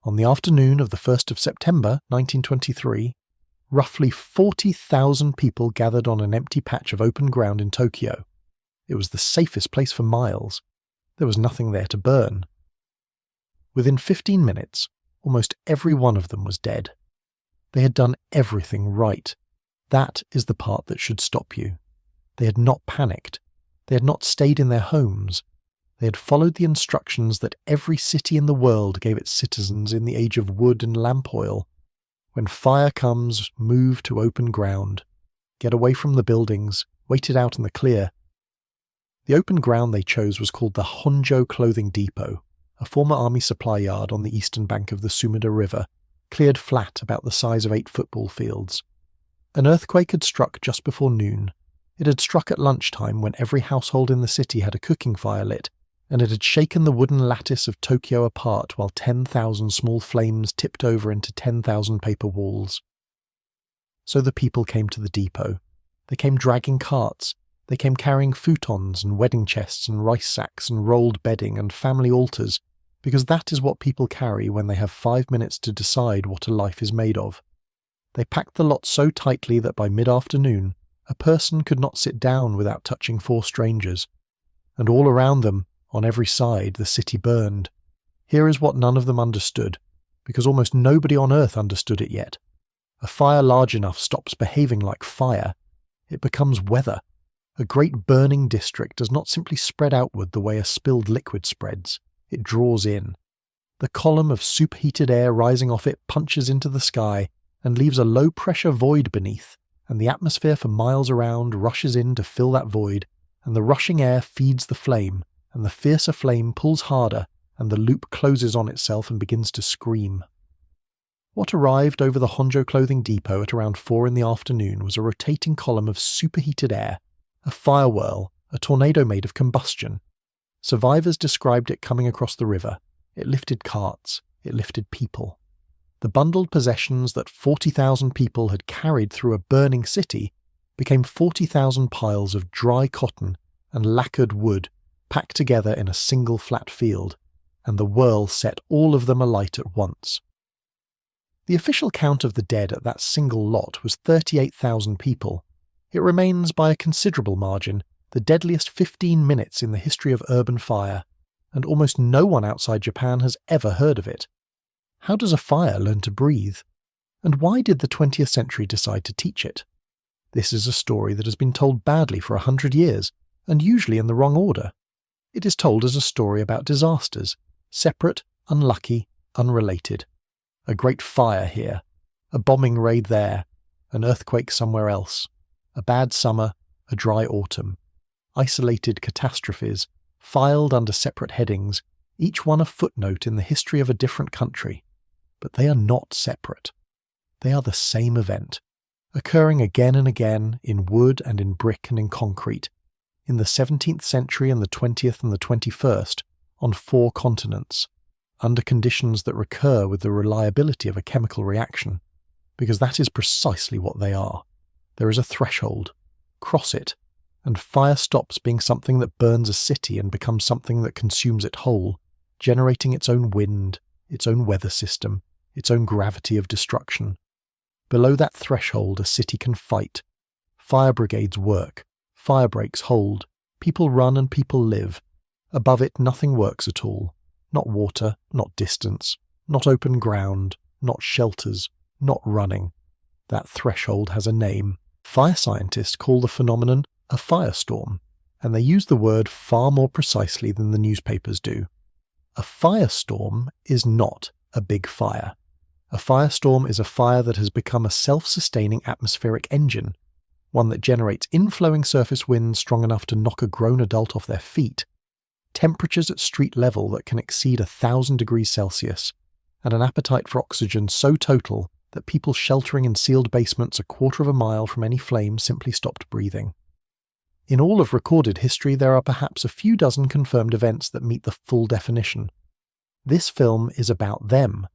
On the afternoon of the 1st of September 1923, roughly 40,000 people gathered on an empty patch of open ground in Tokyo. It was the safest place for miles. There was nothing there to burn. Within 15 minutes, almost every one of them was dead. They had done everything right. That is the part that should stop you. They had not panicked. They had not stayed in their homes. They had followed the instructions that every city in the world gave its citizens in the age of wood and lamp oil. When fire comes, move to open ground. Get away from the buildings. Wait it out in the clear. The open ground they chose was called the Honjo Clothing Depot, a former army supply yard on the eastern bank of the Sumida River, cleared flat about the size of 8 football fields. An earthquake had struck just before noon. It had struck at lunchtime when every household in the city had a cooking fire lit, and it had shaken the wooden lattice of Tokyo apart while 10,000 small flames tipped over into 10,000 paper walls. So the people came to the depot. They came dragging carts. They came carrying futons and wedding chests and rice sacks and rolled bedding and family altars, because that is what people carry when they have 5 minutes to decide what a life is made of. They packed the lot so tightly that by mid-afternoon, a person could not sit down without touching 4 strangers. And all around them, on every side, the city burned. Here is what none of them understood, because almost nobody on Earth understood it yet. A fire large enough stops behaving like fire. It becomes weather. A great burning district does not simply spread outward the way a spilled liquid spreads. It draws in. The column of superheated air rising off it punches into the sky and leaves a low-pressure void beneath, and the atmosphere for miles around rushes in to fill that void, and the rushing air feeds the flame, and the fiercer flame pulls harder, and the loop closes on itself and begins to scream. What arrived over the Honjo Clothing Depot at around 4 in the afternoon was a rotating column of superheated air, a fire whirl, a tornado made of combustion. Survivors described it coming across the river. It lifted carts. It lifted people. The bundled possessions that 40,000 people had carried through a burning city became 40,000 piles of dry cotton and lacquered wood packed together in a single flat field, and the whirl set all of them alight at once. The official count of the dead at that single lot was 38,000 people. It remains, by a considerable margin, the deadliest 15 minutes in the history of urban fire, and almost no one outside Japan has ever heard of it. How does a fire learn to breathe? And why did the 20th century decide to teach it? This is a story that has been told badly for 100 years, and usually in the wrong order. It is told as a story about disasters, separate, unlucky, unrelated. A great fire here, a bombing raid there, an earthquake somewhere else, a bad summer, a dry autumn. Isolated catastrophes, filed under separate headings, each one a footnote in the history of a different country. But they are not separate. They are the same event, occurring again and again in wood and in brick and in concrete, in the 17th century and the 20th and the 21st, on 4 continents, under conditions that recur with the reliability of a chemical reaction, because that is precisely what they are. There is a threshold. Cross it, and fire stops being something that burns a city and becomes something that consumes it whole, generating its own wind, its own weather system, its own gravity of destruction. Below that threshold, a city can fight. Fire brigades work. Fire breaks hold. People run and people live. Above it, nothing works at all. Not water, not distance, not open ground, not shelters, not running. That threshold has a name. Fire scientists call the phenomenon a firestorm, and they use the word far more precisely than the newspapers do. A firestorm is not a big fire. A firestorm is a fire that has become a self-sustaining atmospheric engine, one that generates inflowing surface winds strong enough to knock a grown adult off their feet, temperatures at street level that can exceed 1,000 degrees Celsius, and an appetite for oxygen so total that people sheltering in sealed basements a quarter of a mile from any flame simply stopped breathing. In all of recorded history, there are perhaps a few dozen confirmed events that meet the full definition. This film is about them,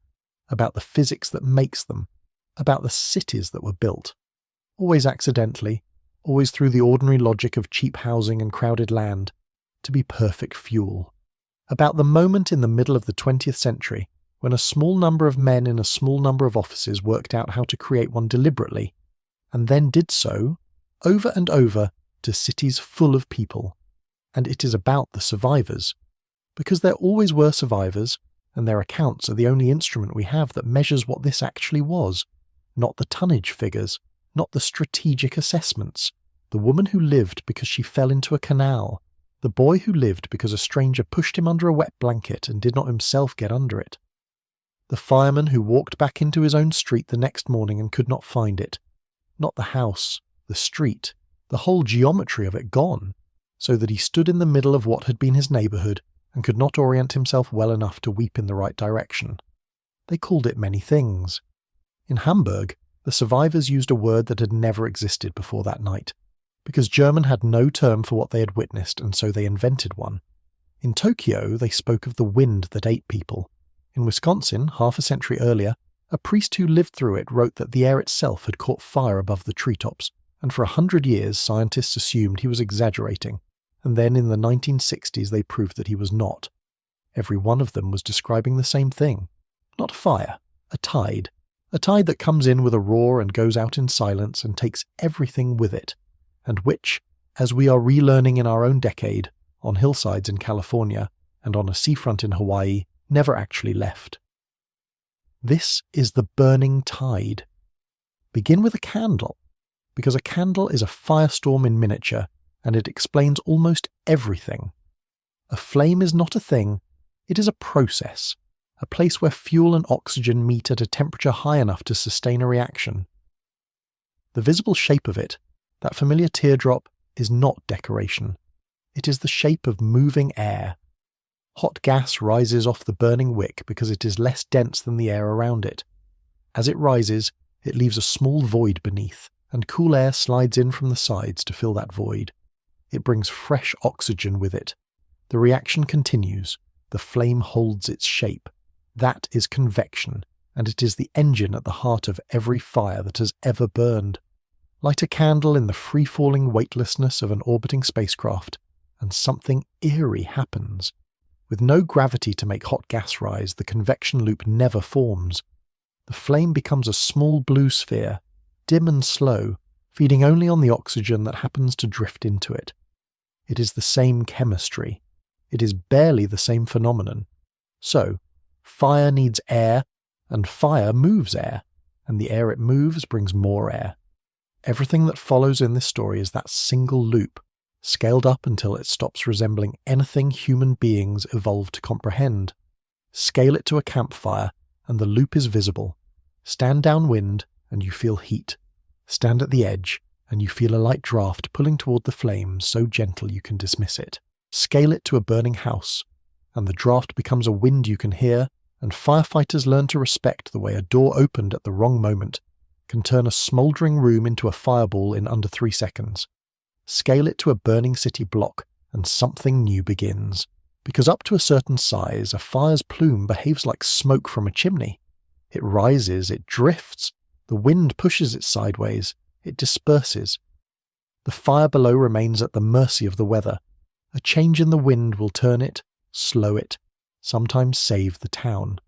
about the physics that makes them, about the cities that were built. Always accidentally, always through the ordinary logic of cheap housing and crowded land, to be perfect fuel. About the moment in the middle of the 20th century when a small number of men in a small number of offices worked out how to create one deliberately, and then did so, over and over, to cities full of people. And it is about the survivors. Because there always were survivors, and their accounts are the only instrument we have that measures what this actually was, not the tonnage figures, not the strategic assessments, the woman who lived because she fell into a canal, the boy who lived because a stranger pushed him under a wet blanket and did not himself get under it, the fireman who walked back into his own street the next morning and could not find it, not the house, the street, the whole geometry of it gone, so that he stood in the middle of what had been his neighbourhood and could not orient himself well enough to weep in the right direction. They called it many things. In Hamburg, the survivors used a word that had never existed before that night, because German had no term for what they had witnessed, and so they invented one. In Tokyo, they spoke of the wind that ate people. In Wisconsin, half a century earlier, a priest who lived through it wrote that the air itself had caught fire above the treetops, and for 100 years scientists assumed he was exaggerating, and then in the 1960s they proved that he was not. Every one of them was describing the same thing. Not a fire, a tide that comes in with a roar and goes out in silence and takes everything with it, and which, as we are relearning in our own decade, on hillsides in California and on a seafront in Hawaii, never actually left. This is the burning tide. Begin with a candle, because a candle is a firestorm in miniature, and it explains almost everything. A flame is not a thing, it is a process, a place where fuel and oxygen meet at a temperature high enough to sustain a reaction. The visible shape of it, that familiar teardrop, is not decoration. It is the shape of moving air. Hot gas rises off the burning wick because it is less dense than the air around it. As it rises, it leaves a small void beneath, and cool air slides in from the sides to fill that void. It brings fresh oxygen with it. The reaction continues. The flame holds its shape. That is convection, and it is the engine at the heart of every fire that has ever burned. Light a candle in the free-falling weightlessness of an orbiting spacecraft, and something eerie happens. With no gravity to make hot gas rise, the convection loop never forms. The flame becomes a small blue sphere, dim and slow, feeding only on the oxygen that happens to drift into it. It is the same chemistry. It is barely the same phenomenon. So, fire needs air, and fire moves air, and the air it moves brings more air. Everything that follows in this story is that single loop, scaled up until it stops resembling anything human beings evolved to comprehend. Scale it to a campfire, and the loop is visible. Stand downwind, and you feel heat. Stand at the edge, and you feel a light draft pulling toward the flames so gentle you can dismiss it. Scale it to a burning house, and the draft becomes a wind you can hear, and firefighters learn to respect the way a door opened at the wrong moment can turn a smouldering room into a fireball in under 3 seconds. Scale it to a burning city block, and something new begins. Because up to a certain size, a fire's plume behaves like smoke from a chimney. It rises, it drifts, the wind pushes it sideways, it disperses. The fire below remains at the mercy of the weather. A change in the wind will turn it, slow it, sometimes save the town.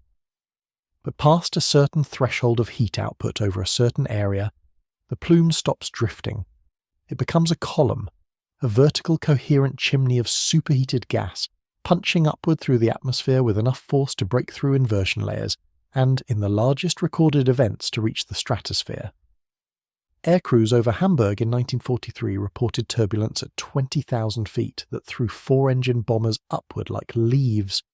But past a certain threshold of heat output over a certain area, the plume stops drifting. It becomes a column, a vertical coherent chimney of superheated gas, punching upward through the atmosphere with enough force to break through inversion layers, and, in the largest recorded events, to reach the stratosphere. Air crews over Hamburg in 1943 reported turbulence at 20,000 feet that threw 4-engine bombers upward like leaves.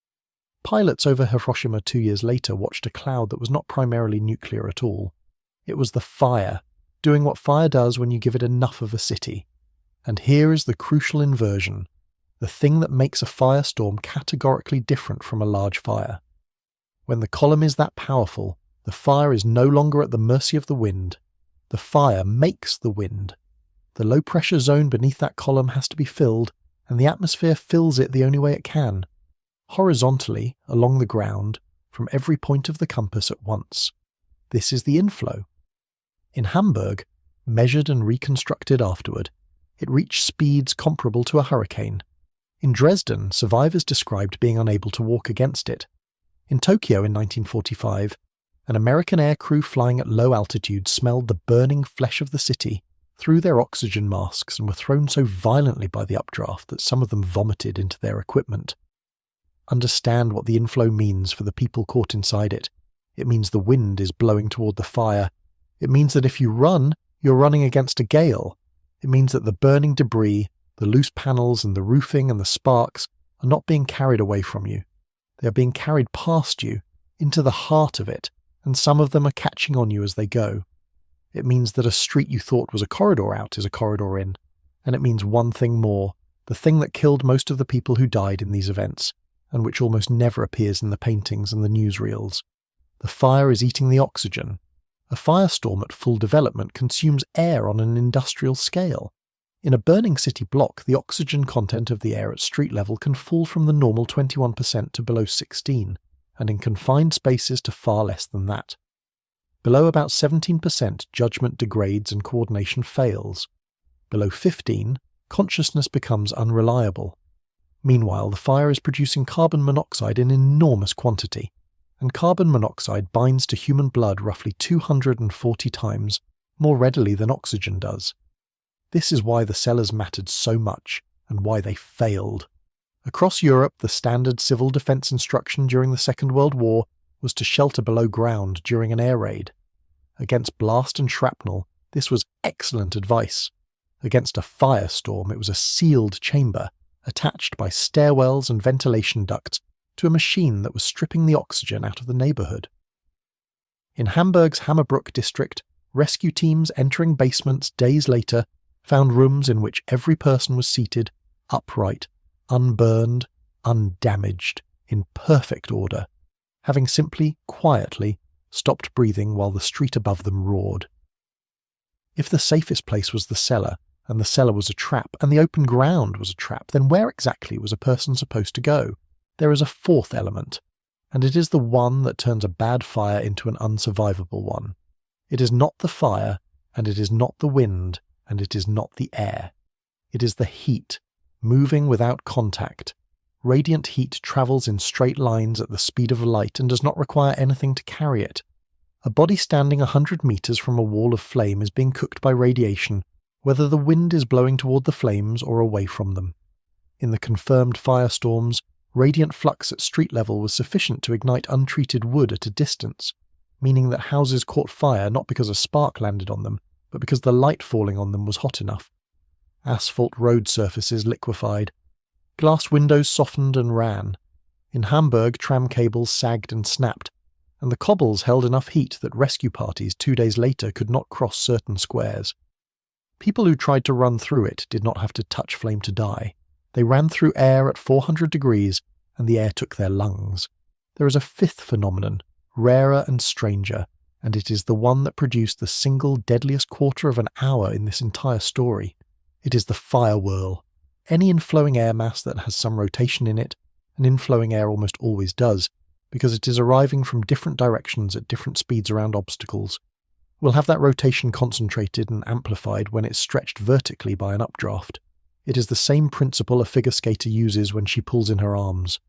Pilots over Hiroshima 2 years later watched a cloud that was not primarily nuclear at all. It was the fire, doing what fire does when you give it enough of a city. And here is the crucial inversion, the thing that makes a firestorm categorically different from a large fire. When the column is that powerful, the fire is no longer at the mercy of the wind. The fire makes the wind. The low-pressure zone beneath that column has to be filled, and the atmosphere fills it the only way it can. Horizontally, along the ground, from every point of the compass at once. This is the inflow. In Hamburg, measured and reconstructed afterward, it reached speeds comparable to a hurricane. In Dresden, survivors described being unable to walk against it. In Tokyo in 1945, an American air crew flying at low altitude smelled the burning flesh of the city through their oxygen masks and were thrown so violently by the updraft that some of them vomited into their equipment. Understand what the inflow means for the people caught inside it. It means the wind is blowing toward the fire. It means that if you run, you're running against a gale. It means that the burning debris, the loose panels and the roofing and the sparks are not being carried away from you. They are being carried past you, into the heart of it, and some of them are catching on you as they go. It means that a street you thought was a corridor out is a corridor in. And it means one thing more, the thing that killed most of the people who died in these events, and which almost never appears in the paintings and the newsreels. The fire is eating the oxygen. A firestorm at full development consumes air on an industrial scale. In a burning city block, the oxygen content of the air at street level can fall from the normal 21% to below 16%, and in confined spaces to far less than that. Below about 17%, judgment degrades and coordination fails. Below 15%, consciousness becomes unreliable. Meanwhile, the fire is producing carbon monoxide in enormous quantity, and carbon monoxide binds to human blood roughly 240 times more readily than oxygen does. This is why the cellars mattered so much, and why they failed. Across Europe, the standard civil defence instruction during the Second World War was to shelter below ground during an air raid. Against blast and shrapnel, this was excellent advice. Against a firestorm, it was a sealed chamber, attached by stairwells and ventilation ducts to a machine that was stripping the oxygen out of the neighbourhood. In Hamburg's Hammerbrook district, rescue teams entering basements days later found rooms in which every person was seated, upright, unburned, undamaged, in perfect order, having simply, quietly, stopped breathing while the street above them roared. If the safest place was the cellar, and the cellar was a trap, and the open ground was a trap, then where exactly was a person supposed to go? There is a fourth element, and it is the one that turns a bad fire into an unsurvivable one. It is not the fire, and it is not the wind, and it is not the air. It is the heat, moving without contact. Radiant heat travels in straight lines at the speed of light and does not require anything to carry it. A body standing 100 meters from a wall of flame is being cooked by radiation, whether the wind is blowing toward the flames or away from them. In the confirmed firestorms, radiant flux at street level was sufficient to ignite untreated wood at a distance, meaning that houses caught fire not because a spark landed on them, but because the light falling on them was hot enough. Asphalt road surfaces liquefied. Glass windows softened and ran. In Hamburg, tram cables sagged and snapped, and the cobbles held enough heat that rescue parties 2 days later could not cross certain squares. People who tried to run through it did not have to touch flame to die. They ran through air at 400 degrees, and the air took their lungs. There is a fifth phenomenon, rarer and stranger, and it is the one that produced the single deadliest quarter of an hour in this entire story. It is the fire whirl. Any inflowing air mass that has some rotation in it, and inflowing air almost always does, because it is arriving from different directions at different speeds around obstacles, will have that rotation concentrated and amplified when it's stretched vertically by an updraft. It is the same principle a figure skater uses when she pulls in her arms.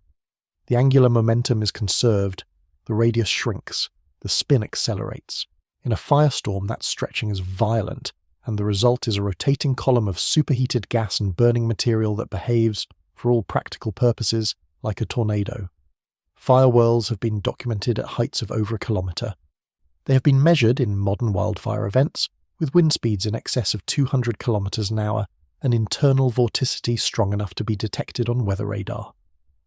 The angular momentum is conserved, the radius shrinks, the spin accelerates. In a firestorm, that stretching is violent, and the result is a rotating column of superheated gas and burning material that behaves, for all practical purposes, like a tornado. Fire whirls have been documented at heights of over a kilometre. They have been measured in modern wildfire events, with wind speeds in excess of 200 kilometres an hour, and internal vorticity strong enough to be detected on weather radar.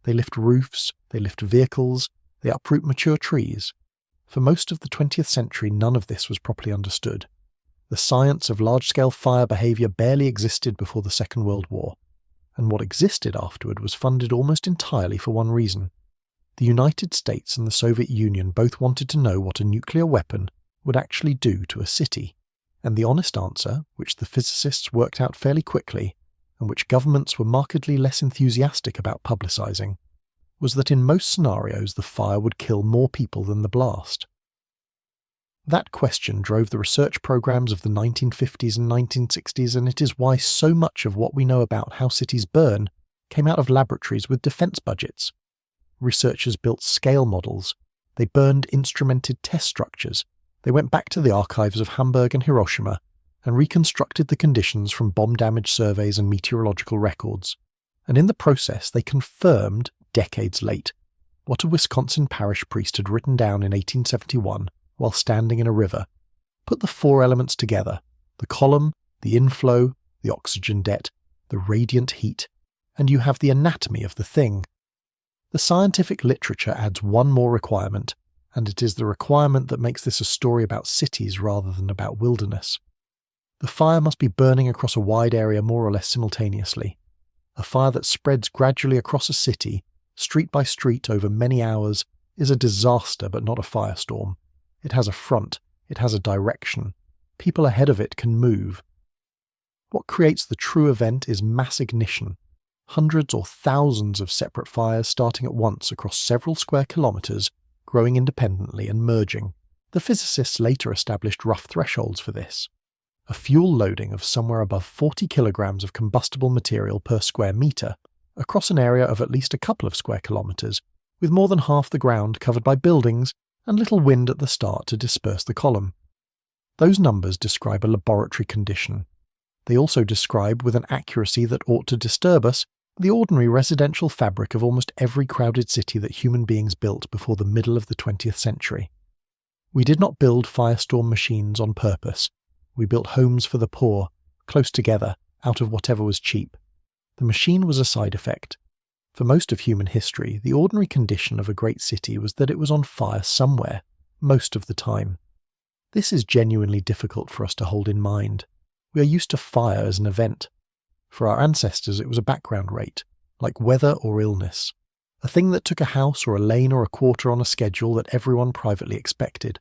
They lift roofs, they lift vehicles, they uproot mature trees. For most of the 20th century, none of this was properly understood. The science of large-scale fire behaviour barely existed before the Second World War, and what existed afterward was funded almost entirely for one reason. The United States and the Soviet Union both wanted to know what a nuclear weapon would actually do to a city, and the honest answer, which the physicists worked out fairly quickly, and which governments were markedly less enthusiastic about publicising, was that in most scenarios the fire would kill more people than the blast. That question drove the research programs of the 1950s and 1960s, and it is why so much of what we know about how cities burn came out of laboratories with defence budgets. Researchers built scale models. They burned instrumented test structures. They went back to the archives of Hamburg and Hiroshima and reconstructed the conditions from bomb damage surveys and meteorological records. And in the process, they confirmed, decades late, what a Wisconsin parish priest had written down in 1871 while standing in a river. Put the four elements together: the column, the inflow, the oxygen debt, the radiant heat, and you have the anatomy of the thing. The scientific literature adds one more requirement, and it is the requirement that makes this a story about cities rather than about wilderness. The fire must be burning across a wide area more or less simultaneously. A fire that spreads gradually across a city, street by street over many hours, is a disaster but not a firestorm. It has a front, it has a direction. People ahead of it can move. What creates the true event is mass ignition. Hundreds or thousands of separate fires starting at once across several square kilometres, growing independently and merging. The physicists later established rough thresholds for this. A fuel loading of somewhere above 40 kilograms of combustible material per square metre, across an area of at least a couple of square kilometres, with more than half the ground covered by buildings and little wind at the start to disperse the column. Those numbers describe a laboratory condition. They also describe, with an accuracy that ought to disturb us, the ordinary residential fabric of almost every crowded city that human beings built before the middle of the 20th century. We did not build firestorm machines on purpose. We built homes for the poor, close together, out of whatever was cheap. The machine was a side effect. For most of human history, the ordinary condition of a great city was that it was on fire somewhere, most of the time. This is genuinely difficult for us to hold in mind. We are used to fire as an event. For our ancestors, it was a background rate, like weather or illness, a thing that took a house or a lane or a quarter on a schedule that everyone privately expected.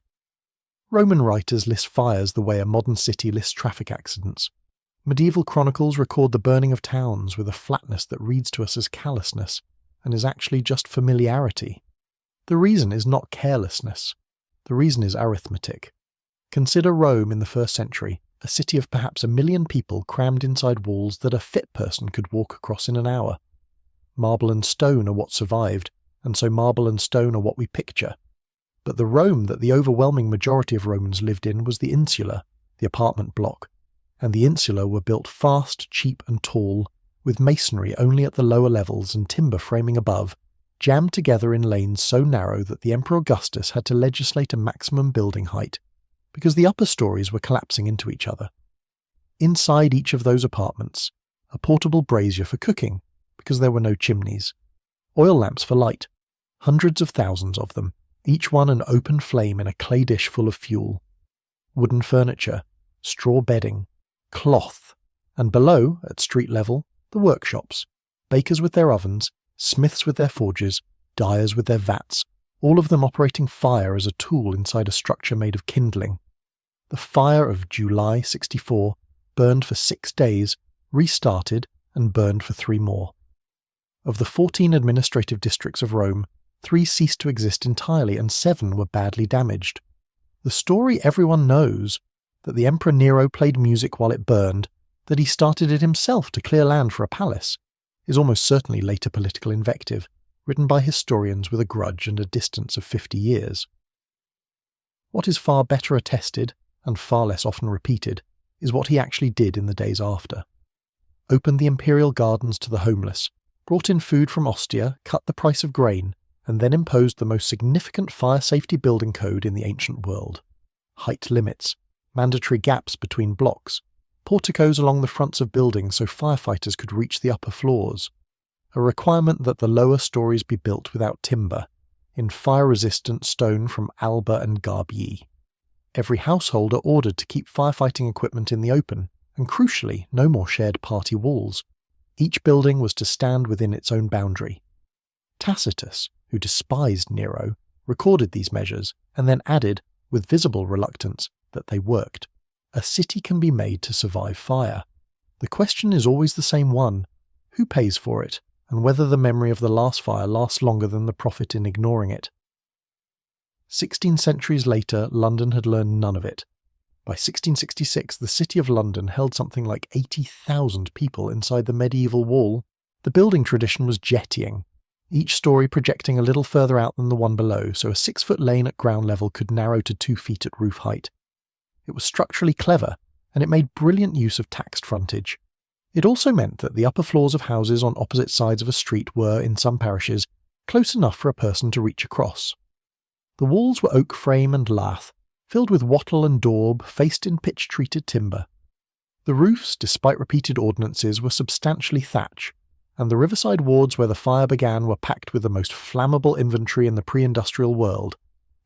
Roman writers list fires the way a modern city lists traffic accidents. Medieval chronicles record the burning of towns with a flatness that reads to us as callousness, and is actually just familiarity. The reason is not carelessness. The reason is arithmetic. Consider Rome in the 1st century, a city of perhaps 1 million people crammed inside walls that a fit person could walk across in an hour. Marble and stone are what survived, and so marble and stone are what we picture. But the Rome that the overwhelming majority of Romans lived in was the insula, the apartment block, and the insula were built fast, cheap and tall, with masonry only at the lower levels and timber framing above, jammed together in lanes so narrow that the Emperor Augustus had to legislate a maximum building height, because the upper stories were collapsing into each other. Inside each of those apartments, a portable brazier for cooking, because there were no chimneys, oil lamps for light, hundreds of thousands of them, each one an open flame in a clay dish full of fuel, wooden furniture, straw bedding, cloth, and below, at street level, the workshops, bakers with their ovens, smiths with their forges, dyers with their vats, all of them operating fire as a tool inside a structure made of kindling. The fire of July 64 burned for 6 days, restarted, and burned for 3 more. Of the 14 administrative districts of Rome, 3 ceased to exist entirely and 7 were badly damaged. The story everyone knows, that the Emperor Nero played music while it burned, that he started it himself to clear land for a palace, is almost certainly later political invective, written by historians with a grudge and a distance of 50 years. What is far better attested, and far less often repeated, is what he actually did in the days after. Opened the imperial gardens to the homeless, brought in food from Ostia, cut the price of grain, and then imposed the most significant fire safety building code in the ancient world. Height limits, mandatory gaps between blocks, porticos along the fronts of buildings so firefighters could reach the upper floors, a requirement that the lower stories be built without timber, in fire-resistant stone from Alba and Garbier. Every householder ordered to keep firefighting equipment in the open, and crucially, no more shared party walls. Each building was to stand within its own boundary. Tacitus, who despised Nero, recorded these measures and then added, with visible reluctance, that they worked. A city can be made to survive fire. The question is always the same one: who pays for it, and whether the memory of the last fire lasts longer than the profit in ignoring it. 16 centuries later, London had learned none of it. By 1666, the city of London held something like 80,000 people inside the medieval wall. The building tradition was jettying. each story projecting a little further out than the one below, so a 6-foot lane at ground level could narrow to 2 feet at roof height. It was structurally clever, and it made brilliant use of taxed frontage. It also meant that the upper floors of houses on opposite sides of a street were, in some parishes, close enough for a person to reach across. The walls were oak frame and lath, filled with wattle and daub faced in pitch-treated timber. The roofs, despite repeated ordinances, were substantially thatch, and the riverside wards where the fire began were packed with the most flammable inventory in the pre-industrial world: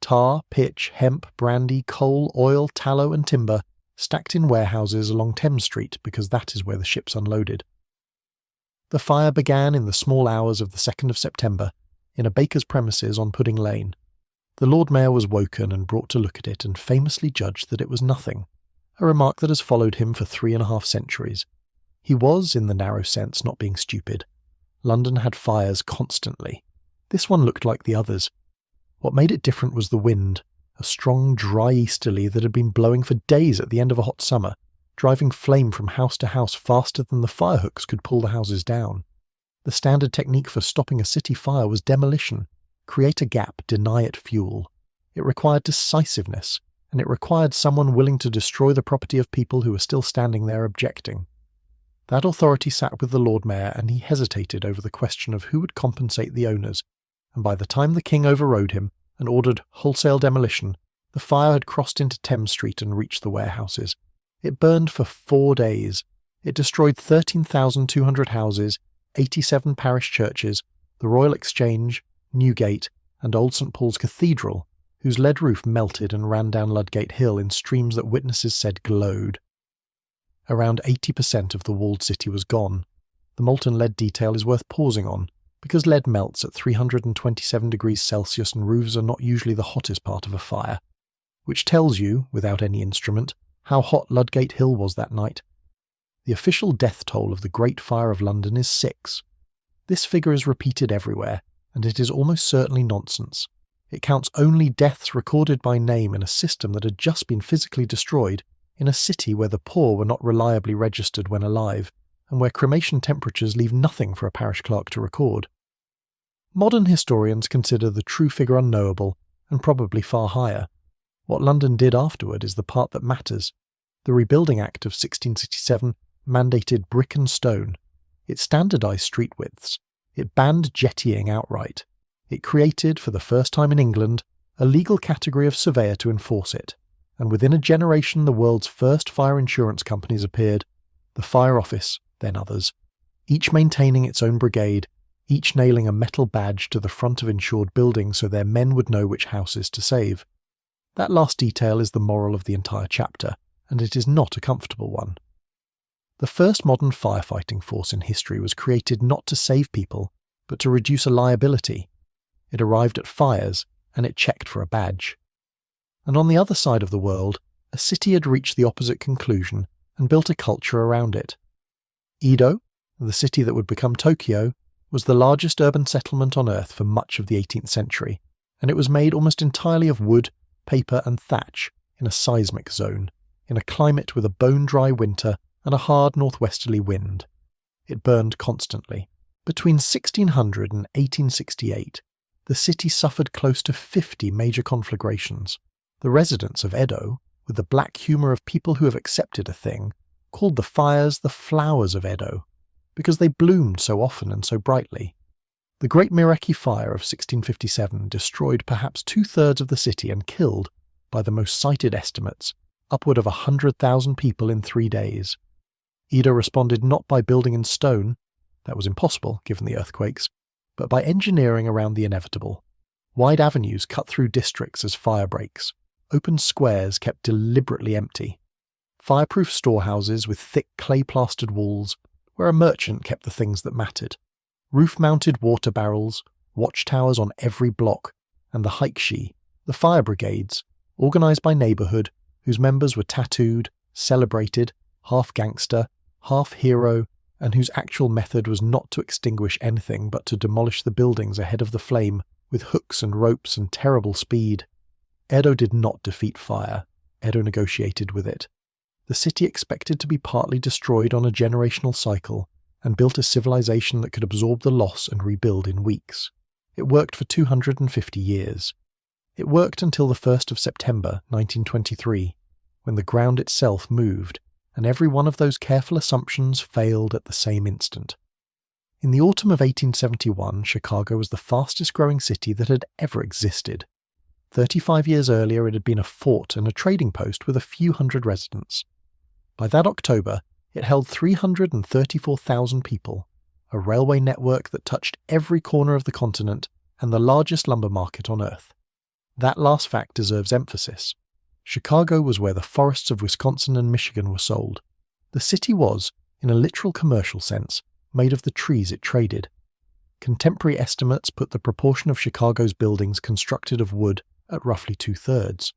tar, pitch, hemp, brandy, coal, oil, tallow and timber, stacked in warehouses along Thames Street because that is where the ships unloaded. The fire began in the small hours of the 2nd of September, in a baker's premises on Pudding Lane. The Lord Mayor was woken and brought to look at it and famously judged that it was nothing, a remark that has followed him for 3.5 centuries. He was, in the narrow sense, not being stupid. London had fires constantly. This one looked like the others. What made it different was the wind, a strong, dry easterly that had been blowing for days at the end of a hot summer, driving flame from house to house faster than the fire hooks could pull the houses down. The standard technique for stopping a city fire was demolition. Create a gap, deny it fuel. It required decisiveness, and it required someone willing to destroy the property of people who were still standing there objecting. That authority sat with the Lord Mayor, and he hesitated over the question of who would compensate the owners, and by the time the King overrode him and ordered wholesale demolition, the fire had crossed into Thames Street and reached the warehouses. It burned for 4 days. It destroyed 13,200 houses, 87 parish churches, the Royal Exchange, Newgate, and Old St Paul's Cathedral, whose lead roof melted and ran down Ludgate Hill in streams that witnesses said glowed. Around 80% of the walled city was gone. The molten lead detail is worth pausing on, because lead melts at 327 degrees Celsius and roofs are not usually the hottest part of a fire, which tells you, without any instrument, how hot Ludgate Hill was that night. The official death toll of the Great Fire of London is 6. This figure is repeated everywhere, and it is almost certainly nonsense. It counts only deaths recorded by name in a system that had just been physically destroyed in a city where the poor were not reliably registered when alive, and where cremation temperatures leave nothing for a parish clerk to record. Modern historians consider the true figure unknowable, and probably far higher. What London did afterward is the part that matters. The Rebuilding Act of 1667 mandated brick and stone. It standardised street widths. It banned jettying outright. It created, for the first time in England, a legal category of surveyor to enforce it, and within a generation the world's first fire insurance companies appeared, the Fire Office, then others, each maintaining its own brigade, each nailing a metal badge to the front of insured buildings so their men would know which houses to save. That last detail is the moral of the entire chapter, and it is not a comfortable one. The first modern firefighting force in history was created not to save people, but to reduce a liability. It arrived at fires, and it checked for a badge. And on the other side of the world, a city had reached the opposite conclusion and built a culture around it. Edo, the city that would become Tokyo, was the largest urban settlement on Earth for much of the 18th century, and it was made almost entirely of wood, paper and thatch in a seismic zone, in a climate with a bone-dry winter and a hard northwesterly wind. It burned constantly. Between 1600 and 1868, the city suffered close to 50 major conflagrations. The residents of Edo, with the black humour of people who have accepted a thing, called the fires the flowers of Edo, because they bloomed so often and so brightly. The Great Mireki Fire of 1657 destroyed perhaps 2/3 of the city and killed, by the most cited estimates, upward of 100,000 people in 3 days. Edo responded not by building in stone, that was impossible given the earthquakes, but by engineering around the inevitable. Wide avenues cut through districts as fire breaks, open squares kept deliberately empty, fireproof storehouses with thick clay-plastered walls, where a merchant kept the things that mattered, roof-mounted water barrels, watchtowers on every block, and the haikshi, the fire brigades, organised by neighbourhood, whose members were tattooed, celebrated, half gangster, half hero, and whose actual method was not to extinguish anything but to demolish the buildings ahead of the flame with hooks and ropes and terrible speed. Edo did not defeat fire. Edo negotiated with it. The city expected to be partly destroyed on a generational cycle, and built a civilization that could absorb the loss and rebuild in weeks. It worked for 250 years. It worked until the 1st of September 1923, when the ground itself moved, and every one of those careful assumptions failed at the same instant. In the autumn of 1871, Chicago was the fastest-growing city that had ever existed. 35 years earlier, it had been a fort and a trading post with a few hundred residents. By that October, it held 334,000 people, a railway network that touched every corner of the continent and the largest lumber market on Earth. That last fact deserves emphasis. Chicago was where the forests of Wisconsin and Michigan were sold. The city was, in a literal commercial sense, made of the trees it traded. Contemporary estimates put the proportion of Chicago's buildings constructed of wood at roughly 2/3.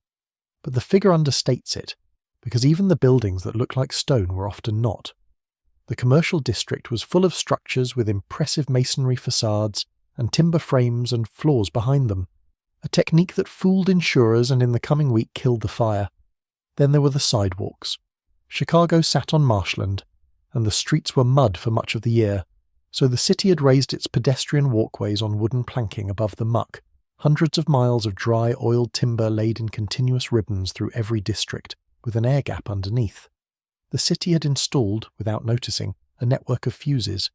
But the figure understates it, because even the buildings that looked like stone were often not. The commercial district was full of structures with impressive masonry facades and timber frames and floors behind them, a technique that fooled insurers and in the coming week killed the fire. Then there were the sidewalks. Chicago sat on marshland, and the streets were mud for much of the year, so the city had raised its pedestrian walkways on wooden planking above the muck, hundreds of miles of dry oiled timber laid in continuous ribbons through every district, with an air gap underneath. The city had installed, without noticing, a network of fuses,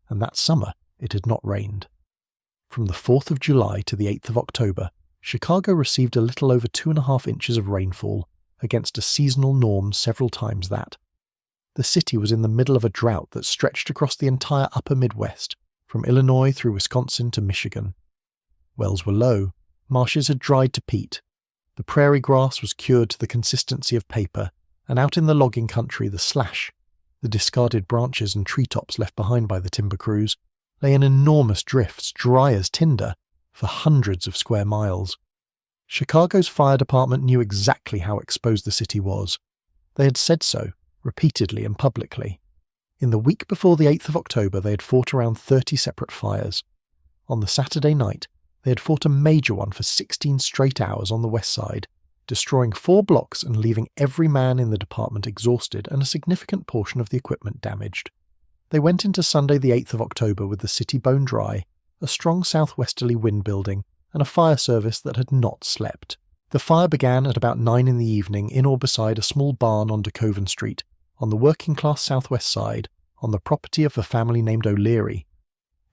and that summer it had not rained. From the 4th of July to the 8th of October, Chicago received a little over 2.5 inches of rainfall, against a seasonal norm several times that. The city was in the middle of a drought that stretched across the entire upper Midwest, from Illinois through Wisconsin to Michigan. Wells were low, marshes had dried to peat, the prairie grass was cured to the consistency of paper, and out in the logging country the slash, the discarded branches and treetops left behind by the timber crews, lay in enormous drifts, dry as tinder, for hundreds of square miles. Chicago's fire department knew exactly how exposed the city was. They had said so, repeatedly and publicly. In the week before the 8th of October, they had fought around 30 separate fires. On the Saturday night, they had fought a major one for 16 straight hours on the west side, destroying 4 blocks and leaving every man in the department exhausted and a significant portion of the equipment damaged. They went into Sunday the 8th of October with the city bone dry, a strong southwesterly wind building, and a fire service that had not slept. The fire began at about 9 in the evening in or beside a small barn on DeCoven Street, on the working-class southwest side, on the property of a family named O'Leary.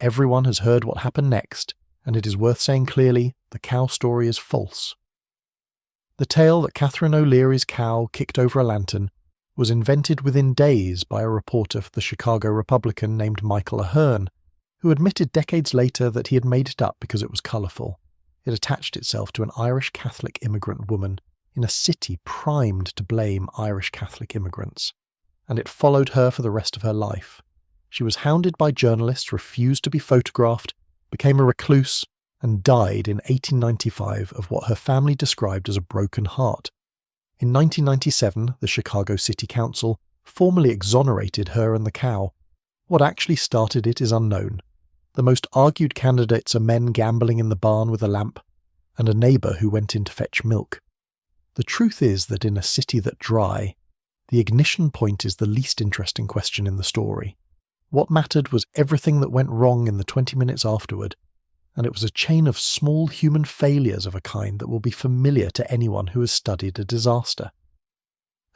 Everyone has heard what happened next, and it is worth saying clearly, the cow story is false. The tale that Catherine O'Leary's cow kicked over a lantern was invented within days by a reporter for the Chicago Republican named Michael Ahern, who admitted decades later that he had made it up because it was colourful. It attached itself to an Irish Catholic immigrant woman in a city primed to blame Irish Catholic immigrants, and it followed her for the rest of her life. She was hounded by journalists, refused to be photographed, became a recluse, and died in 1895 of what her family described as a broken heart. In 1997, the Chicago City Council formally exonerated her and the cow. What actually started it is unknown. The most argued candidates are men gambling in the barn with a lamp, and a neighbour who went in to fetch milk. The truth is that in a city that dry, the ignition point is the least interesting question in the story. What mattered was everything that went wrong in the 20 minutes afterward, and it was a chain of small human failures of a kind that will be familiar to anyone who has studied a disaster.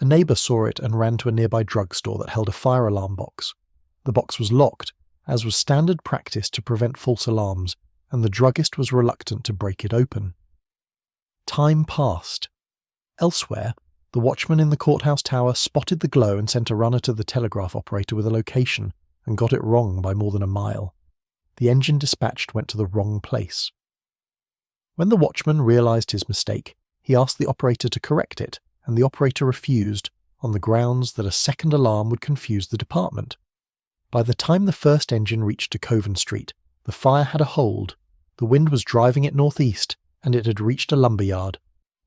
A neighbour saw it and ran to a nearby drugstore that held a fire alarm box. The box was locked, as was standard practice to prevent false alarms, and the druggist was reluctant to break it open. Time passed. Elsewhere, the watchman in the courthouse tower spotted the glow and sent a runner to the telegraph operator with a location, and got it wrong by more than a mile. The engine dispatched went to the wrong place. When the watchman realised his mistake, he asked the operator to correct it, and the operator refused, on the grounds that a second alarm would confuse the department. By the time the first engine reached DeCoven Street, the fire had a hold, the wind was driving it northeast, and it had reached a lumberyard.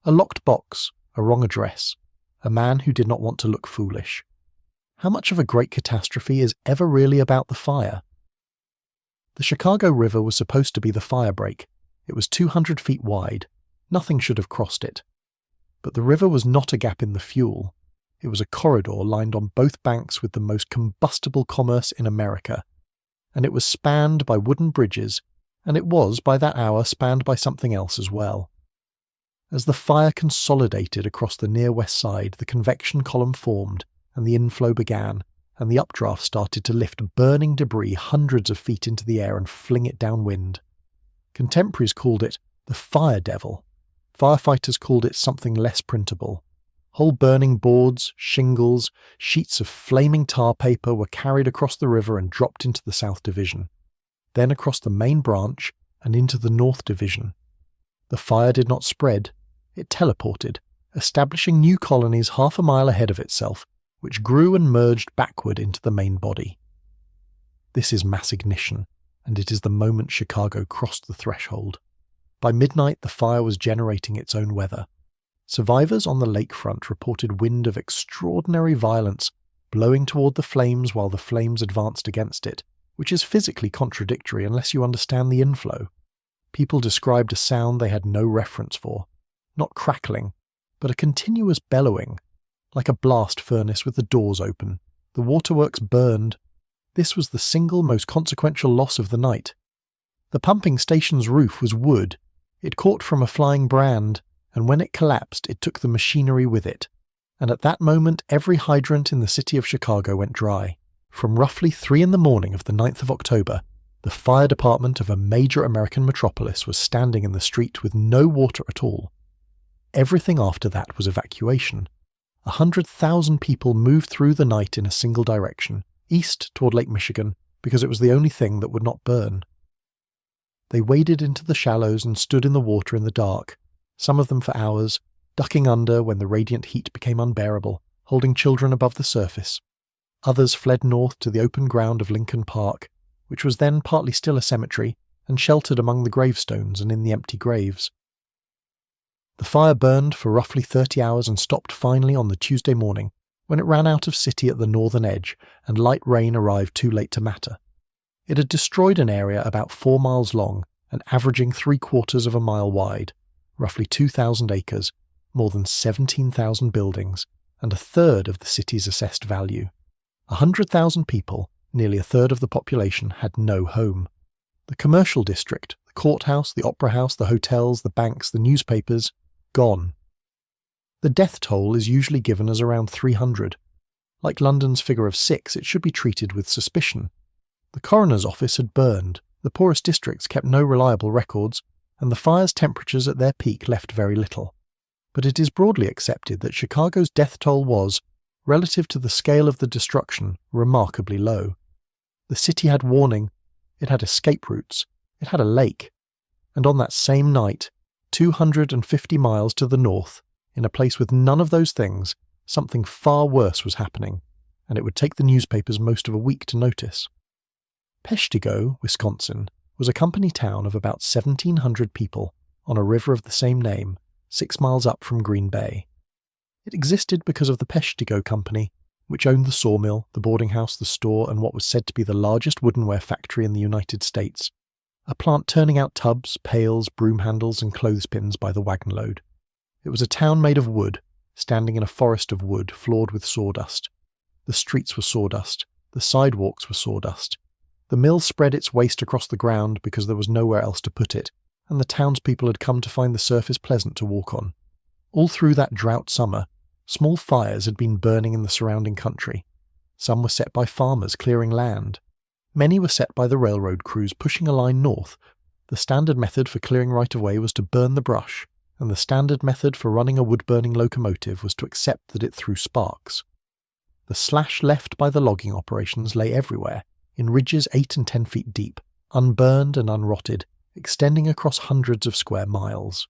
A locked box, a wrong address, a man who did not want to look foolish. How much of a great catastrophe is ever really about the fire? The Chicago River was supposed to be the fire break. It was 200 feet wide. Nothing should have crossed it. But the river was not a gap in the fuel. It was a corridor lined on both banks with the most combustible commerce in America, and it was spanned by wooden bridges, and it was, by that hour, spanned by something else as well. As the fire consolidated across the near west side, the convection column formed, and the inflow began, and the updraft started to lift burning debris hundreds of feet into the air and fling it downwind. Contemporaries called it the Fire Devil. Firefighters called it something less printable. Whole burning boards, shingles, sheets of flaming tar paper were carried across the river and dropped into the South Division, then across the main branch and into the North Division. The fire did not spread, it teleported, establishing new colonies half a mile ahead of itself, which grew and merged backward into the main body. This is mass ignition, and it is the moment Chicago crossed the threshold. By midnight, the fire was generating its own weather. Survivors on the lakefront reported wind of extraordinary violence, blowing toward the flames while the flames advanced against it, which is physically contradictory unless you understand the inflow. People described a sound they had no reference for, not crackling, but a continuous bellowing, like a blast furnace with the doors open. The waterworks burned. This was the single most consequential loss of the night. The pumping station's roof was wood. It caught from a flying brand, and when it collapsed, it took the machinery with it. And at that moment, every hydrant in the city of Chicago went dry. From roughly 3 in the morning of the 9th of October, the fire department of a major American metropolis was standing in the street with no water at all. Everything after that was evacuation. 100,000 people moved through the night in a single direction, east toward Lake Michigan, because it was the only thing that would not burn. They waded into the shallows and stood in the water in the dark, some of them for hours, ducking under when the radiant heat became unbearable, holding children above the surface. Others fled north to the open ground of Lincoln Park, which was then partly still a cemetery, and sheltered among the gravestones and in the empty graves. The fire burned for roughly 30 hours and stopped finally on the Tuesday morning, when it ran out of city at the northern edge, and light rain arrived too late to matter. It had destroyed an area about 4 miles long and averaging 3/4 of a mile wide, roughly 2,000 acres, more than 17,000 buildings, and a third of the city's assessed value. 100,000 people, nearly a third of the population, had no home. The commercial district, the courthouse, the opera house, the hotels, the banks, the newspapers, gone. The death toll is usually given as around 300. Like London's figure of 6, it should be treated with suspicion. The coroner's office had burned, the poorest districts kept no reliable records, and the fire's temperatures at their peak left very little. But it is broadly accepted that Chicago's death toll was, relative to the scale of the destruction, remarkably low. The city had warning, it had escape routes, it had a lake, and on that same night, 250 miles to the north, in a place with none of those things, something far worse was happening, and it would take the newspapers most of a week to notice. Peshtigo, Wisconsin, was a company town of about 1,700 people on a river of the same name, 6 miles up from Green Bay. It existed because of the Peshtigo Company, which owned the sawmill, the boarding house, the store, and what was said to be the largest woodenware factory in the United States, a plant turning out tubs, pails, broom handles, and clothespins by the wagon load. It was a town made of wood, standing in a forest of wood floored with sawdust. The streets were sawdust, the sidewalks were sawdust. The mill spread its waste across the ground because there was nowhere else to put it, and the townspeople had come to find the surface pleasant to walk on. All through that drought summer, small fires had been burning in the surrounding country. Some were set by farmers clearing land. Many were set by the railroad crews pushing a line north. The standard method for clearing right-of-way was to burn the brush, and the standard method for running a wood-burning locomotive was to accept that it threw sparks. The slash left by the logging operations lay everywhere, in ridges 8 and 10 feet deep, unburned and unrotted, extending across hundreds of square miles.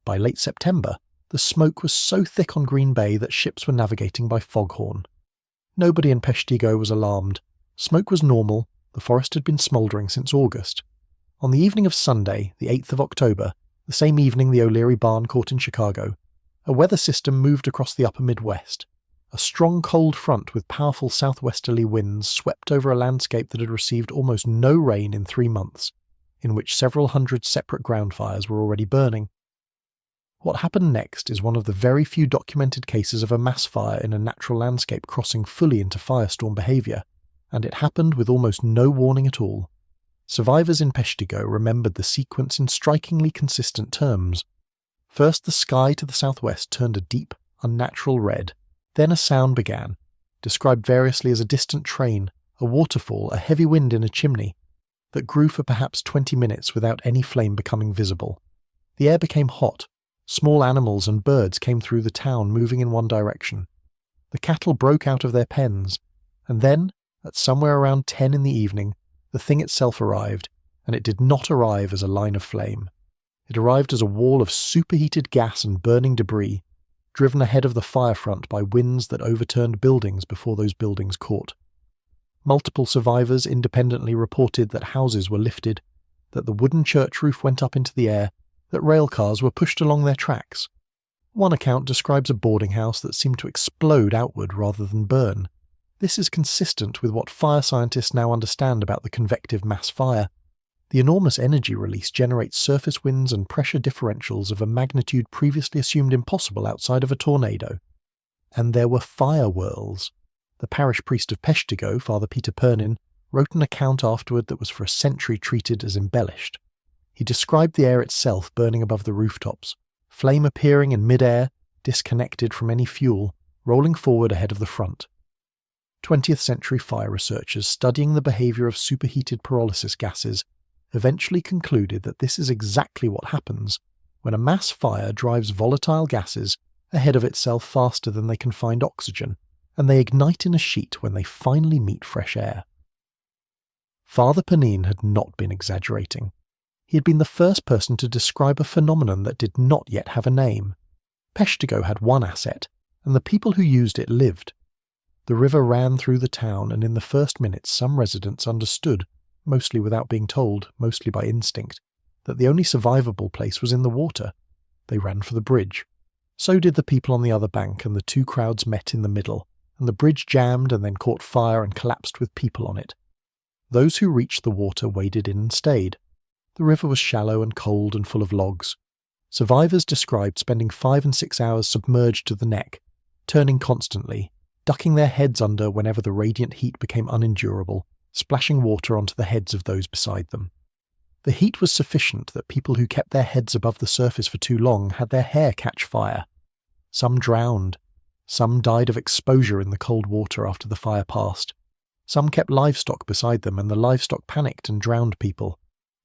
By late September, the smoke was so thick on Green Bay that ships were navigating by foghorn. Nobody in Peshtigo was alarmed. Smoke was normal, the forest had been smouldering since August. On the evening of Sunday, the 8th of October, the same evening the O'Leary barn caught in Chicago, a weather system moved across the upper Midwest. A strong cold front with powerful southwesterly winds swept over a landscape that had received almost no rain in 3 months, in which several hundred separate ground fires were already burning. What happened next is one of the very few documented cases of a mass fire in a natural landscape crossing fully into firestorm behaviour, and it happened with almost no warning at all. Survivors in Peshtigo remembered the sequence in strikingly consistent terms. First, the sky to the southwest turned a deep, unnatural red. Then a sound began, described variously as a distant train, a waterfall, a heavy wind in a chimney, that grew for perhaps 20 minutes without any flame becoming visible. The air became hot. Small animals and birds came through the town, moving in one direction. The cattle broke out of their pens, and then, at somewhere around 10 in the evening, the thing itself arrived, and it did not arrive as a line of flame. It arrived as a wall of superheated gas and burning debris, driven ahead of the fire front by winds that overturned buildings before those buildings caught. Multiple survivors independently reported that houses were lifted, that the wooden church roof went up into the air, that rail cars were pushed along their tracks. One account describes a boarding house that seemed to explode outward rather than burn. This is consistent with what fire scientists now understand about the convective mass fire. The enormous energy release generates surface winds and pressure differentials of a magnitude previously assumed impossible outside of a tornado. And there were fire whirls. The parish priest of Peshtigo, Father Peter Pernin, wrote an account afterward that was for a century treated as embellished. He described the air itself burning above the rooftops, flame appearing in mid-air, disconnected from any fuel, rolling forward ahead of the front. 20th century fire researchers studying the behaviour of superheated pyrolysis gases eventually concluded that this is exactly what happens when a mass fire drives volatile gases ahead of itself faster than they can find oxygen, and they ignite in a sheet when they finally meet fresh air. Father Pernin had not been exaggerating. He had been the first person to describe a phenomenon that did not yet have a name. Peshtigo had one asset, and the people who used it lived. The river ran through the town, and in the first minutes some residents understood, mostly without being told, mostly by instinct, that the only survivable place was in the water. They ran for the bridge. So did the people on the other bank, and the two crowds met in the middle, and the bridge jammed and then caught fire and collapsed with people on it. Those who reached the water waded in and stayed. The river was shallow and cold and full of logs. Survivors described spending 5 and 6 hours submerged to the neck, turning constantly, ducking their heads under whenever the radiant heat became unendurable, splashing water onto the heads of those beside them. The heat was sufficient that people who kept their heads above the surface for too long had their hair catch fire. Some drowned. Some died of exposure in the cold water after the fire passed. Some kept livestock beside them, and the livestock panicked and drowned people.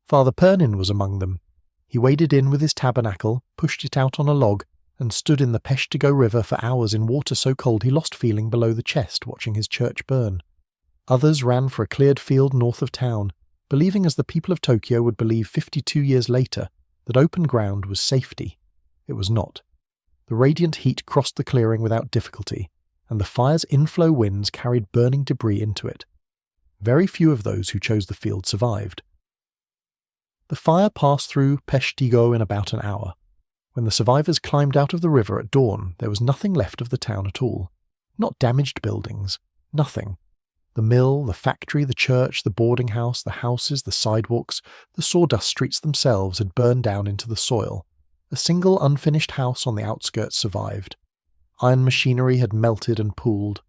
Father Pernin was among them. He waded in with his tabernacle, pushed it out on a log, and stood in the Peshtigo River for hours in water so cold he lost feeling below the chest watching his church burn. Others ran for a cleared field north of town, believing as the people of Tokyo would believe 52 years later that open ground was safety. It was not. The radiant heat crossed the clearing without difficulty, and the fire's inflow winds carried burning debris into it. Very few of those who chose the field survived. The fire passed through Peshtigo in about an hour. When the survivors climbed out of the river at dawn, there was nothing left of the town at all. Not damaged buildings. Nothing. The mill, the factory, the church, the boarding house, the houses, the sidewalks, the sawdust streets themselves had burned down into the soil. A single unfinished house on the outskirts survived. Iron machinery had melted and pooled.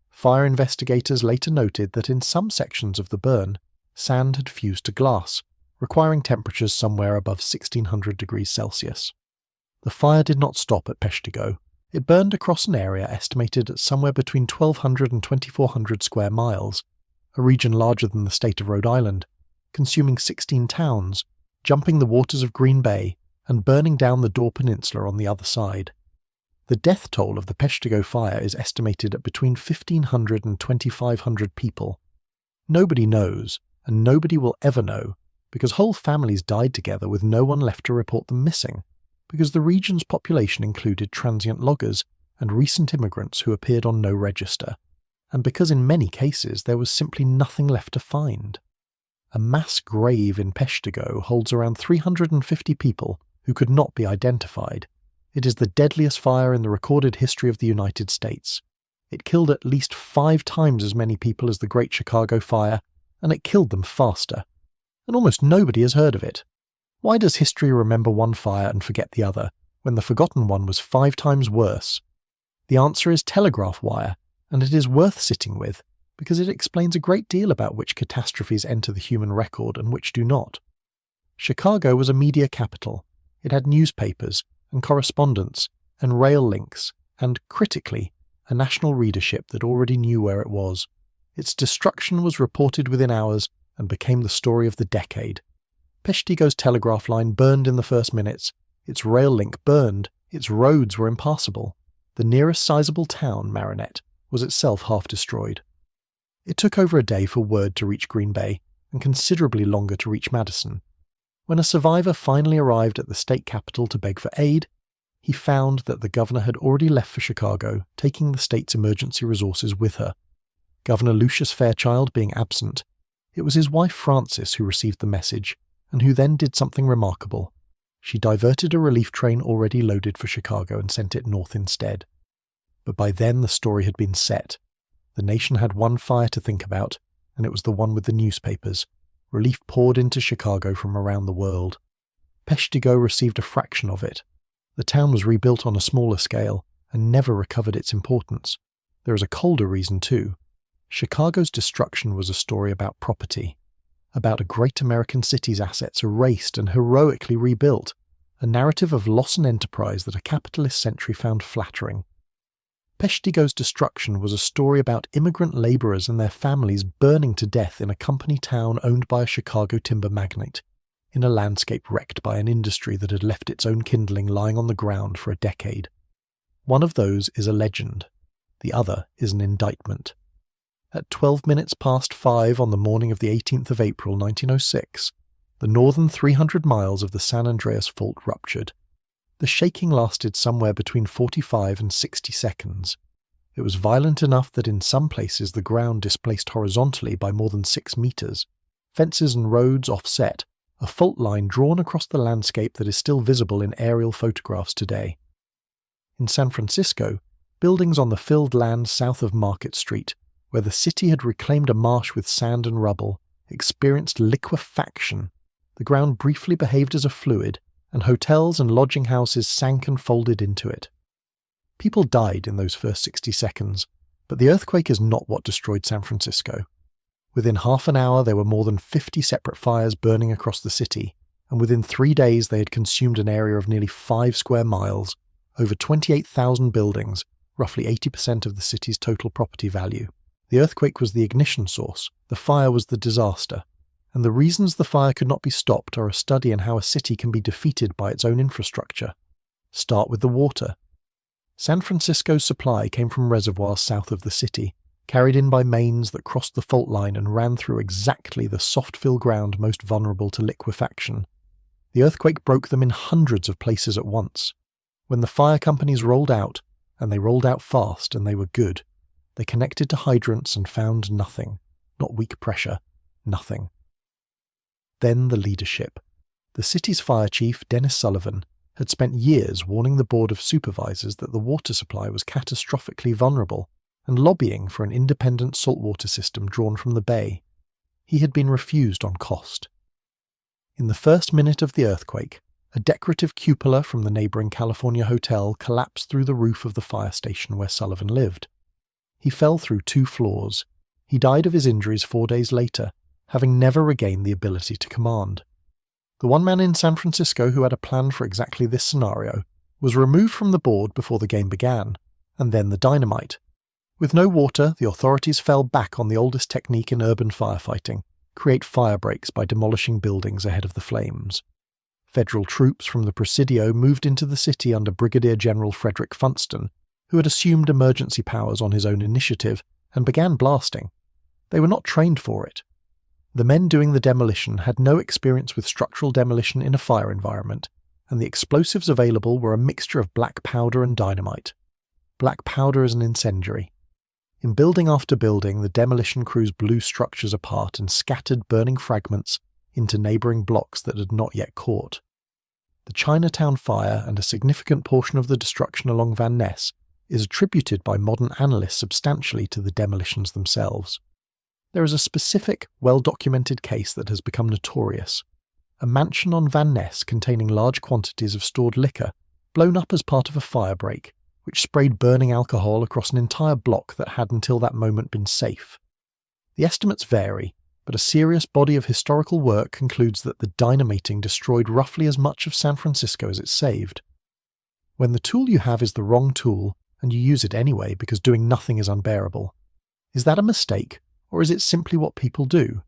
Fire investigators later noted that in some sections of the burn, sand had fused to glass, requiring temperatures somewhere above 1600 degrees Celsius. The fire did not stop at Peshtigo. It burned across an area estimated at somewhere between 1,200 and 2,400 square miles, a region larger than the state of Rhode Island, consuming 16 towns, jumping the waters of Green Bay, and burning down the Dore Peninsula on the other side. The death toll of the Peshtigo fire is estimated at between 1,500 and 2,500 people. Nobody knows, and nobody will ever know, because whole families died together with no one left to report them missing, because the region's population included transient loggers and recent immigrants who appeared on no register, and because in many cases there was simply nothing left to find. A mass grave in Peshtigo holds around 350 people who could not be identified. It is the deadliest fire in the recorded history of the United States. It killed at least 5 times as many people as the Great Chicago Fire, and it killed them faster. And almost nobody has heard of it. Why does history remember one fire and forget the other, when the forgotten one was 5 times worse? The answer is telegraph wire, and it is worth sitting with, because it explains a great deal about which catastrophes enter the human record and which do not. Chicago was a media capital. It had newspapers and correspondence and rail links and, critically, a national readership that already knew where it was. Its destruction was reported within hours and became the story of the decade. Peshtigo's telegraph line burned in the first minutes, its rail link burned, its roads were impassable. The nearest sizable town, Marinette, was itself half destroyed. It took over a day for word to reach Green Bay, and considerably longer to reach Madison. When a survivor finally arrived at the state capitol to beg for aid, he found that the governor had already left for Chicago, taking the state's emergency resources with her. Governor Lucius Fairchild being absent, it was his wife Frances who received the message, and who then did something remarkable. She diverted a relief train already loaded for Chicago and sent it north instead. But by then the story had been set. The nation had one fire to think about, and it was the one with the newspapers. Relief poured into Chicago from around the world. Peshtigo received a fraction of it. The town was rebuilt on a smaller scale and never recovered its importance. There is a colder reason too. Chicago's destruction was a story about property, about a great American city's assets erased and heroically rebuilt, a narrative of loss and enterprise that a capitalist century found flattering. Peshtigo's destruction was a story about immigrant labourers and their families burning to death in a company town owned by a Chicago timber magnate, in a landscape wrecked by an industry that had left its own kindling lying on the ground for a decade. One of those is a legend. The other is an indictment. At 12 minutes past 5 on the morning of the 18th of April 1906, the northern 300 miles of the San Andreas Fault ruptured. The shaking lasted somewhere between 45 and 60 seconds. It was violent enough that in some places the ground displaced horizontally by more than 6 meters. Fences and roads offset, a fault line drawn across the landscape that is still visible in aerial photographs today. In San Francisco, buildings on the filled land south of Market Street, where the city had reclaimed a marsh with sand and rubble, experienced liquefaction. The ground briefly behaved as a fluid, and hotels and lodging houses sank and folded into it. People died in those first 60 seconds, but the earthquake is not what destroyed San Francisco. Within half an hour there were more than 50 separate fires burning across the city, and within 3 days they had consumed an area of nearly 5 square miles, over 28,000 buildings, roughly 80% of the city's total property value. The earthquake was the ignition source, the fire was the disaster, and the reasons the fire could not be stopped are a study in how a city can be defeated by its own infrastructure. Start with the water. San Francisco's supply came from reservoirs south of the city, carried in by mains that crossed the fault line and ran through exactly the soft-fill ground most vulnerable to liquefaction. The earthquake broke them in hundreds of places at once. When the fire companies rolled out, and they rolled out fast and they were good, they connected to hydrants and found nothing, not weak pressure, nothing. Then the leadership. The city's fire chief, Dennis Sullivan, had spent years warning the Board of Supervisors that the water supply was catastrophically vulnerable and lobbying for an independent saltwater system drawn from the bay. He had been refused on cost. In the first minute of the earthquake, a decorative cupola from the neighbouring California hotel collapsed through the roof of the fire station where Sullivan lived. He fell through 2 floors. He died of his injuries 4 days later, having never regained the ability to command. The one man in San Francisco who had a plan for exactly this scenario was removed from the board before the game began, and then the dynamite. With no water, the authorities fell back on the oldest technique in urban firefighting, create fire breaks by demolishing buildings ahead of the flames. Federal troops from the Presidio moved into the city under Brigadier General Frederick Funston, who had assumed emergency powers on his own initiative, and began blasting. They were not trained for it. The men doing the demolition had no experience with structural demolition in a fire environment, and the explosives available were a mixture of black powder and dynamite. Black powder is an incendiary. In building after building, the demolition crews blew structures apart and scattered burning fragments into neighbouring blocks that had not yet caught. The Chinatown fire and a significant portion of the destruction along Van Ness is attributed by modern analysts substantially to the demolitions themselves. There is a specific, well-documented case that has become notorious. A mansion on Van Ness containing large quantities of stored liquor blown up as part of a firebreak, which sprayed burning alcohol across an entire block that had until that moment been safe. The estimates vary, but a serious body of historical work concludes that the dynamiting destroyed roughly as much of San Francisco as it saved. When the tool you have is the wrong tool, and you use it anyway because doing nothing is unbearable, is that a mistake, or is it simply what people do?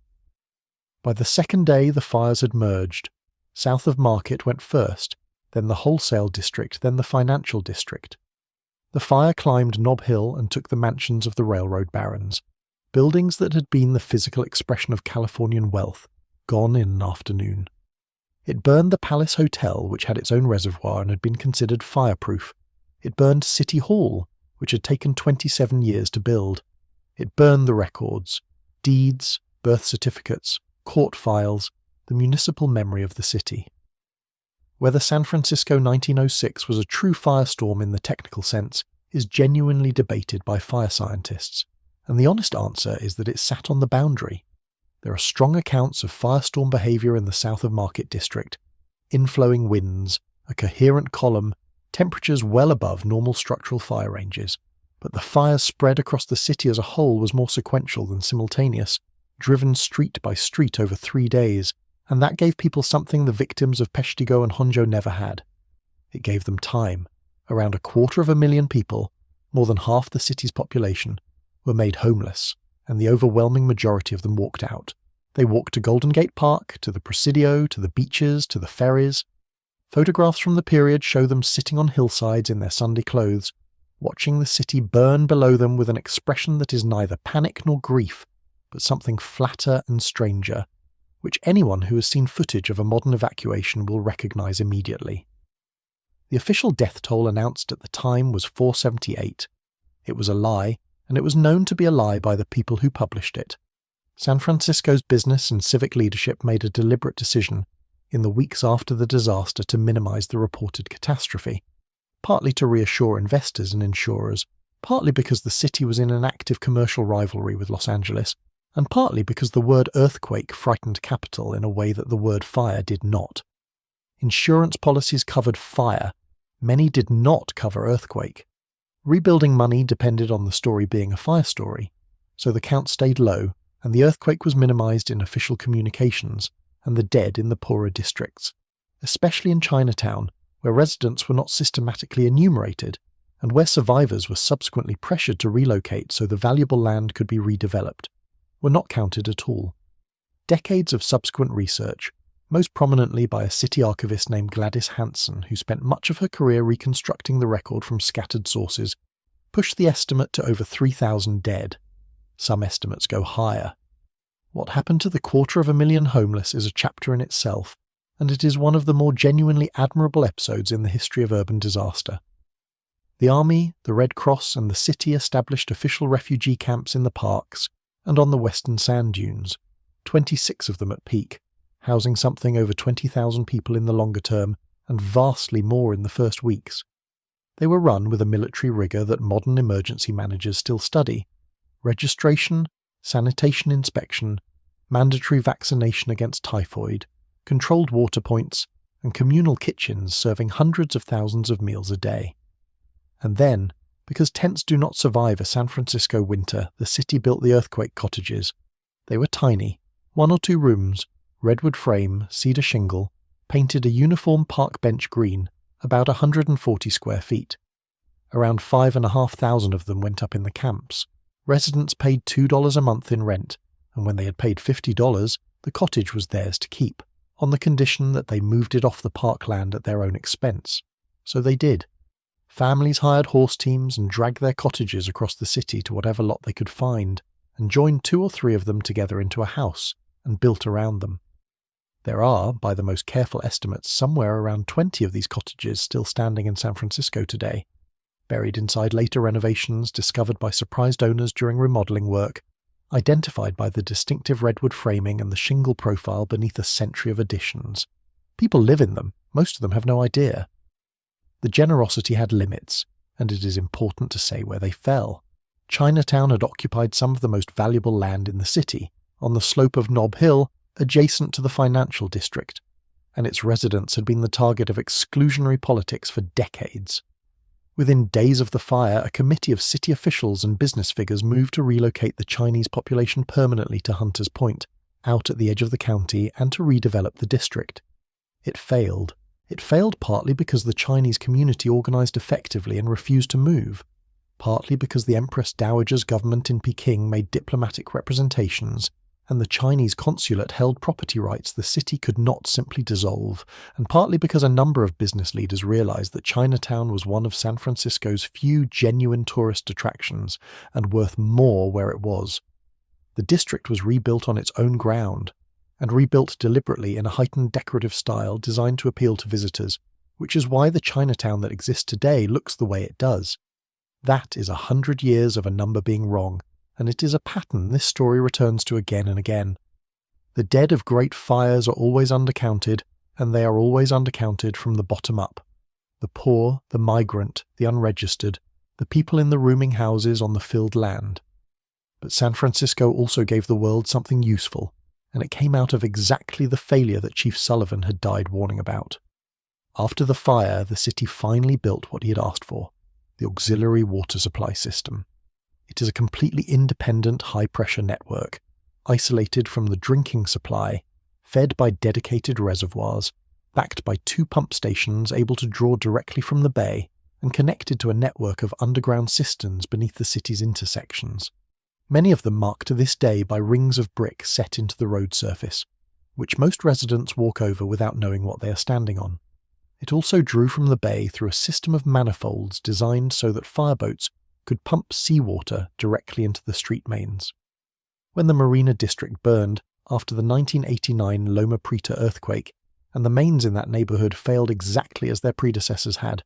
By the second day, the fires had merged. South of Market went first, then the wholesale district, then the financial district. The fire climbed Nob Hill and took the mansions of the railroad barons, buildings that had been the physical expression of Californian wealth, gone in an afternoon. It burned the Palace Hotel, which had its own reservoir and had been considered fireproof. It burned City Hall, which had taken 27 years to build. It burned the records, deeds, birth certificates, court files, the municipal memory of the city. Whether San Francisco 1906 was a true firestorm in the technical sense is genuinely debated by fire scientists, and the honest answer is that it sat on the boundary. There are strong accounts of firestorm behaviour in the south of Market District, inflowing winds, a coherent column, temperatures well above normal structural fire ranges, but the fires spread across the city as a whole was more sequential than simultaneous, driven street by street over 3 days, and that gave people something the victims of Peshtigo and Honjo never had. It gave them time. Around 250,000 people, more than half the city's population, were made homeless, and the overwhelming majority of them walked out. They walked to Golden Gate Park, to the Presidio, to the beaches, to the ferries. Photographs from the period show them sitting on hillsides in their Sunday clothes, watching the city burn below them with an expression that is neither panic nor grief, but something flatter and stranger, which anyone who has seen footage of a modern evacuation will recognise immediately. The official death toll announced at the time was 478. It was a lie, and it was known to be a lie by the people who published it. San Francisco's business and civic leadership made a deliberate decision in the weeks after the disaster to minimise the reported catastrophe, partly to reassure investors and insurers, partly because the city was in an active commercial rivalry with Los Angeles, and partly because the word earthquake frightened capital in a way that the word fire did not. Insurance policies covered fire. Many did not cover earthquake. Rebuilding money depended on the story being a fire story, so the count stayed low, and the earthquake was minimized in official communications, and the dead in the poorer districts, especially in Chinatown, where residents were not systematically enumerated, and where survivors were subsequently pressured to relocate so the valuable land could be redeveloped, were not counted at all. Decades of subsequent research, most prominently by a city archivist named Gladys Hanson, who spent much of her career reconstructing the record from scattered sources, pushed the estimate to over 3,000 dead. Some estimates go higher. What happened to the 250,000 homeless is a chapter in itself, and it is one of the more genuinely admirable episodes in the history of urban disaster. The Army, the Red Cross, and the city established official refugee camps in the parks and on the western sand dunes, 26 of them at peak, housing something over 20,000 people in the longer term and vastly more in the first weeks. They were run with a military rigour that modern emergency managers still study: registration, sanitation inspection, mandatory vaccination against typhoid, controlled water points, and communal kitchens serving hundreds of thousands of meals a day. And then, because tents do not survive a San Francisco winter, the city built the earthquake cottages. They were tiny, 1 or 2 rooms, redwood frame, cedar shingle, painted a uniform park bench green, about 140 square feet. Around 5,500 of them went up in the camps. Residents paid $2 a month in rent, and when they had paid $50, the cottage was theirs to keep, on the condition that they moved it off the parkland at their own expense. So they did. Families hired horse teams and dragged their cottages across the city to whatever lot they could find, and joined 2 or 3 of them together into a house, and built around them. There are, by the most careful estimates, somewhere around 20 of these cottages still standing in San Francisco today, buried inside later renovations discovered by surprised owners during remodeling work, identified by the distinctive redwood framing and the shingle profile beneath a century of additions. People live in them, most of them have no idea. The generosity had limits, and it is important to say where they fell. Chinatown had occupied some of the most valuable land in the city, on the slope of Nob Hill, adjacent to the financial district. and its residents had been the target of exclusionary politics for decades. Within days of the fire, a committee of city officials and business figures moved to relocate the Chinese population permanently to Hunters Point, out at the edge of the county, and to redevelop the district. It failed. It failed partly because the Chinese community organised effectively and refused to move, partly because the Empress Dowager's government in Peking made diplomatic representations, and the Chinese consulate held property rights the city could not simply dissolve, and partly because a number of business leaders realised that Chinatown was one of San Francisco's few genuine tourist attractions, and worth more where it was. The district was rebuilt on its own ground, and rebuilt deliberately in a heightened decorative style designed to appeal to visitors, which is why the Chinatown that exists today looks the way it does. That is 100 years of a number being wrong, and it is a pattern this story returns to again and again. The dead of great fires are always undercounted, and they are always undercounted from the bottom up. The poor, the migrant, the unregistered, the people in the rooming houses on the filled land. But San Francisco also gave the world something useful, and it came out of exactly the failure that Chief Sullivan had died warning about. After the fire, the city finally built what he had asked for, the auxiliary water supply system. It is a completely independent high-pressure network, isolated from the drinking supply, fed by dedicated reservoirs, backed by 2 pump stations able to draw directly from the bay, and connected to a network of underground cisterns beneath the city's intersections. Many of them marked to this day by rings of brick set into the road surface, which most residents walk over without knowing what they are standing on. It also drew from the bay through a system of manifolds designed so that fireboats could pump seawater directly into the street mains. When the Marina district burned after the 1989 Loma Prieta earthquake, and the mains in that neighbourhood failed exactly as their predecessors had,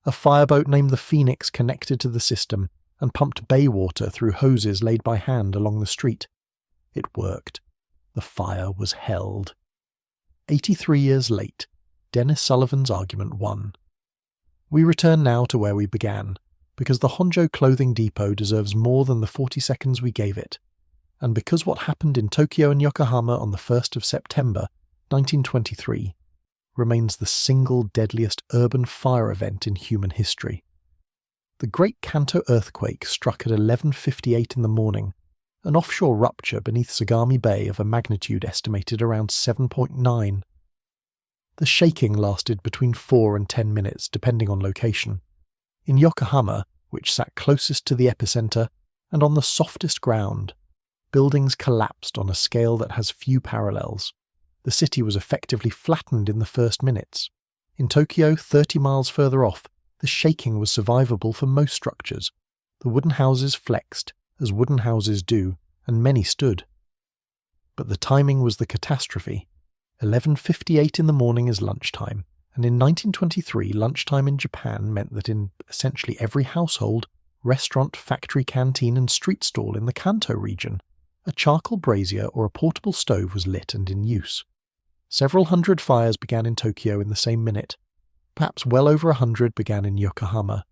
a fireboat named the Phoenix connected to the system and pumped bay water through hoses laid by hand along the street. It worked. The fire was held. 83 years late, Dennis Sullivan's argument won. We return now to where we began, because the Honjo clothing depot deserves more than the 40 seconds we gave it, and because what happened in Tokyo and Yokohama on the 1st of September, 1923, remains the single deadliest urban fire event in human history. The Great Kanto Earthquake struck at 11:58 in the morning, an offshore rupture beneath Sagami Bay of a magnitude estimated around 7.9. The shaking lasted between 4 and 10 minutes, depending on location. In Yokohama, which sat closest to the epicenter, and on the softest ground, buildings collapsed on a scale that has few parallels. The city was effectively flattened in the first minutes. In Tokyo, 30 miles further off, the shaking was survivable for most structures. The wooden houses flexed, as wooden houses do, and many stood. But the timing was the catastrophe. 11:58 in the morning is lunchtime, and in 1923 lunchtime in Japan meant that in essentially every household, restaurant, factory, canteen and street stall in the Kanto region, a charcoal brazier or a portable stove was lit and in use. Several hundred fires began in Tokyo in the same minute. Perhaps well over 100 began in Yokohama.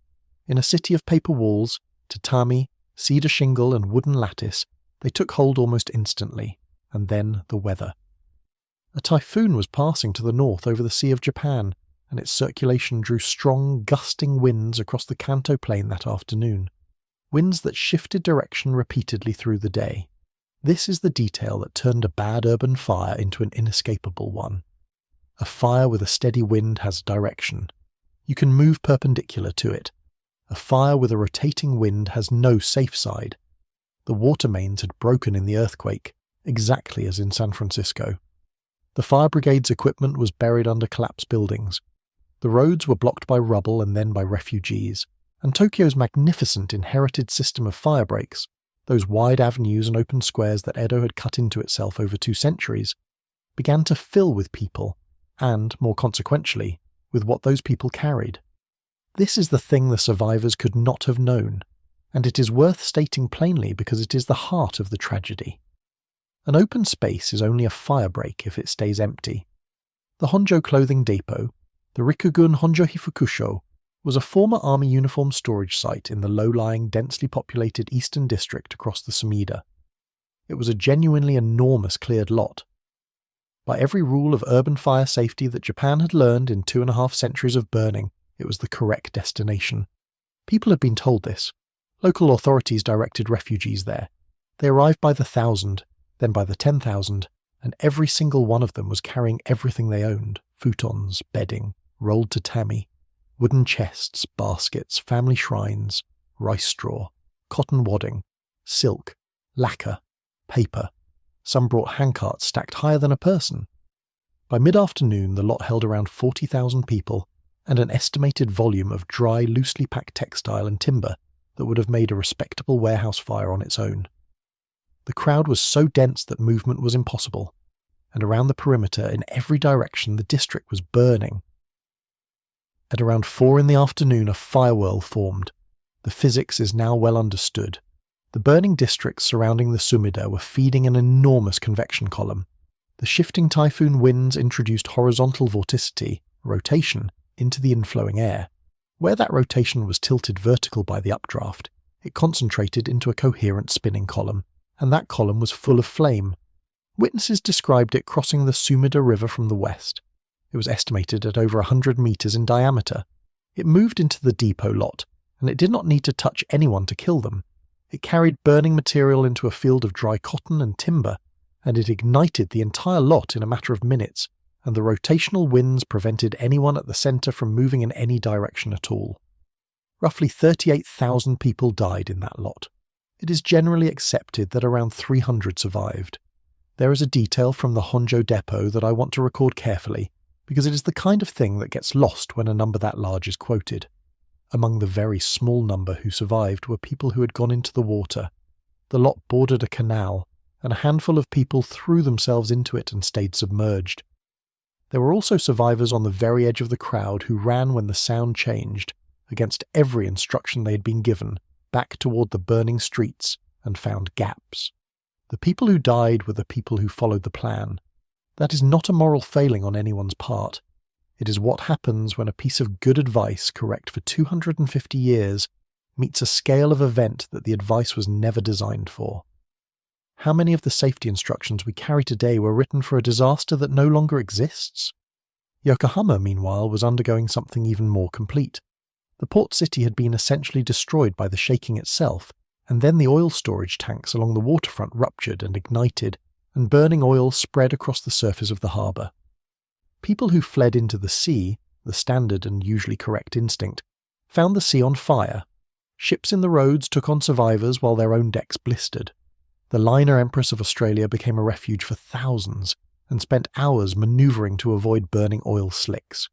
In a city of paper walls, tatami, cedar shingle and wooden lattice, they took hold almost instantly, and then the weather. A typhoon was passing to the north over the Sea of Japan, and its circulation drew strong, gusting winds across the Kanto plain that afternoon. Winds that shifted direction repeatedly through the day. This is the detail that turned a bad urban fire into an inescapable one. A fire with a steady wind has direction. You can move perpendicular to it. A fire with a rotating wind has no safe side. The water mains had broken in the earthquake, exactly as in San Francisco. The fire brigade's equipment was buried under collapsed buildings. The roads were blocked by rubble and then by refugees, and Tokyo's magnificent inherited system of fire breaks, those wide avenues and open squares that Edo had cut into itself over 2 centuries, began to fill with people, and, more consequentially, with what those people carried. This is the thing the survivors could not have known, and it is worth stating plainly because it is the heart of the tragedy. An open space is only a fire break if it stays empty. The Honjo clothing depot, the Rikugun Honjo Hifukusho, was a former army uniform storage site in the low-lying, densely populated eastern district across the Sumida. It was a genuinely enormous cleared lot. By every rule of urban fire safety that Japan had learned in 2.5 centuries of burning, it was the correct destination. People had been told this. Local authorities directed refugees there. They arrived by the 1,000, then by the 10,000, and every single one of them was carrying everything they owned: futons, bedding, rolled tatami, wooden chests, baskets, family shrines, rice straw, cotton wadding, silk, lacquer, paper. Some brought handcarts stacked higher than a person. By mid-afternoon, the lot held around 40,000 people and an estimated volume of dry, loosely packed textile and timber that would have made a respectable warehouse fire on its own. The crowd was so dense that movement was impossible, and around the perimeter in every direction the district was burning. At around 4 in the afternoon a firewhirl formed. The physics is now well understood. The burning districts surrounding the Sumida were feeding an enormous convection column. The shifting typhoon winds introduced horizontal vorticity, rotation, into the inflowing air. Where that rotation was tilted vertical by the updraft, it concentrated into a coherent spinning column, and that column was full of flame. Witnesses described it crossing the Sumida River from the west. It was estimated at over 100 meters in diameter. It moved into the depot lot, and it did not need to touch anyone to kill them. It carried burning material into a field of dry cotton and timber, and it ignited the entire lot in a matter of minutes, and the rotational winds prevented anyone at the centre from moving in any direction at all. Roughly 38,000 people died in that lot. It is generally accepted that around 300 survived. There is a detail from the Honjo depot that I want to record carefully, because it is the kind of thing that gets lost when a number that large is quoted. Among the very small number who survived were people who had gone into the water. The lot bordered a canal, and a handful of people threw themselves into it and stayed submerged. There were also survivors on the very edge of the crowd who ran when the sound changed, against every instruction they had been given, back toward the burning streets, and found gaps. The people who died were the people who followed the plan. That is not a moral failing on anyone's part. It is what happens when a piece of good advice, correct for 250 years, meets a scale of event that the advice was never designed for. How many of the safety instructions we carry today were written for a disaster that no longer exists? Yokohama, meanwhile, was undergoing something even more complete. The port city had been essentially destroyed by the shaking itself, and then the oil storage tanks along the waterfront ruptured and ignited, and burning oil spread across the surface of the harbour. People who fled into the sea, the standard and usually correct instinct, found the sea on fire. Ships in the roads took on survivors while their own decks blistered. The liner Empress of Australia became a refuge for thousands, and spent hours manoeuvring to avoid burning oil slicks.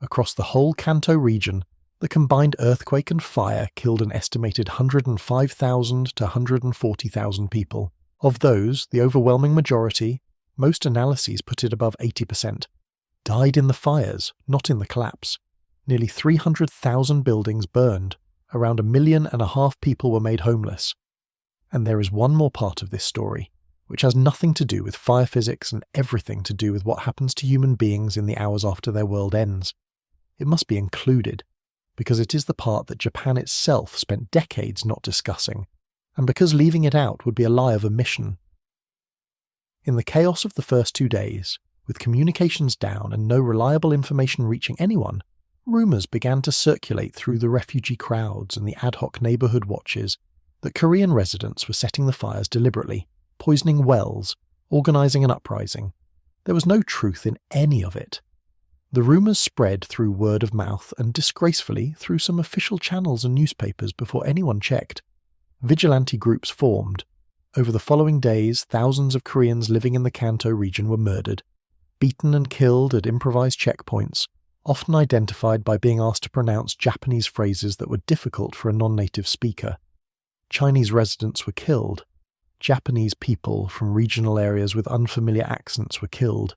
Across the whole Kanto region, the combined earthquake and fire killed an estimated 105,000 to 140,000 people. Of those, the overwhelming majority, most analyses put it above 80%, died in the fires, not in the collapse. Nearly 300,000 buildings burned, around 1.5 million people were made homeless. And there is one more part of this story, which has nothing to do with fire physics and everything to do with what happens to human beings in the hours after their world ends. It must be included, because it is the part that Japan itself spent decades not discussing, and because leaving it out would be a lie of omission. In the chaos of the first 2 days, with communications down and no reliable information reaching anyone, rumours began to circulate through the refugee crowds and the ad hoc neighbourhood watches that Korean residents were setting the fires deliberately, poisoning wells, organising an uprising. There was no truth in any of it. The rumours spread through word of mouth and disgracefully through some official channels and newspapers before anyone checked. Vigilante groups formed. Over the following days, thousands of Koreans living in the Kanto region were murdered, beaten and killed at improvised checkpoints, often identified by being asked to pronounce Japanese phrases that were difficult for a non-native speaker. Chinese residents were killed. Japanese people from regional areas with unfamiliar accents were killed.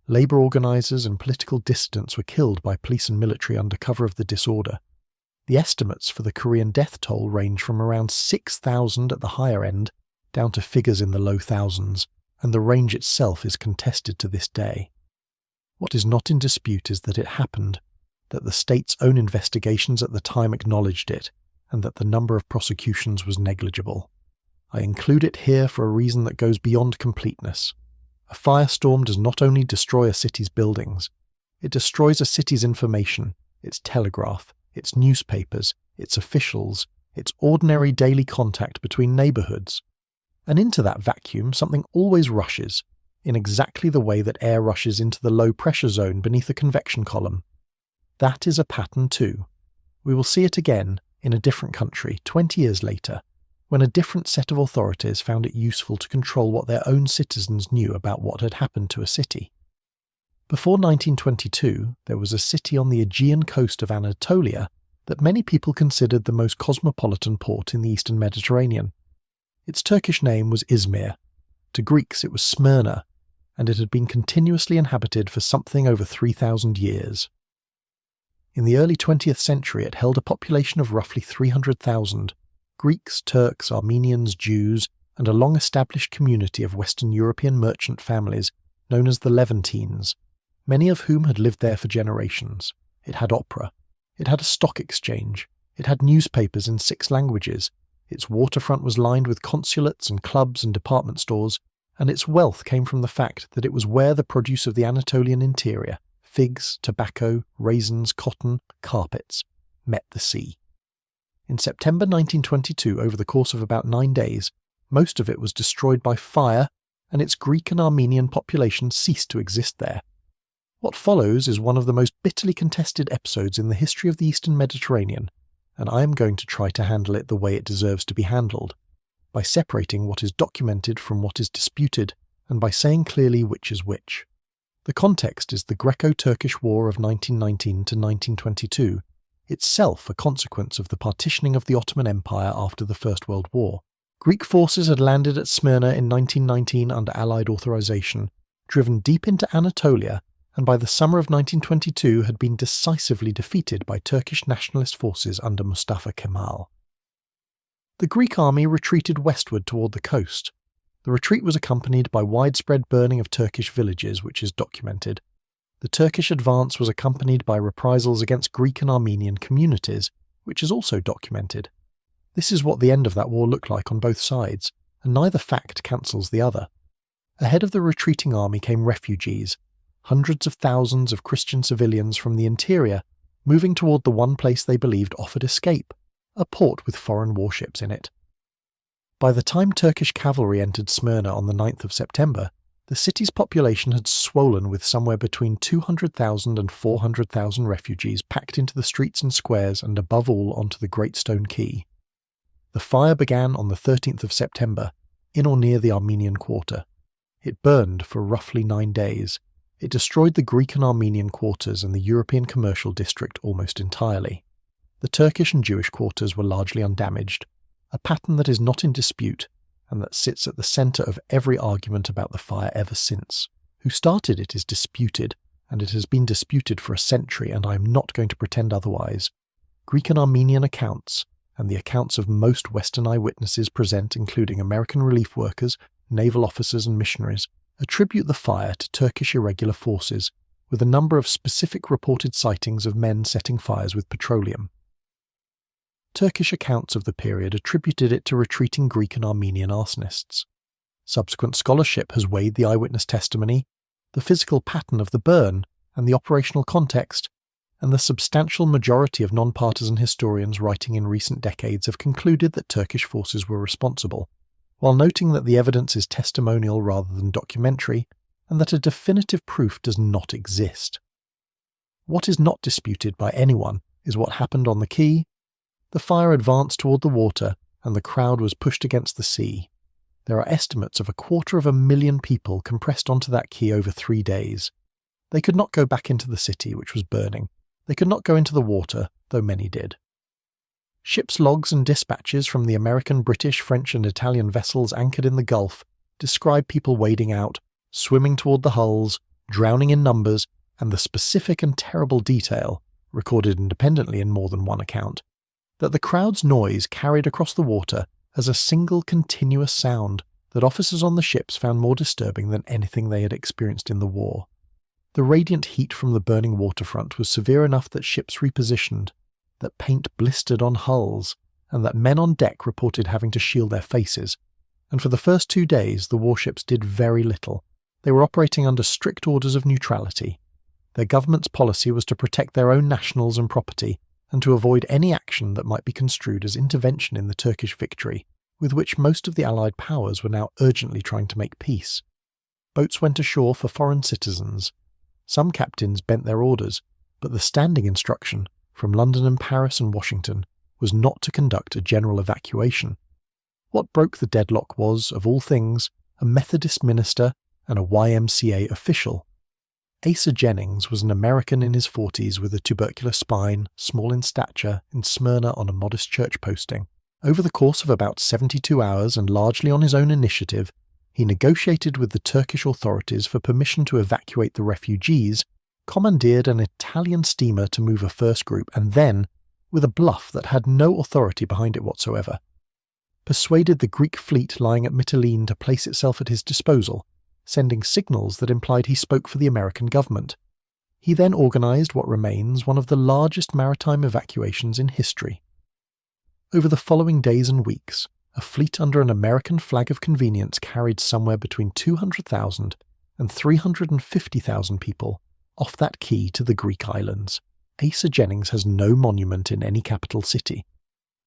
Labour organisers and political dissidents were killed by police and military under cover of the disorder. The estimates for the Korean death toll range from around 6,000 at the higher end down to figures in the low thousands, and the range itself is contested to this day. What is not in dispute is that it happened, that the state's own investigations at the time acknowledged it, and that the number of prosecutions was negligible. I include it here for a reason that goes beyond completeness. A firestorm does not only destroy a city's buildings, it destroys a city's information, its telegraph, its newspapers, its officials, its ordinary daily contact between neighbourhoods. And into that vacuum something always rushes, in exactly the way that air rushes into the low-pressure zone beneath a convection column. That is a pattern too. We will see it again in a different country 20 years later, when a different set of authorities found it useful to control what their own citizens knew about what had happened to a city. Before 1922, there was a city on the Aegean coast of Anatolia that many people considered the most cosmopolitan port in the eastern Mediterranean. Its Turkish name was Izmir. To Greeks it was Smyrna, and it had been continuously inhabited for something over 3,000 years. In the early 20th century it held a population of roughly 300,000, Greeks, Turks, Armenians, Jews, and a long-established community of Western European merchant families known as the Levantines, many of whom had lived there for generations. It had opera. It had a stock exchange. It had newspapers in 6 languages. Its waterfront was lined with consulates and clubs and department stores, and its wealth came from the fact that it was where the produce of the Anatolian interior, figs, tobacco, raisins, cotton, carpets, met the sea. In September 1922, over the course of about 9 days, most of it was destroyed by fire, and its Greek and Armenian population ceased to exist there. What follows is one of the most bitterly contested episodes in the history of the Eastern Mediterranean, and I am going to try to handle it the way it deserves to be handled, by separating what is documented from what is disputed, and by saying clearly which is which. The context is the Greco-Turkish War of 1919 to 1922, itself a consequence of the partitioning of the Ottoman Empire after the First World War. Greek forces had landed at Smyrna in 1919 under Allied authorization, driven deep into Anatolia, and by the summer of 1922 had been decisively defeated by Turkish nationalist forces under Mustafa Kemal. The Greek army retreated westward toward the coast. The retreat was accompanied by widespread burning of Turkish villages, which is documented. The Turkish advance was accompanied by reprisals against Greek and Armenian communities, which is also documented. This is what the end of that war looked like on both sides, and neither fact cancels the other. Ahead of the retreating army came refugees, hundreds of thousands of Christian civilians from the interior, moving toward the one place they believed offered escape, a port with foreign warships in it. By the time Turkish cavalry entered Smyrna on the 9th of September, the city's population had swollen with somewhere between 200,000 and 400,000 refugees packed into the streets and squares and above all onto the Great Stone Quay. The fire began on the 13th of September, in or near the Armenian quarter. It burned for roughly 9 days. It destroyed the Greek and Armenian quarters and the European commercial district almost entirely. The Turkish and Jewish quarters were largely undamaged, a pattern that is not in dispute, and that sits at the centre of every argument about the fire ever since. Who started it is disputed, and it has been disputed for a century, and I am not going to pretend otherwise. Greek and Armenian accounts, and the accounts of most Western eyewitnesses present, including American relief workers, naval officers and missionaries, attribute the fire to Turkish irregular forces, with a number of specific reported sightings of men setting fires with petroleum. Turkish accounts of the period attributed it to retreating Greek and Armenian arsonists. Subsequent scholarship has weighed the eyewitness testimony, the physical pattern of the burn, and the operational context, and the substantial majority of non-partisan historians writing in recent decades have concluded that Turkish forces were responsible, while noting that the evidence is testimonial rather than documentary, and that a definitive proof does not exist. What is not disputed by anyone is what happened on the quay. The fire advanced toward the water, and the crowd was pushed against the sea. There are estimates of 250,000 people compressed onto that quay over 3 days. They could not go back into the city, which was burning. They could not go into the water, though many did. Ships' logs and dispatches from the American, British, French and Italian vessels anchored in the Gulf describe people wading out, swimming toward the hulls, drowning in numbers, and the specific and terrible detail, recorded independently in more than one account, that the crowd's noise carried across the water as a single continuous sound that officers on the ships found more disturbing than anything they had experienced in the war. The radiant heat from the burning waterfront was severe enough that ships repositioned, that paint blistered on hulls, and that men on deck reported having to shield their faces, and for the first 2 days the warships did very little, They were operating under strict orders of neutrality. Their government's policy was to protect their own nationals and property, and to avoid any action that might be construed as intervention in the Turkish victory, with which most of the Allied powers were now urgently trying to make peace. Boats went ashore for foreign citizens. Some captains bent their orders, but the standing instruction, from London and Paris and Washington, was not to conduct a general evacuation. What broke the deadlock was, of all things, a Methodist minister and a YMCA official. Asa Jennings was an American in his 40s with a tubercular spine, small in stature, in Smyrna on a modest church posting. Over the course of about 72 hours and largely on his own initiative, he negotiated with the Turkish authorities for permission to evacuate the refugees, commandeered an Italian steamer to move a first group, and then, with a bluff that had no authority behind it whatsoever, persuaded the Greek fleet lying at Mytilene to place itself at his disposal, sending signals that implied he spoke for the American government. He then organised what remains one of the largest maritime evacuations in history. Over the following days and weeks, a fleet under an American flag of convenience carried somewhere between 200,000 and 350,000 people off that key to the Greek islands. Asa Jennings has no monument in any capital city.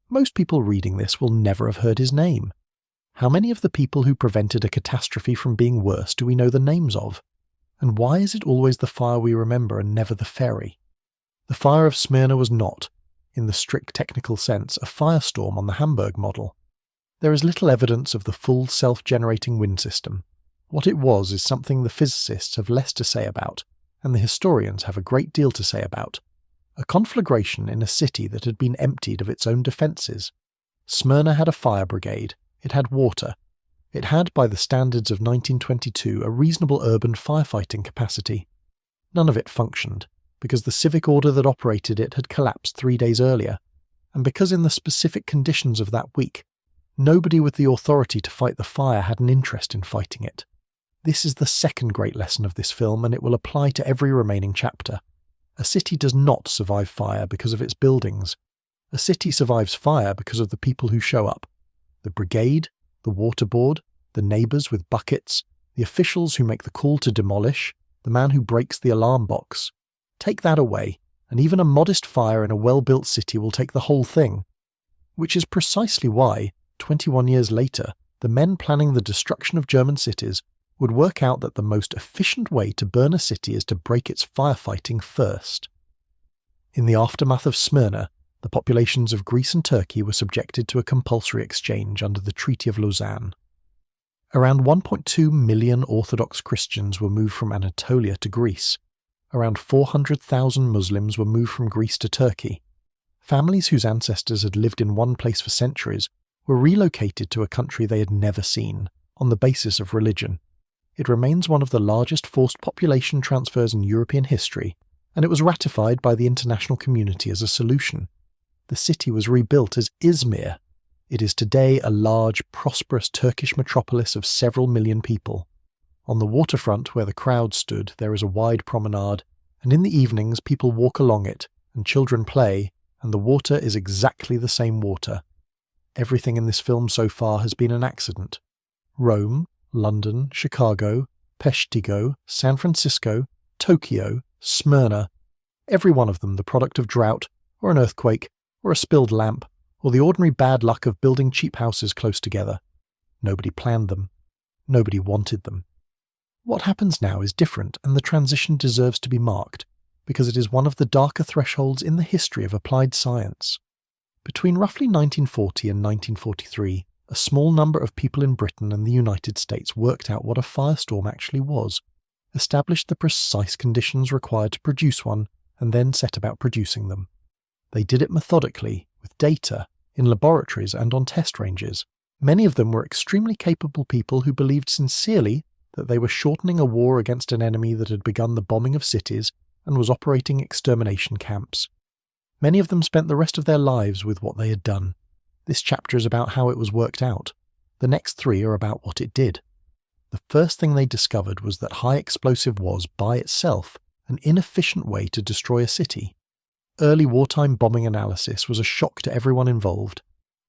Most people reading this will never have heard his name. How many of the people who prevented a catastrophe from being worse do we know the names of? And why is it always the fire we remember and never the ferry? The fire of Smyrna was not, in the strict technical sense, a firestorm on the Hamburg model. There is little evidence of the full self-generating wind system. What it was is something the physicists have less to say about, and the historians have a great deal to say about. A conflagration in a city that had been emptied of its own defences. Smyrna had a fire brigade. It had water. It had, by the standards of 1922, a reasonable urban firefighting capacity. None of it functioned, because the civic order that operated it had collapsed 3 days earlier, and because in the specific conditions of that week, nobody with the authority to fight the fire had an interest in fighting it. This is the second great lesson of this film, and it will apply to every remaining chapter. A city does not survive fire because of its buildings. A city survives fire because of the people who show up. The brigade, the water board, the neighbours with buckets, the officials who make the call to demolish, the man who breaks the alarm box. Take that away, and even a modest fire in a well-built city will take the whole thing. Which is precisely why, 21 years later, the men planning the destruction of German cities would work out that the most efficient way to burn a city is to break its firefighting first. In the aftermath of Smyrna, the populations of Greece and Turkey were subjected to a compulsory exchange under the Treaty of Lausanne. Around 1.2 million Orthodox Christians were moved from Anatolia to Greece. Around 400,000 Muslims were moved from Greece to Turkey. Families whose ancestors had lived in one place for centuries were relocated to a country they had never seen, on the basis of religion. It remains one of the largest forced population transfers in European history, and it was ratified by the international community as a solution. The city was rebuilt as Izmir. It is today a large, prosperous Turkish metropolis of several million people. On the waterfront where the crowd stood, there is a wide promenade, and in the evenings people walk along it, and children play, and the water is exactly the same water. Everything in this film so far has been an accident. Rome, London, Chicago, Peshtigo, San Francisco, Tokyo, Smyrna, every one of them the product of drought, or an earthquake, or a spilled lamp, or the ordinary bad luck of building cheap houses close together. Nobody planned them. Nobody wanted them. What happens now is different, and the transition deserves to be marked, because it is one of the darker thresholds in the history of applied science. Between roughly 1940 and 1943, a small number of people in Britain and the United States worked out what a firestorm actually was, established the precise conditions required to produce one, and then set about producing them. They did it methodically, with data, in laboratories and on test ranges. Many of them were extremely capable people who believed sincerely that they were shortening a war against an enemy that had begun the bombing of cities and was operating extermination camps. Many of them spent the rest of their lives with what they had done. This chapter is about how it was worked out. The next 3 are about what it did. The first thing they discovered was that high explosive was, by itself, an inefficient way to destroy a city. Early wartime bombing analysis was a shock to everyone involved.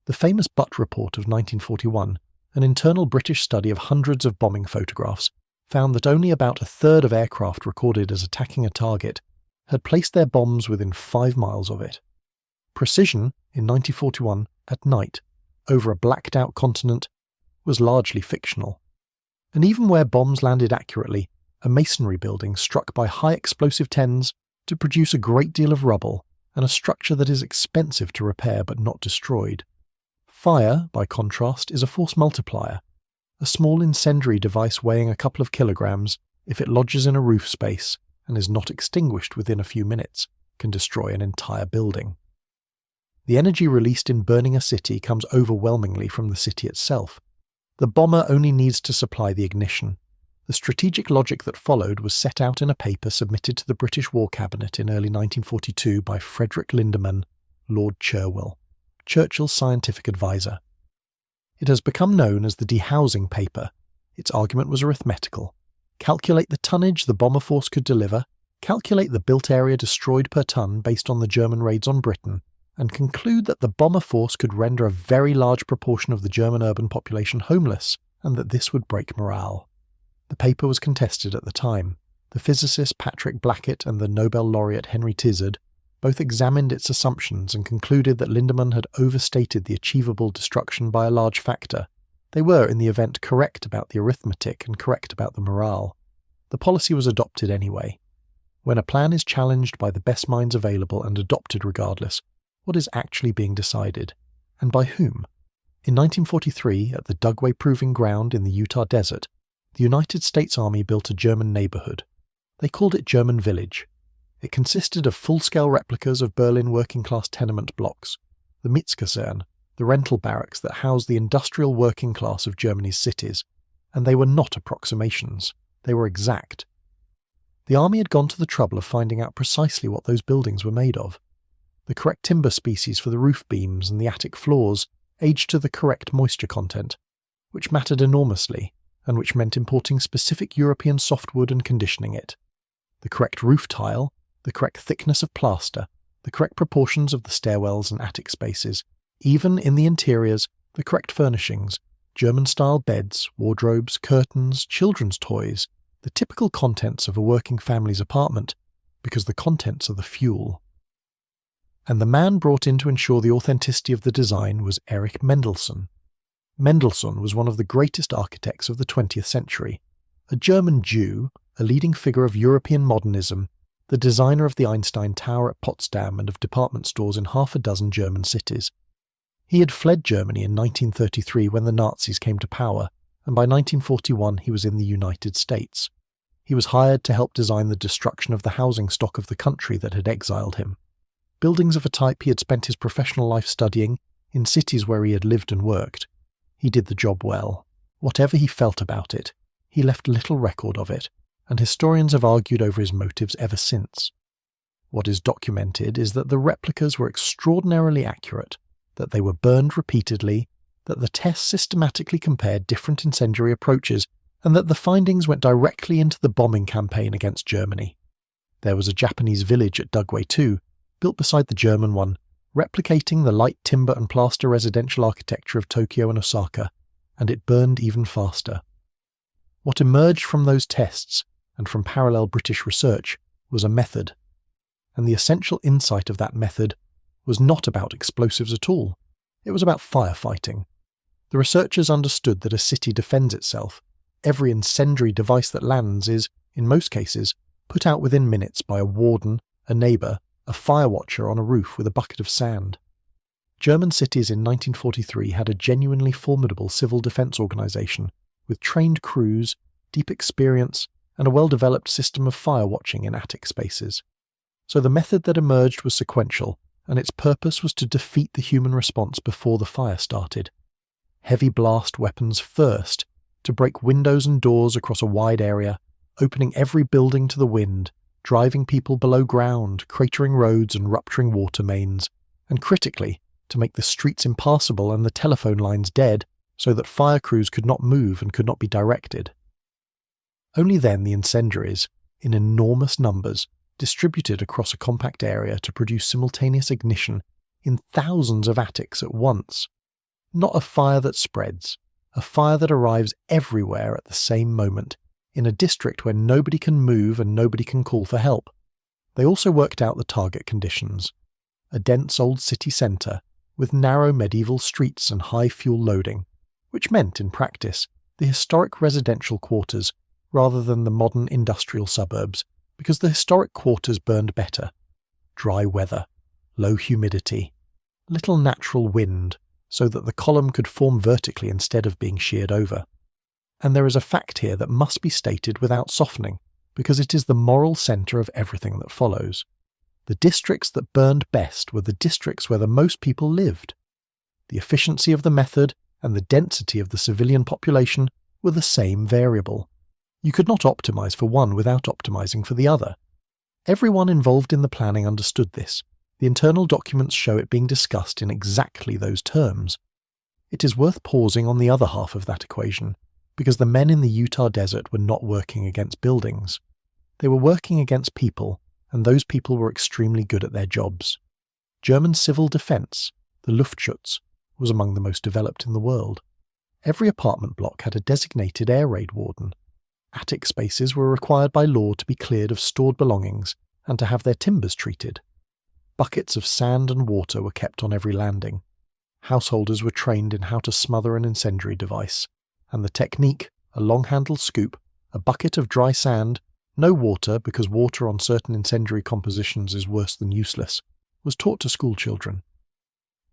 The famous Butt Report of 1941, an internal British study of hundreds of bombing photographs, found that only about a third of aircraft recorded as attacking a target had placed their bombs within 5 miles of it. Precision, in 1941, at night, over a blacked-out continent, was largely fictional. And even where bombs landed accurately, a masonry building struck by high explosive tends to produce a great deal of rubble and a structure that is expensive to repair but not destroyed. Fire, by contrast, is a force multiplier, a small incendiary device weighing a couple of kilograms, if it lodges in a roof space and is not extinguished within a few minutes, can destroy an entire building. The energy released in burning a city comes overwhelmingly from the city itself. The bomber only needs to supply the ignition. The strategic logic that followed was set out in a paper submitted to the British War Cabinet in early 1942 by Frederick Lindemann, Lord Cherwell, Churchill's scientific advisor. It has become known as the dehousing paper. Its argument was arithmetical. Calculate the tonnage the bomber force could deliver, calculate the built area destroyed per ton based on the German raids on Britain, and conclude that the bomber force could render a very large proportion of the German urban population homeless, and that this would break morale. The paper was contested at the time. The physicist Patrick Blackett and the Nobel laureate Henry Tizard both examined its assumptions and concluded that Lindemann had overstated the achievable destruction by a large factor. They were, in the event, correct about the arithmetic and correct about the morale. The policy was adopted anyway. When a plan is challenged by the best minds available and adopted regardless, what is actually being decided, and by whom? In 1943, at the Dugway Proving Ground in the Utah Desert, the United States Army built a German neighborhood. They called it German Village. It consisted of full-scale replicas of Berlin working-class tenement blocks, the Mietskaserne, the rental barracks that housed the industrial working class of Germany's cities, and they were not approximations. They were exact. The army had gone to the trouble of finding out precisely what those buildings were made of. The correct timber species for the roof beams and the attic floors aged to the correct moisture content, which mattered enormously, and which meant importing specific European softwood and conditioning it. The correct roof tile, the correct thickness of plaster, the correct proportions of the stairwells and attic spaces, even in the interiors, the correct furnishings, German-style beds, wardrobes, curtains, children's toys, the typical contents of a working family's apartment, because the contents are the fuel. And the man brought in to ensure the authenticity of the design was Erich Mendelssohn. Mendelssohn was one of the greatest architects of the 20th century, a German Jew, a leading figure of European modernism, the designer of the Einstein Tower at Potsdam and of department stores in half a dozen German cities. He had fled Germany in 1933 when the Nazis came to power, and by 1941 he was in the United States. He was hired to help design the destruction of the housing stock of the country that had exiled him. Buildings of a type he had spent his professional life studying, in cities where he had lived and worked. He did the job well. Whatever he felt about it, he left little record of it, and historians have argued over his motives ever since. What is documented is that the replicas were extraordinarily accurate, that they were burned repeatedly, that the tests systematically compared different incendiary approaches, and that the findings went directly into the bombing campaign against Germany. There was a Japanese village at Dugway too, built beside the German one, replicating the light timber and plaster residential architecture of Tokyo and Osaka, and it burned even faster. What emerged from those tests, and from parallel British research, was a method. And the essential insight of that method was not about explosives at all. It was about firefighting. The researchers understood that a city defends itself. Every incendiary device that lands is, in most cases, put out within minutes by a warden, a neighbour, a fire watcher on a roof with a bucket of sand. German cities in 1943 had a genuinely formidable civil defence organisation, with trained crews, deep experience, and a well-developed system of fire watching in attic spaces. So the method that emerged was sequential, and its purpose was to defeat the human response before the fire started. Heavy blast weapons first, to break windows and doors across a wide area, opening every building to the wind, driving people below ground, cratering roads and rupturing water mains, and critically, to make the streets impassable and the telephone lines dead, so that fire crews could not move and could not be directed. Only then the incendiaries, in enormous numbers, distributed across a compact area to produce simultaneous ignition in thousands of attics at once. Not a fire that spreads, a fire that arrives everywhere at the same moment, in a district where nobody can move and nobody can call for help. They also worked out the target conditions: a dense old city centre with narrow medieval streets and high fuel loading, which meant, in practice, the historic residential quarters rather than the modern industrial suburbs, because the historic quarters burned better. Dry weather, low humidity, little natural wind, so that the column could form vertically instead of being sheared over. And there is a fact here that must be stated without softening, because it is the moral centre of everything that follows. The districts that burned best were the districts where the most people lived. The efficiency of the method and the density of the civilian population were the same variable. You could not optimise for one without optimising for the other. Everyone involved in the planning understood this. The internal documents show it being discussed in exactly those terms. It is worth pausing on the other half of that equation, because the men in the Utah desert were not working against buildings. They were working against people, and those people were extremely good at their jobs. German civil defence, the Luftschutz, was among the most developed in the world. Every apartment block had a designated air raid warden. Attic spaces were required by law to be cleared of stored belongings and to have their timbers treated. Buckets of sand and water were kept on every landing. Householders were trained in how to smother an incendiary device, and the technique, a long-handled scoop, a bucket of dry sand, no water because water on certain incendiary compositions is worse than useless, was taught to schoolchildren.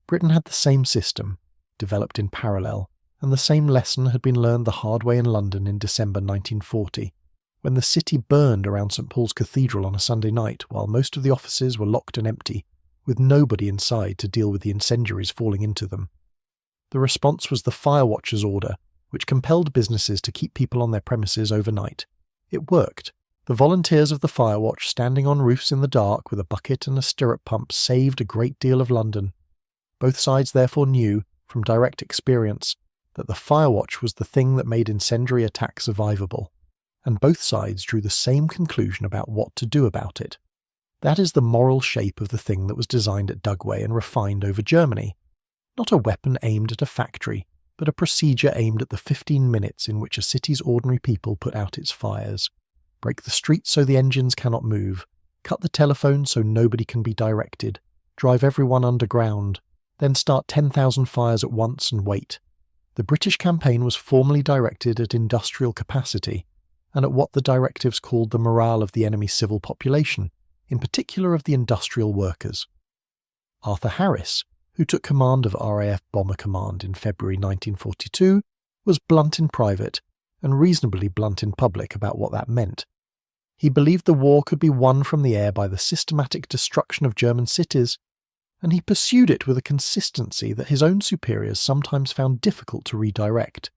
Britain had the same system, developed in parallel, and the same lesson had been learned the hard way in London in December 1940, when the city burned around St Paul's Cathedral on a Sunday night while most of the offices were locked and empty, with nobody inside to deal with the incendiaries falling into them. The response was the Fire Watchers Order, which compelled businesses to keep people on their premises overnight. It worked. The volunteers of the Fire Watch standing on roofs in the dark with a bucket and a stirrup pump saved a great deal of London. Both sides therefore knew, from direct experience, that the Fire Watch was the thing that made incendiary attacks survivable, and both sides drew the same conclusion about what to do about it. That is the moral shape of the thing that was designed at Dugway and refined over Germany. Not a weapon aimed at a factory, but a procedure aimed at the 15 minutes in which a city's ordinary people put out its fires. Break the streets so the engines cannot move, cut the telephone so nobody can be directed, drive everyone underground, then start 10,000 fires at once and wait. The British campaign was formally directed at industrial capacity, and at what the directives called the morale of the enemy civil population, in particular of the industrial workers. Arthur Harris, who took command of RAF Bomber Command in February 1942, was blunt in private and reasonably blunt in public about what that meant. He believed the war could be won from the air by the systematic destruction of German cities, and he pursued it with a consistency that his own superiors sometimes found difficult to redirect.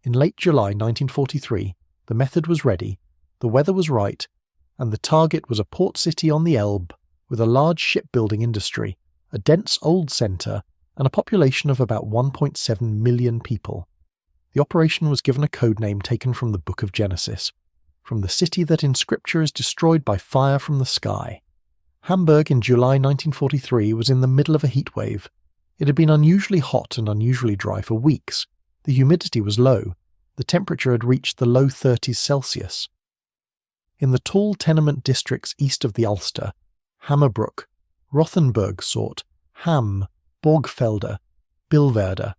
In late July 1943, the method was ready, the weather was right, and the target was a port city on the Elbe with a large shipbuilding industry, a dense old centre, and a population of about 1.7 million people. The operation was given a code name taken from the Book of Genesis, from the city that in Scripture is destroyed by fire from the sky. Hamburg in July 1943 was in the middle of a heat wave. It had been unusually hot and unusually dry for weeks. The humidity was low. The temperature had reached the low 30s Celsius. In the tall tenement districts east of the Ulster, Hammerbrook, Rothenburg sought, Hamm, Borgfelder, Billwerder.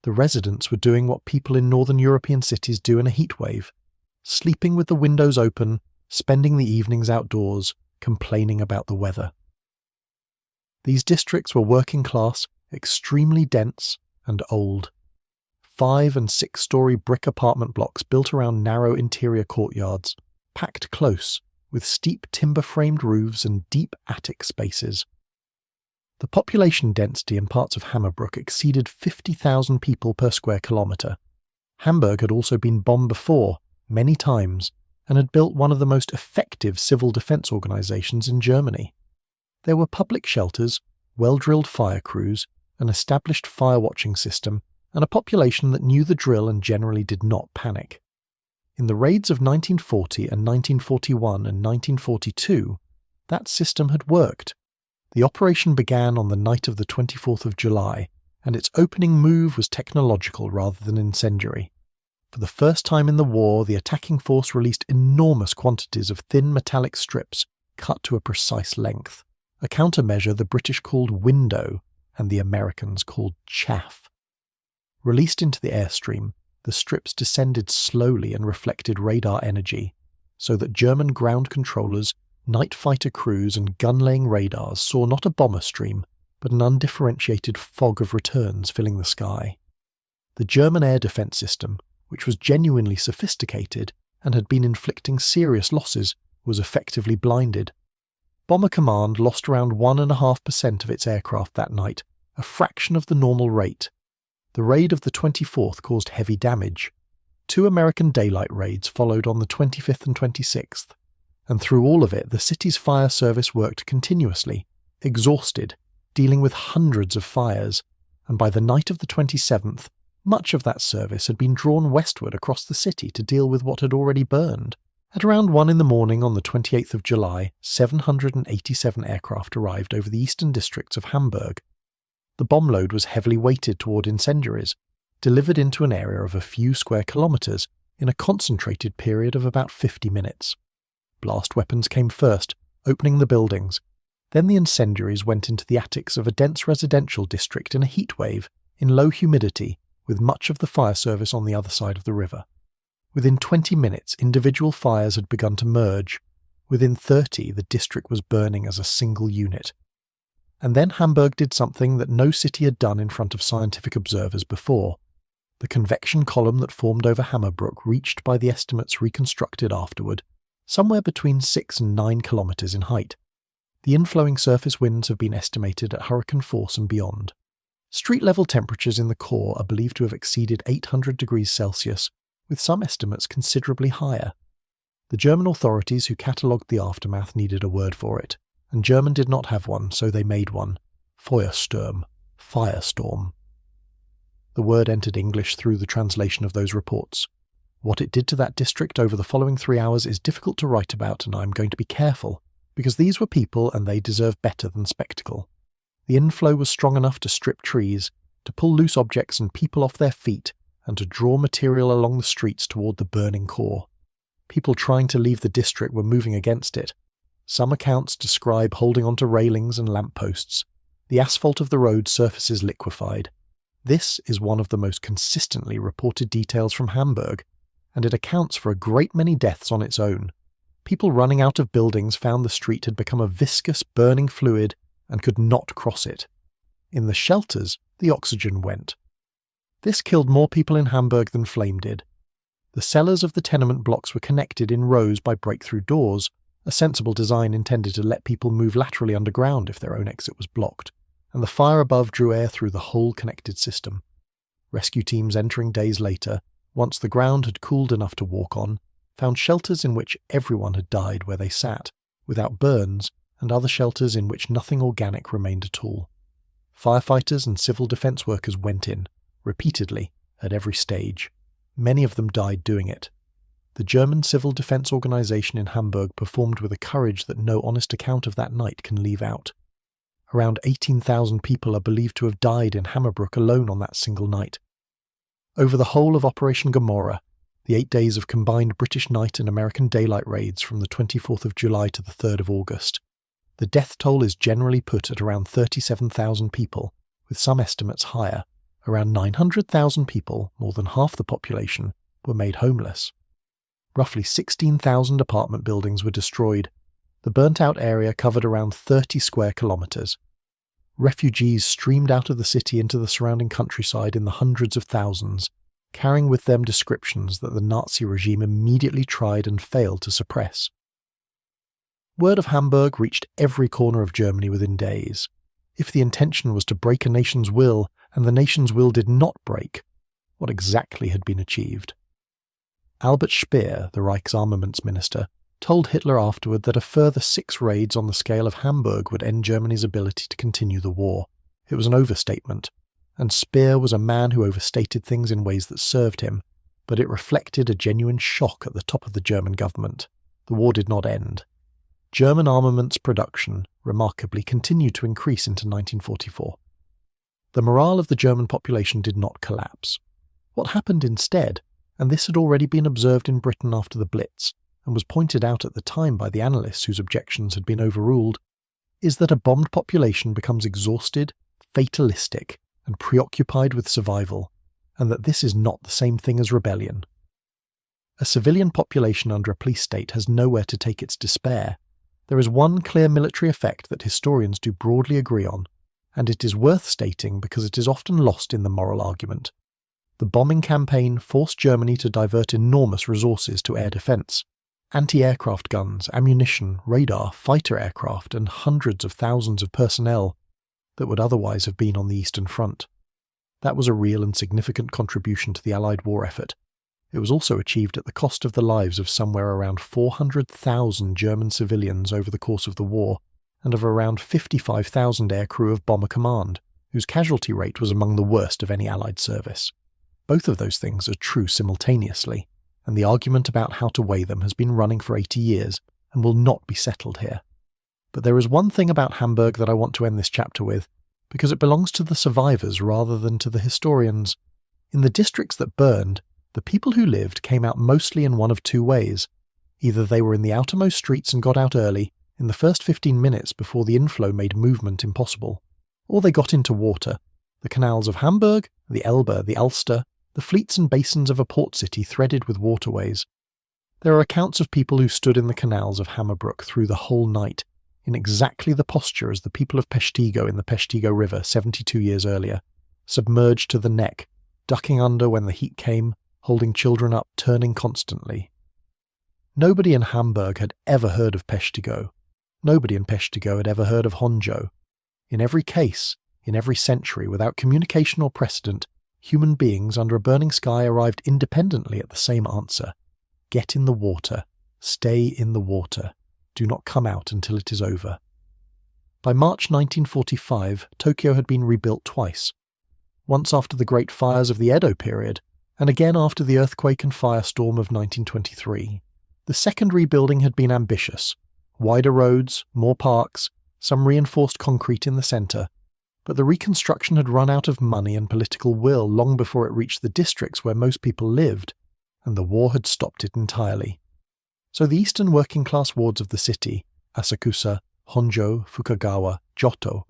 The residents were doing what people in northern European cities do in a heat wave, sleeping with the windows open, spending the evenings outdoors, complaining about the weather. These districts were working class, extremely dense, and old. 5- and 6-story brick apartment blocks built around narrow interior courtyards, packed close, with steep timber-framed roofs and deep attic spaces. The population density in parts of Hammerbrook exceeded 50,000 people per square kilometre. Hamburg had also been bombed before, many times, and had built one of the most effective civil defence organisations in Germany. There were public shelters, well-drilled fire crews, an established fire-watching system, and a population that knew the drill and generally did not panic. In the raids of 1940 and 1941 and 1942, that system had worked. The operation began on the night of the 24th of July, and its opening move was technological rather than incendiary. For the first time in the war, the attacking force released enormous quantities of thin metallic strips cut to a precise length, a countermeasure the British called window and the Americans called chaff. Released into the airstream, the strips descended slowly and reflected radar energy, so that German ground controllers, night fighter crews and gun-laying radars saw not a bomber stream, but an undifferentiated fog of returns filling the sky. The German air defence system, which was genuinely sophisticated and had been inflicting serious losses, was effectively blinded. Bomber Command lost around 1.5% of its aircraft that night, a fraction of the normal rate. The raid of the 24th caused heavy damage. 2 American daylight raids followed on the 25th and 26th, and through all of it the city's fire service worked continuously, exhausted, dealing with hundreds of fires, and by the night of the 27th, much of that service had been drawn westward across the city to deal with what had already burned. At around 1 in the morning on the 28th of July, 787 aircraft arrived over the eastern districts of Hamburg. The bomb load was heavily weighted toward incendiaries, delivered into an area of a few square kilometres in a concentrated period of about 50 minutes. Blast weapons came first, opening the buildings. Then the incendiaries went into the attics of a dense residential district in a heatwave, in low humidity, with much of the fire service on the other side of the river. Within 20 minutes, individual fires had begun to merge. Within 30, the district was burning as a single unit. And then Hamburg did something that no city had done in front of scientific observers before. The convection column that formed over Hammerbrook reached, by the estimates reconstructed afterward, somewhere between 6 and 9 kilometres in height. The inflowing surface winds have been estimated at hurricane force and beyond. Street-level temperatures in the core are believed to have exceeded 800 degrees Celsius, with some estimates considerably higher. The German authorities who catalogued the aftermath needed a word for it, and German did not have one, so they made one. Feuersturm, firestorm. The word entered English through the translation of those reports. What it did to that district over the following 3 hours is difficult to write about, and I am going to be careful, because these were people and they deserve better than spectacle. The inflow was strong enough to strip trees, to pull loose objects and people off their feet, and to draw material along the streets toward the burning core. People trying to leave the district were moving against it. Some accounts describe holding onto railings and lampposts. The asphalt of the road surfaces liquefied. This is one of the most consistently reported details from Hamburg, and it accounts for a great many deaths on its own. People running out of buildings found the street had become a viscous, burning fluid and could not cross it. In the shelters, the oxygen went. This killed more people in Hamburg than flame did. The cellars of the tenement blocks were connected in rows by breakthrough doors, a sensible design intended to let people move laterally underground if their own exit was blocked, and the fire above drew air through the whole connected system. Rescue teams entering days later, once the ground had cooled enough to walk on, found shelters in which everyone had died where they sat, without burns, and other shelters in which nothing organic remained at all. Firefighters and civil defence workers went in, repeatedly, at every stage. Many of them died doing it. The German civil defence organisation in Hamburg performed with a courage that no honest account of that night can leave out. Around 18,000 people are believed to have died in Hammerbrook alone on that single night. Over the whole of Operation Gomorrah, the 8 days of combined British night and American daylight raids from the 24th of July to the 3rd of August, the death toll is generally put at around 37,000 people, with some estimates higher. Around 900,000 people, more than half the population, were made homeless. Roughly 16,000 apartment buildings were destroyed. The burnt-out area covered around 30 square kilometres. Refugees streamed out of the city into the surrounding countryside in the hundreds of thousands, carrying with them descriptions that the Nazi regime immediately tried and failed to suppress. Word of Hamburg reached every corner of Germany within days. If the intention was to break a nation's will, and the nation's will did not break, what exactly had been achieved? Albert Speer, the Reich's armaments minister, told Hitler afterward that a further 6 raids on the scale of Hamburg would end Germany's ability to continue the war. It was an overstatement, and Speer was a man who overstated things in ways that served him, but it reflected a genuine shock at the top of the German government. The war did not end. German armaments production, remarkably, continued to increase into 1944. The morale of the German population did not collapse. What happened instead, and this had already been observed in Britain after the Blitz, and was pointed out at the time by the analysts whose objections had been overruled, is that a bombed population becomes exhausted, fatalistic, and preoccupied with survival, and that this is not the same thing as rebellion. A civilian population under a police state has nowhere to take its despair. There is one clear military effect that historians do broadly agree on, and it is worth stating because it is often lost in the moral argument. The bombing campaign forced Germany to divert enormous resources to air defence. Anti-aircraft guns, ammunition, radar, fighter aircraft, and hundreds of thousands of personnel that would otherwise have been on the Eastern Front. That was a real and significant contribution to the Allied war effort. It was also achieved at the cost of the lives of somewhere around 400,000 German civilians over the course of the war, and of around 55,000 aircrew of Bomber Command, whose casualty rate was among the worst of any Allied service. Both of those things are true simultaneously, and the argument about how to weigh them has been running for 80 years and will not be settled here. But there is one thing about Hamburg that I want to end this chapter with, because it belongs to the survivors rather than to the historians. In the districts that burned, the people who lived came out mostly in one of two ways. Either they were in the outermost streets and got out early, in the first 15 minutes before the inflow made movement impossible, or they got into water, the canals of Hamburg, the Elbe, the Ulster, the fleets and basins of a port city threaded with waterways. There are accounts of people who stood in the canals of Hammerbrook through the whole night, in exactly the posture as the people of Peshtigo in the Peshtigo River 72 years earlier, submerged to the neck, ducking under when the heat came, holding children up, turning constantly. Nobody in Hamburg had ever heard of Peshtigo. Nobody in Peshtigo had ever heard of Honjo. In every case, in every century, without communication or precedent, human beings under a burning sky arrived independently at the same answer. Get in the water. Stay in the water. Do not come out until it is over. By March 1945, Tokyo had been rebuilt twice. Once after the Great Fires of the Edo period, and again after the earthquake and firestorm of 1923. The second rebuilding had been ambitious. Wider roads, more parks, some reinforced concrete in the centre, but the reconstruction had run out of money and political will long before it reached the districts where most people lived, and the war had stopped it entirely. So the eastern working-class wards of the city, Asakusa, Honjo, Fukagawa, Giotto,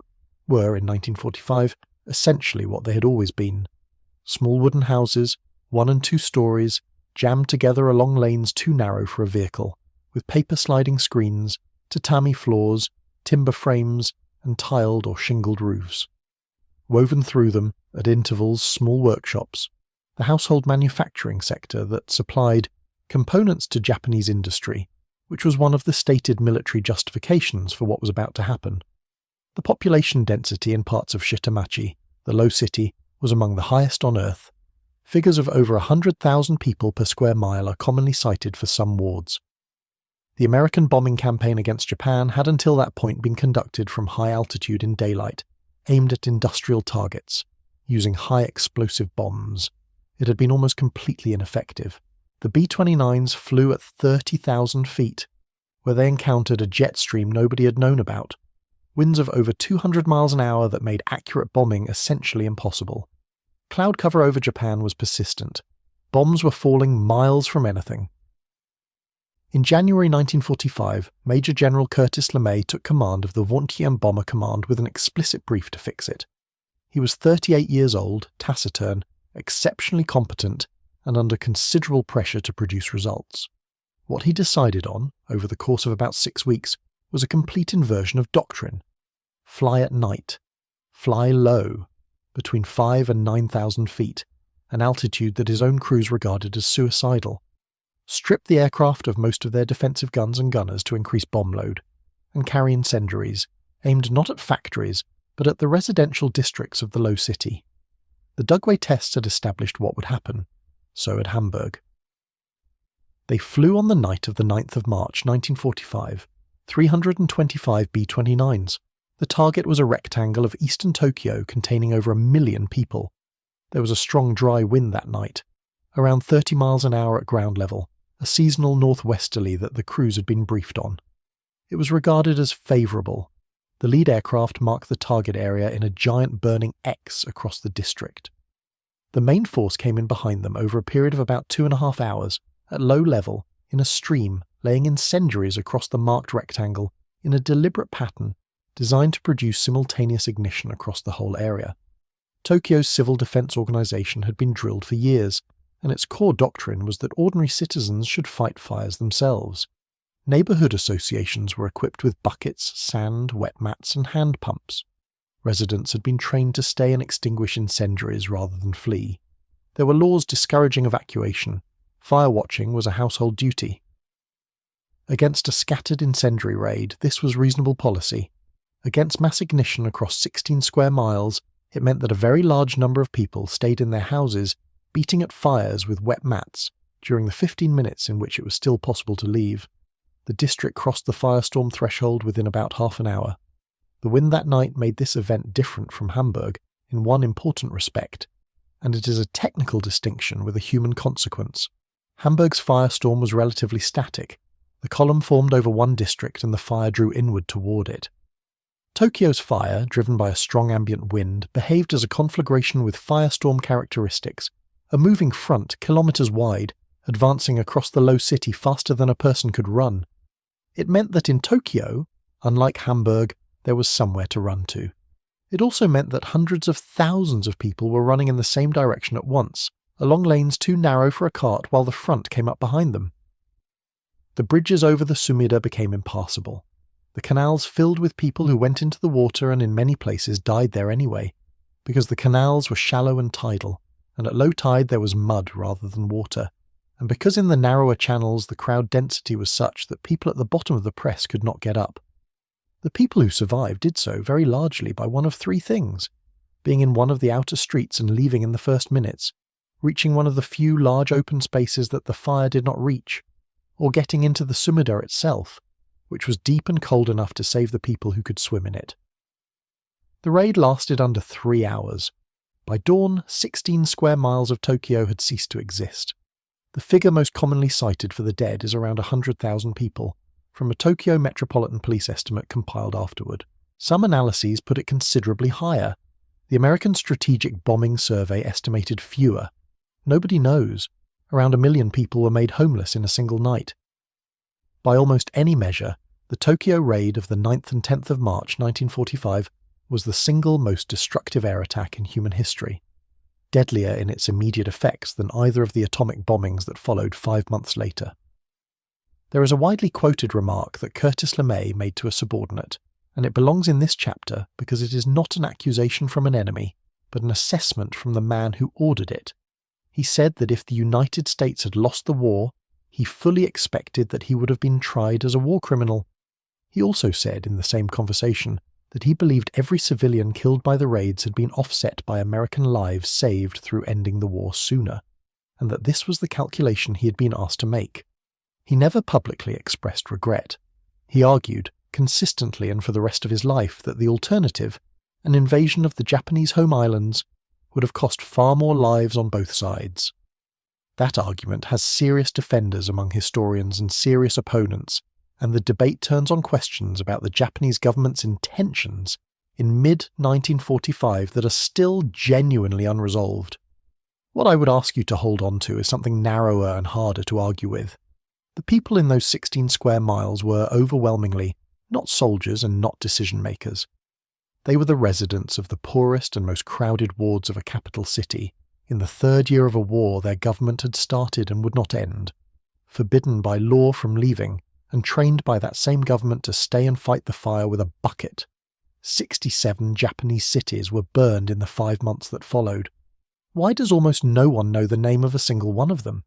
were, in 1945, essentially what they had always been. Small wooden houses, 1 and 2 stories, jammed together along lanes too narrow for a vehicle, with paper sliding screens, tatami floors, timber frames, and tiled or shingled roofs. Woven through them, at intervals, small workshops, the household manufacturing sector that supplied components to Japanese industry, which was one of the stated military justifications for what was about to happen. The population density in parts of Shitamachi, the low city, was among the highest on Earth. Figures of over 100,000 people per square mile are commonly cited for some wards. The American bombing campaign against Japan had until that point been conducted from high altitude in daylight, aimed at industrial targets, using high explosive bombs. It had been almost completely ineffective. The B-29s flew at 30,000 feet, where they encountered a jet stream nobody had known about, winds of over 200 miles an hour that made accurate bombing essentially impossible. Cloud cover over Japan was persistent. Bombs were falling miles from anything. In January 1945, Major General Curtis LeMay took command of the Wontiam Bomber Command with an explicit brief to fix it. He was 38 years old, taciturn, exceptionally competent, and under considerable pressure to produce results. What he decided on, over the course of about 6 weeks, was a complete inversion of doctrine. Fly at night. Fly low, between 5 and 9,000 feet, an altitude that his own crews regarded as suicidal. Strip the aircraft of most of their defensive guns and gunners to increase bomb load, and carry incendiaries, aimed not at factories, but at the residential districts of the low city. The Dugway tests had established what would happen. So had Hamburg. They flew on the night of the 9th of March 1945, 325 B-29s. The target was a rectangle of eastern Tokyo containing over 1 million people. There was a strong dry wind that night, around 30 miles an hour at ground level, a seasonal northwesterly that the crews had been briefed on. It was regarded as favourable. The lead aircraft marked the target area in a giant burning X across the district. The main force came in behind them over a period of about 2.5 hours, at low level, in a stream, laying incendiaries across the marked rectangle in a deliberate pattern designed to produce simultaneous ignition across the whole area. Tokyo's civil defense organization had been drilled for years, and its core doctrine was that ordinary citizens should fight fires themselves. Neighborhood associations were equipped with buckets, sand, wet mats, and hand pumps. Residents had been trained to stay and extinguish incendiaries rather than flee. There were laws discouraging evacuation. Fire watching was a household duty. Against a scattered incendiary raid, this was reasonable policy. Against mass ignition across 16 square miles, it meant that a very large number of people stayed in their houses, beating at fires with wet mats during the 15 minutes in which it was still possible to leave. The district crossed the firestorm threshold within about half an hour. The wind that night made this event different from Hamburg in one important respect, and it is a technical distinction with a human consequence. Hamburg's firestorm was relatively static. The column formed over one district and the fire drew inward toward it. Tokyo's fire, driven by a strong ambient wind, behaved as a conflagration with firestorm characteristics, a moving front kilometers wide, advancing across the low city faster than a person could run. It meant that in Tokyo, unlike Hamburg, there was somewhere to run to. It also meant that hundreds of thousands of people were running in the same direction at once, along lanes too narrow for a cart while the front came up behind them. The bridges over the Sumida became impassable. The canals filled with people who went into the water and in many places died there anyway, because the canals were shallow and tidal, and at low tide there was mud rather than water, and because in the narrower channels the crowd density was such that people at the bottom of the press could not get up. The people who survived did so very largely by one of three things: being in one of the outer streets and leaving in the first minutes, reaching one of the few large open spaces that the fire did not reach, or getting into the Sumida itself, which was deep and cold enough to save the people who could swim in it. The raid lasted under 3 hours. By dawn, 16 square miles of Tokyo had ceased to exist. The figure most commonly cited for the dead is around 100,000 people, from a Tokyo Metropolitan Police estimate compiled afterward. Some analyses put it considerably higher. The American Strategic Bombing Survey estimated fewer. Nobody knows. Around 1 million people were made homeless in a single night. By almost any measure, the Tokyo raid of the 9th and 10th of March 1945 was the single most destructive air attack in human history, deadlier in its immediate effects than either of the atomic bombings that followed 5 months later. There is a widely quoted remark that Curtis LeMay made to a subordinate, and it belongs in this chapter because it is not an accusation from an enemy, but an assessment from the man who ordered it. He said that if the United States had lost the war, he fully expected that he would have been tried as a war criminal. He also said in the same conversation that he believed every civilian killed by the raids had been offset by American lives saved through ending the war sooner, and that this was the calculation he had been asked to make. He never publicly expressed regret. He argued, consistently and for the rest of his life, that the alternative, an invasion of the Japanese home islands, would have cost far more lives on both sides. That argument has serious defenders among historians and serious opponents, and the debate turns on questions about the Japanese government's intentions in mid-1945 that are still genuinely unresolved. What I would ask you to hold on to is something narrower and harder to argue with. The people in those 16 square miles were overwhelmingly not soldiers and not decision-makers. They were the residents of the poorest and most crowded wards of a capital city, in the 3rd year of a war their government had started and would not end, forbidden by law from leaving, and trained by that same government to stay and fight the fire with a bucket. 67 Japanese cities were burned in the 5 months that followed. Why does almost no one know the name of a single one of them?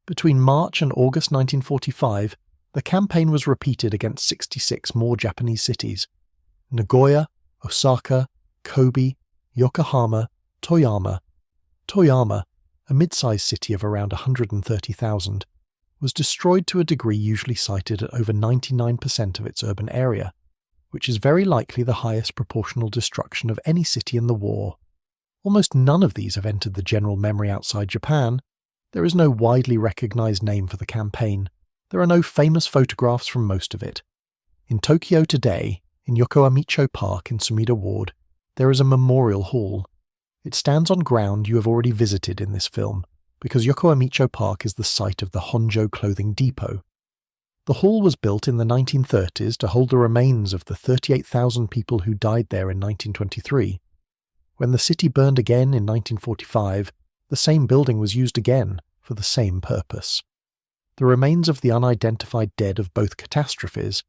Between March and August 1945, the campaign was repeated against 66 more Japanese cities: Nagoya, Osaka, Kobe, Yokohama, Toyama. Toyama, a mid-sized city of around 130,000, was destroyed to a degree usually cited at over 99% of its urban area, which is very likely the highest proportional destruction of any city in the war. Almost none of these have entered the general memory outside Japan. There is no widely recognized name for the campaign. There are no famous photographs from most of it. In Tokyo today, in Yokohamicho Park in Sumida Ward, there is a memorial hall. It stands on ground you have already visited in this film, because Yokohamicho Park is the site of the Honjo clothing depot. The hall was built in the 1930s to hold the remains of the 38,000 people who died there in 1923. When the city burned again in 1945, the same building was used again for the same purpose. The remains of the unidentified dead of both catastrophes,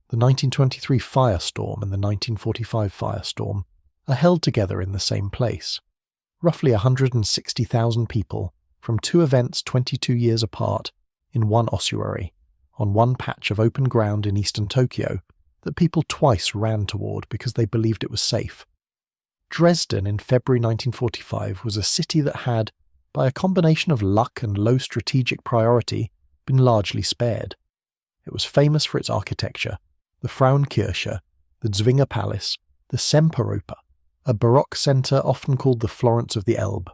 the 1923 Firestorm and the 1945 Firestorm, are held together in the same place. Roughly 160,000 people, from two events 22 years apart, in one ossuary, on one patch of open ground in eastern Tokyo, that people twice ran toward because they believed it was safe. Dresden in February 1945 was a city that had, by a combination of luck and low strategic priority, been largely spared. It was famous for its architecture, the Frauenkirche, the Zwinger Palace, the Semperoper, a Baroque centre often called the Florence of the Elbe.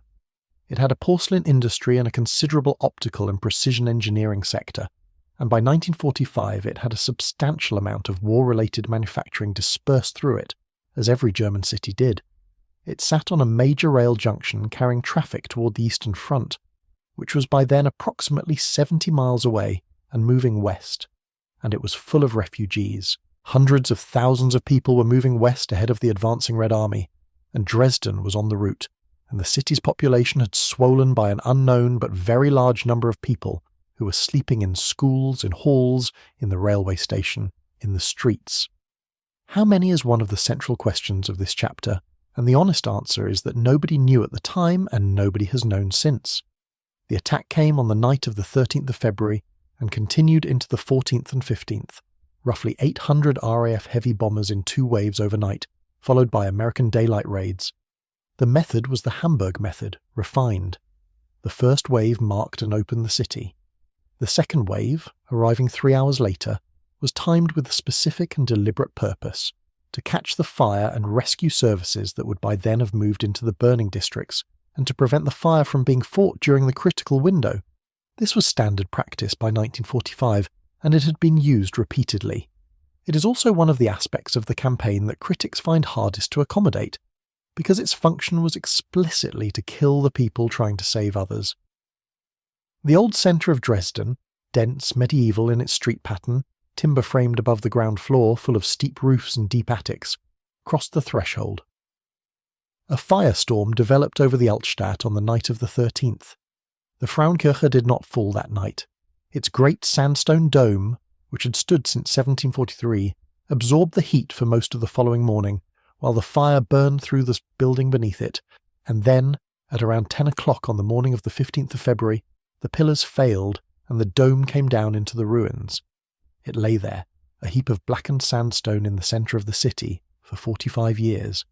It had a porcelain industry and a considerable optical and precision engineering sector, and by 1945 it had a substantial amount of war-related manufacturing dispersed through it, as every German city did. It sat on a major rail junction carrying traffic toward the Eastern Front, which was by then approximately 70 miles away and moving west, and it was full of refugees. Hundreds of thousands of people were moving west ahead of the advancing Red Army, and Dresden was on the route, and the city's population had swollen by an unknown but very large number of people who were sleeping in schools, in halls, in the railway station, in the streets. How many is one of the central questions of this chapter, and the honest answer is that nobody knew at the time and nobody has known since. The attack came on the night of the 13th of February and continued into the 14th and 15th, roughly 800 RAF heavy bombers in two waves overnight, followed by American daylight raids. The method was the Hamburg method, refined. The first wave marked and opened the city. The second wave, arriving 3 hours later, was timed with a specific and deliberate purpose, to catch the fire and rescue services that would by then have moved into the burning districts, and to prevent the fire from being fought during the critical window. This was standard practice by 1945, and it had been used repeatedly. It is also one of the aspects of the campaign that critics find hardest to accommodate, because its function was explicitly to kill the people trying to save others. The old centre of Dresden, dense, medieval in its street pattern, timber-framed above the ground floor full of steep roofs and deep attics, crossed the threshold. A firestorm developed over the Altstadt on the night of the 13th. The Frauenkirche did not fall that night. Its great sandstone dome, which had stood since 1743, absorbed the heat for most of the following morning, while the fire burned through the building beneath it, and then, at around 10 o'clock on the morning of the 15th of February, the pillars failed and the dome came down into the ruins. It lay there, a heap of blackened sandstone in the centre of the city, for 45 years.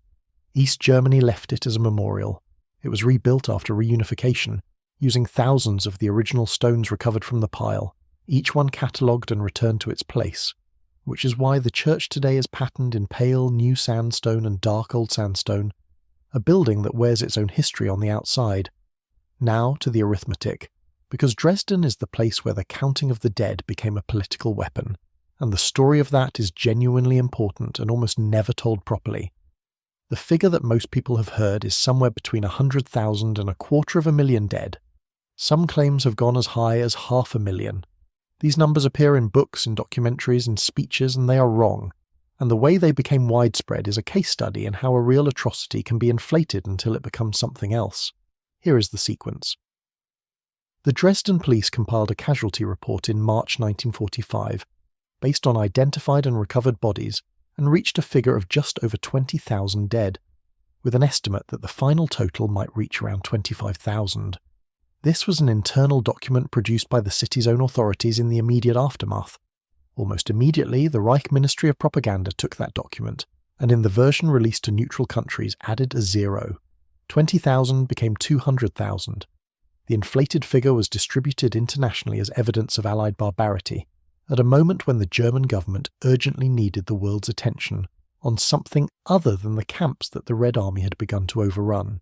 East Germany left it as a memorial. It was rebuilt after reunification, using thousands of the original stones recovered from the pile, each one catalogued and returned to its place, which is why the church today is patterned in pale new sandstone and dark old sandstone, a building that wears its own history on the outside. Now to the arithmetic, because Dresden is the place where the counting of the dead became a political weapon, and the story of that is genuinely important and almost never told properly. The figure that most people have heard is somewhere between 100,000 and 250,000 dead. Some claims have gone as high as 500,000. These numbers appear in books, in documentaries, in speeches, and they are wrong, and the way they became widespread is a case study in how a real atrocity can be inflated until it becomes something else. Here is the sequence. The Dresden police compiled a casualty report in March 1945, based on identified and recovered bodies, and reached a figure of just over 20,000 dead, with an estimate that the final total might reach around 25,000. This was an internal document produced by the city's own authorities in the immediate aftermath. Almost immediately, the Reich Ministry of Propaganda took that document, and in the version released to neutral countries added a zero. 20,000 became 200,000. The inflated figure was distributed internationally as evidence of Allied barbarity, at a moment when the German government urgently needed the world's attention on something other than the camps that the Red Army had begun to overrun.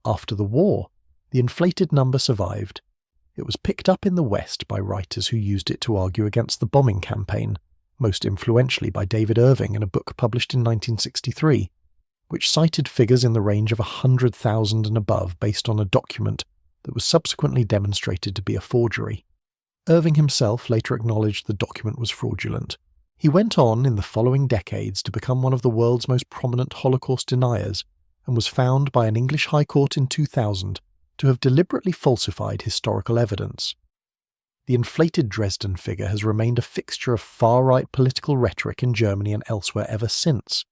After the war, the inflated number survived. It was picked up in the West by writers who used it to argue against the bombing campaign, most influentially by David Irving in a book published in 1963, which cited figures in the range of 100,000 and above based on a document that was subsequently demonstrated to be a forgery. Irving himself later acknowledged the document was fraudulent. He went on in the following decades to become one of the world's most prominent Holocaust deniers, and was found by an English High Court in 2000 to have deliberately falsified historical evidence. The inflated Dresden figure has remained a fixture of far-right political rhetoric in Germany and elsewhere ever since,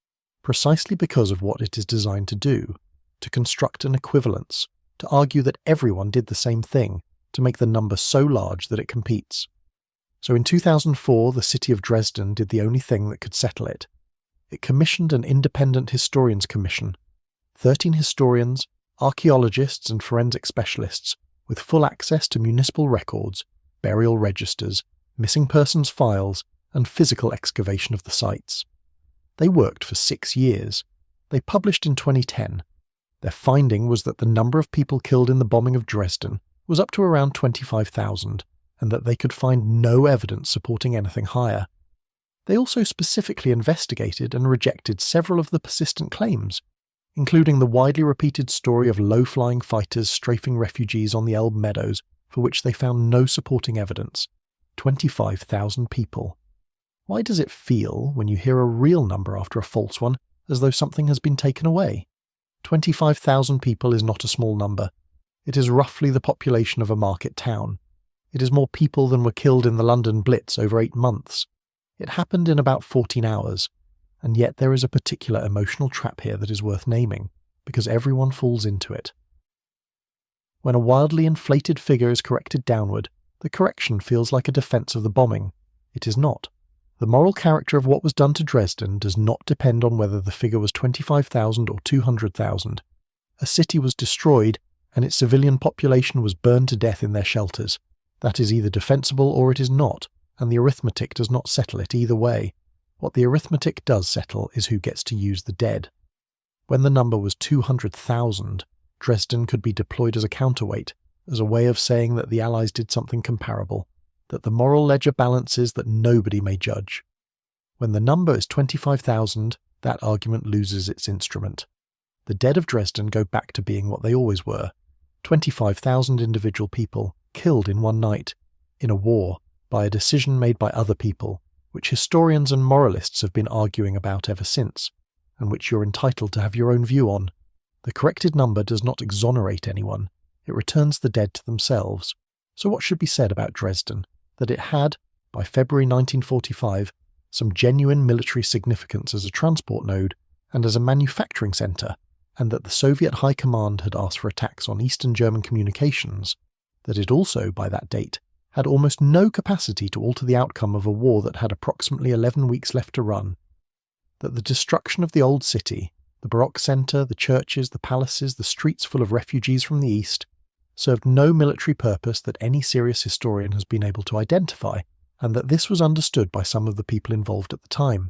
precisely because of what it is designed to do, to construct an equivalence, to argue that everyone did the same thing, to make the number so large that it competes. So in 2004, the city of Dresden did the only thing that could settle it. It commissioned an independent historians commission, 13 historians, archaeologists and forensic specialists with full access to municipal records, burial registers, missing persons files, and physical excavation of the sites. They worked for 6 years. They published in 2010. Their finding was that the number of people killed in the bombing of Dresden was up to around 25,000, and that they could find no evidence supporting anything higher. They also specifically investigated and rejected several of the persistent claims, including the widely repeated story of low-flying fighters strafing refugees on the Elbe meadows, for which they found no supporting evidence. 25,000 people. Why does it feel, when you hear a real number after a false one, as though something has been taken away? 25,000 people is not a small number. It is roughly the population of a market town. It is more people than were killed in the London Blitz over 8 months. It happened in about 14 hours. And yet there is a particular emotional trap here that is worth naming, because everyone falls into it. When a wildly inflated figure is corrected downward, the correction feels like a defense of the bombing. It is not. The moral character of what was done to Dresden does not depend on whether the figure was 25,000 or 200,000. A city was destroyed, and its civilian population was burned to death in their shelters. That is either defensible or it is not, and the arithmetic does not settle it either way. What the arithmetic does settle is who gets to use the dead. When the number was 200,000, Dresden could be deployed as a counterweight, as a way of saying that the Allies did something comparable, that the moral ledger balances that nobody may judge. When the number is 25,000, that argument loses its instrument. The dead of Dresden go back to being what they always were, 25,000 individual people killed in one night, in a war, by a decision made by other people, which historians and moralists have been arguing about ever since, and which you're entitled to have your own view on. The corrected number does not exonerate anyone, it returns the dead to themselves. So what should be said about Dresden? That it had, by February 1945, some genuine military significance as a transport node and as a manufacturing centre, and that the Soviet High Command had asked for attacks on Eastern German communications, that it also, by that date, had almost no capacity to alter the outcome of a war that had approximately 11 weeks left to run, that the destruction of the old city, the Baroque centre, the churches, the palaces, the streets full of refugees from the East, served no military purpose that any serious historian has been able to identify, and that this was understood by some of the people involved at the time.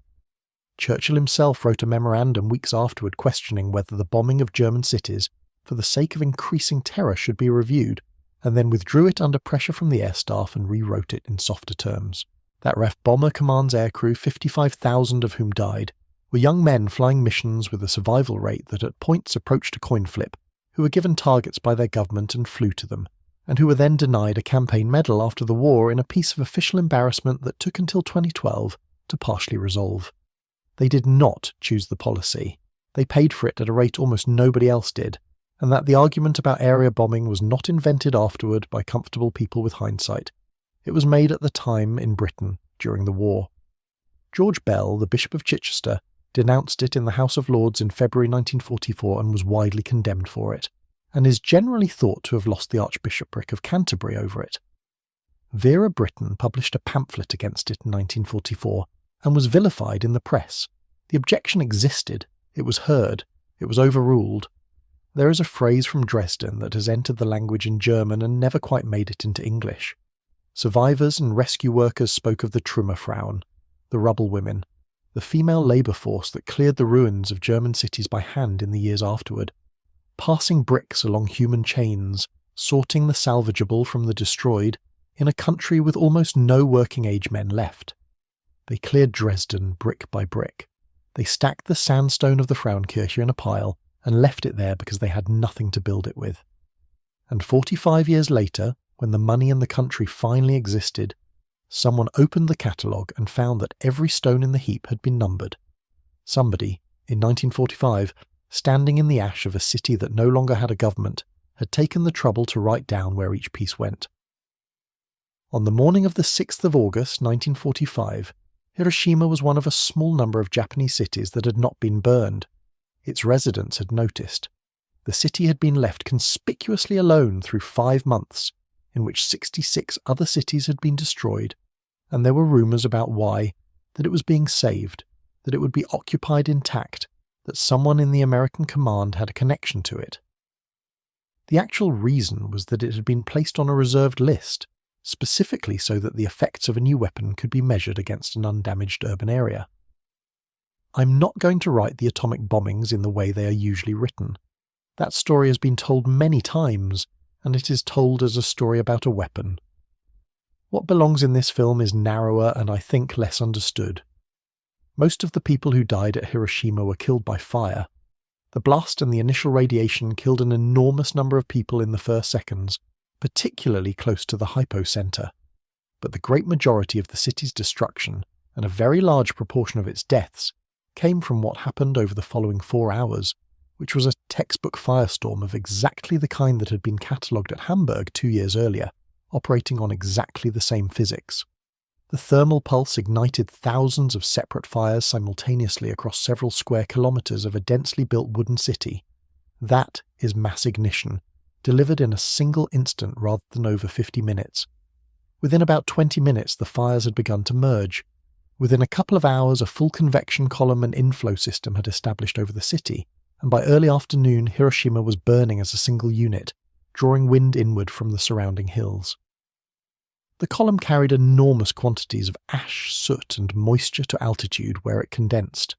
Churchill himself wrote a memorandum weeks afterward questioning whether the bombing of German cities, for the sake of increasing terror, should be reviewed, and then withdrew it under pressure from the air staff and rewrote it in softer terms. That RAF Bomber Command's aircrew, 55,000 of whom died, were young men flying missions with a survival rate that at points approached a coin flip, who were given targets by their government and flew to them, and who were then denied a campaign medal after the war in a piece of official embarrassment that took until 2012 to partially resolve. They did not choose the policy. They paid for it at a rate almost nobody else did, and that the argument about area bombing was not invented afterward by comfortable people with hindsight. It was made at the time in Britain during the war. George Bell, the Bishop of Chichester, denounced it in the House of Lords in February 1944 and was widely condemned for it, and is generally thought to have lost the Archbishopric of Canterbury over it. Vera Brittain published a pamphlet against it in 1944 and was vilified in the press. The objection existed, it was heard, it was overruled. There is a phrase from Dresden that has entered the language in German and never quite made it into English. Survivors and rescue workers spoke of the Trümmerfrauen, the rubble women, the female labour force that cleared the ruins of German cities by hand in the years afterward, passing bricks along human chains, sorting the salvageable from the destroyed, in a country with almost no working-age men left. They cleared Dresden brick by brick. They stacked the sandstone of the Frauenkirche in a pile and left it there because they had nothing to build it with. And 45 years later, when the money and the country finally existed, someone opened the catalogue and found that every stone in the heap had been numbered. Somebody, in 1945, standing in the ash of a city that no longer had a government, had taken the trouble to write down where each piece went. On the morning of the 6th of August 1945, Hiroshima was one of a small number of Japanese cities that had not been burned. Its residents had noticed. The city had been left conspicuously alone through 5 months, in which 66 other cities had been destroyed, and there were rumours about why, that it was being saved, that it would be occupied intact, that someone in the American command had a connection to it. The actual reason was that it had been placed on a reserved list, specifically so that the effects of a new weapon could be measured against an undamaged urban area. I'm not going to write the atomic bombings in the way they are usually written. That story has been told many times, and it is told as a story about a weapon. What belongs in this film is narrower and I think less understood. Most of the people who died at Hiroshima were killed by fire. The blast and the initial radiation killed an enormous number of people in the first seconds, particularly close to the hypocenter. But the great majority of the city's destruction, and a very large proportion of its deaths, came from what happened over the following 4 hours, which was a textbook firestorm of exactly the kind that had been catalogued at Hamburg 2 years earlier, operating on exactly the same physics. The thermal pulse ignited thousands of separate fires simultaneously across several square kilometres of a densely built wooden city. That is mass ignition, delivered in a single instant rather than over 50 minutes. Within about 20 minutes the fires had begun to merge. Within a couple of hours a full convection column and inflow system had established over the city, and by early afternoon Hiroshima was burning as a single unit, drawing wind inward from the surrounding hills. The column carried enormous quantities of ash, soot and moisture to altitude where it condensed.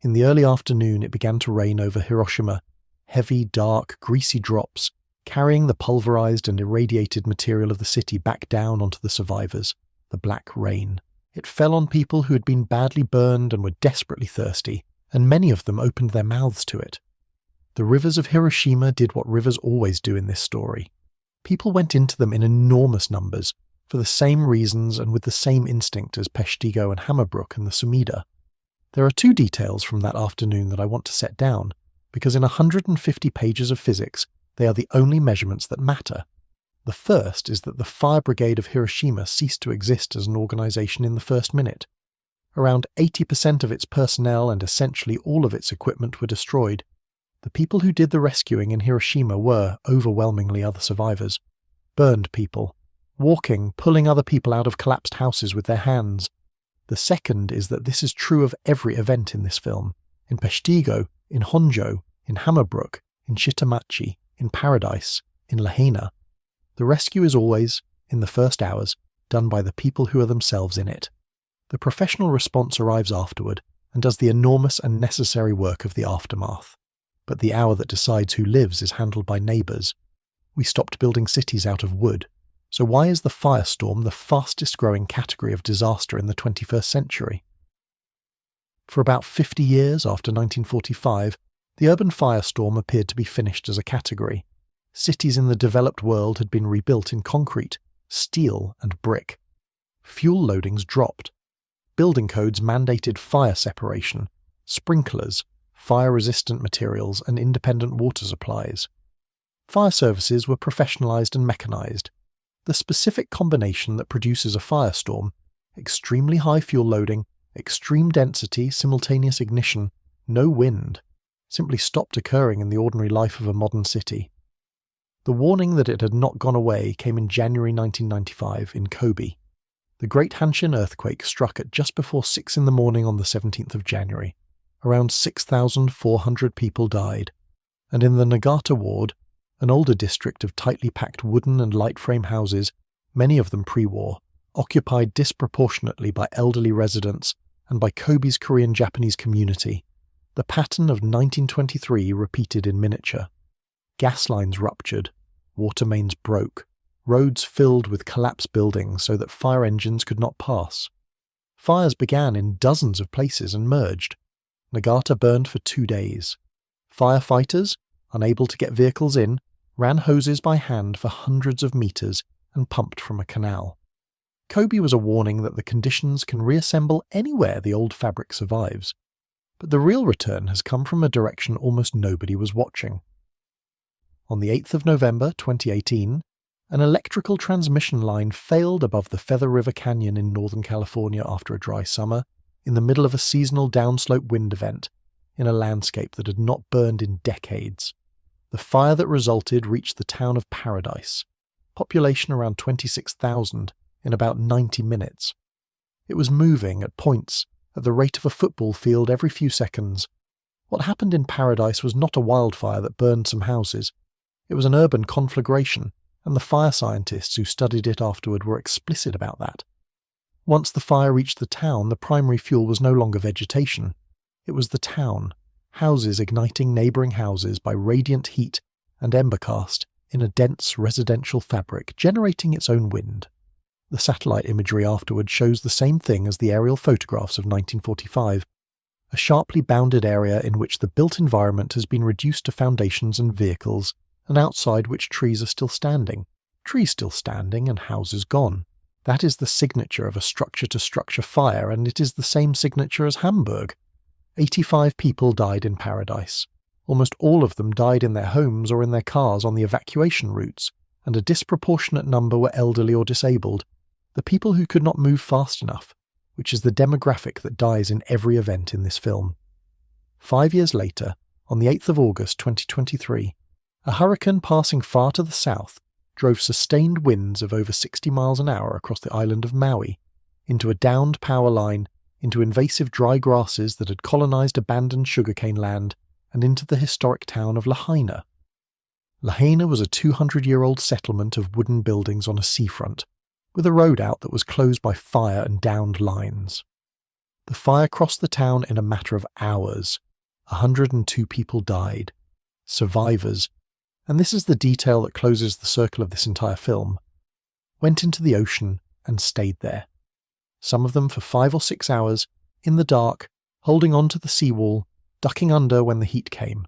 In the early afternoon it began to rain over Hiroshima, heavy, dark, greasy drops, carrying the pulverized and irradiated material of the city back down onto the survivors, the black rain. It fell on people who had been badly burned and were desperately thirsty, and many of them opened their mouths to it. The rivers of Hiroshima did what rivers always do in this story. People went into them in enormous numbers, for the same reasons and with the same instinct as Peshtigo and Hamburg and the Sumida. There are 2 details from that afternoon that I want to set down, because in 150 pages of physics, they are the only measurements that matter. The first is that the fire brigade of Hiroshima ceased to exist as an organisation in the first minute. Around 80% of its personnel and essentially all of its equipment were destroyed. The people who did the rescuing in Hiroshima were, overwhelmingly, other survivors. Burned people. Walking, pulling other people out of collapsed houses with their hands. The second is that this is true of every event in this film. In Peshtigo, in Honjo, in Hamburg, in Shitamachi, in Paradise, in Lahaina. The rescue is always, in the first hours, done by the people who are themselves in it. The professional response arrives afterward and does the enormous and necessary work of the aftermath. But the hour that decides who lives is handled by neighbours. We stopped building cities out of wood. So why is the firestorm the fastest growing category of disaster in the 21st century? For about 50 years after 1945, the urban firestorm appeared to be finished as a category. Cities in the developed world had been rebuilt in concrete, steel and brick. Fuel loadings dropped. Building codes mandated fire separation, sprinklers, fire-resistant materials and independent water supplies. Fire services were professionalised and mechanised. The specific combination that produces a firestorm, extremely high fuel loading, extreme density, simultaneous ignition, no wind, simply stopped occurring in the ordinary life of a modern city. The warning that it had not gone away came in January 1995 in Kobe. The Great Kanto Earthquake struck at just before 6 in the morning on the 17th of January. Around 6,400 people died, and in the Nagata ward, an older district of tightly packed wooden and light frame houses, many of them pre-war, occupied disproportionately by elderly residents and by Kobe's Korean-Japanese community, the pattern of 1923 repeated in miniature. Gas lines ruptured, water mains broke, roads filled with collapsed buildings so that fire engines could not pass. Fires began in dozens of places and merged. Nagata burned for 2 days. Firefighters, unable to get vehicles in, ran hoses by hand for hundreds of meters and pumped from a canal. Kobe was a warning that the conditions can reassemble anywhere the old fabric survives. But the real return has come from a direction almost nobody was watching. On the 8th of November 2018, an electrical transmission line failed above the Feather River Canyon in Northern California after a dry summer, in the middle of a seasonal downslope wind event, in a landscape that had not burned in decades. The fire that resulted reached the town of Paradise, population around 26,000, in about 90 minutes. It was moving at points at the rate of a football field every few seconds. What happened in Paradise was not a wildfire that burned some houses. It was an urban conflagration, and the fire scientists who studied it afterward were explicit about that. Once the fire reached the town, the primary fuel was no longer vegetation. It was the town, houses igniting neighbouring houses by radiant heat and embercast in a dense residential fabric generating its own wind. The satellite imagery afterward shows the same thing as the aerial photographs of 1945, a sharply bounded area in which the built environment has been reduced to foundations and vehicles, and outside which trees are still standing and houses gone. That is the signature of a structure-to-structure fire, and it is the same signature as Hamburg. 85 people died in Paradise. Almost all of them died in their homes or in their cars on the evacuation routes, and a disproportionate number were elderly or disabled, the people who could not move fast enough, which is the demographic that dies in every event in this film. 5 years later, on the 8th of August 2023, a hurricane passing far to the south drove sustained winds of over 60 miles an hour across the island of Maui, into a downed power line, into invasive dry grasses that had colonized abandoned sugarcane land, and into the historic town of Lahaina. Lahaina was a 200-year-old settlement of wooden buildings on a seafront, with a road out that was closed by fire and downed lines. The fire crossed the town in a matter of hours. 102 people died. Survivors, and this is the detail that closes the circle of this entire film, went into the ocean and stayed there. Some of them for 5 or 6 hours, in the dark, holding on to the seawall, ducking under when the heat came.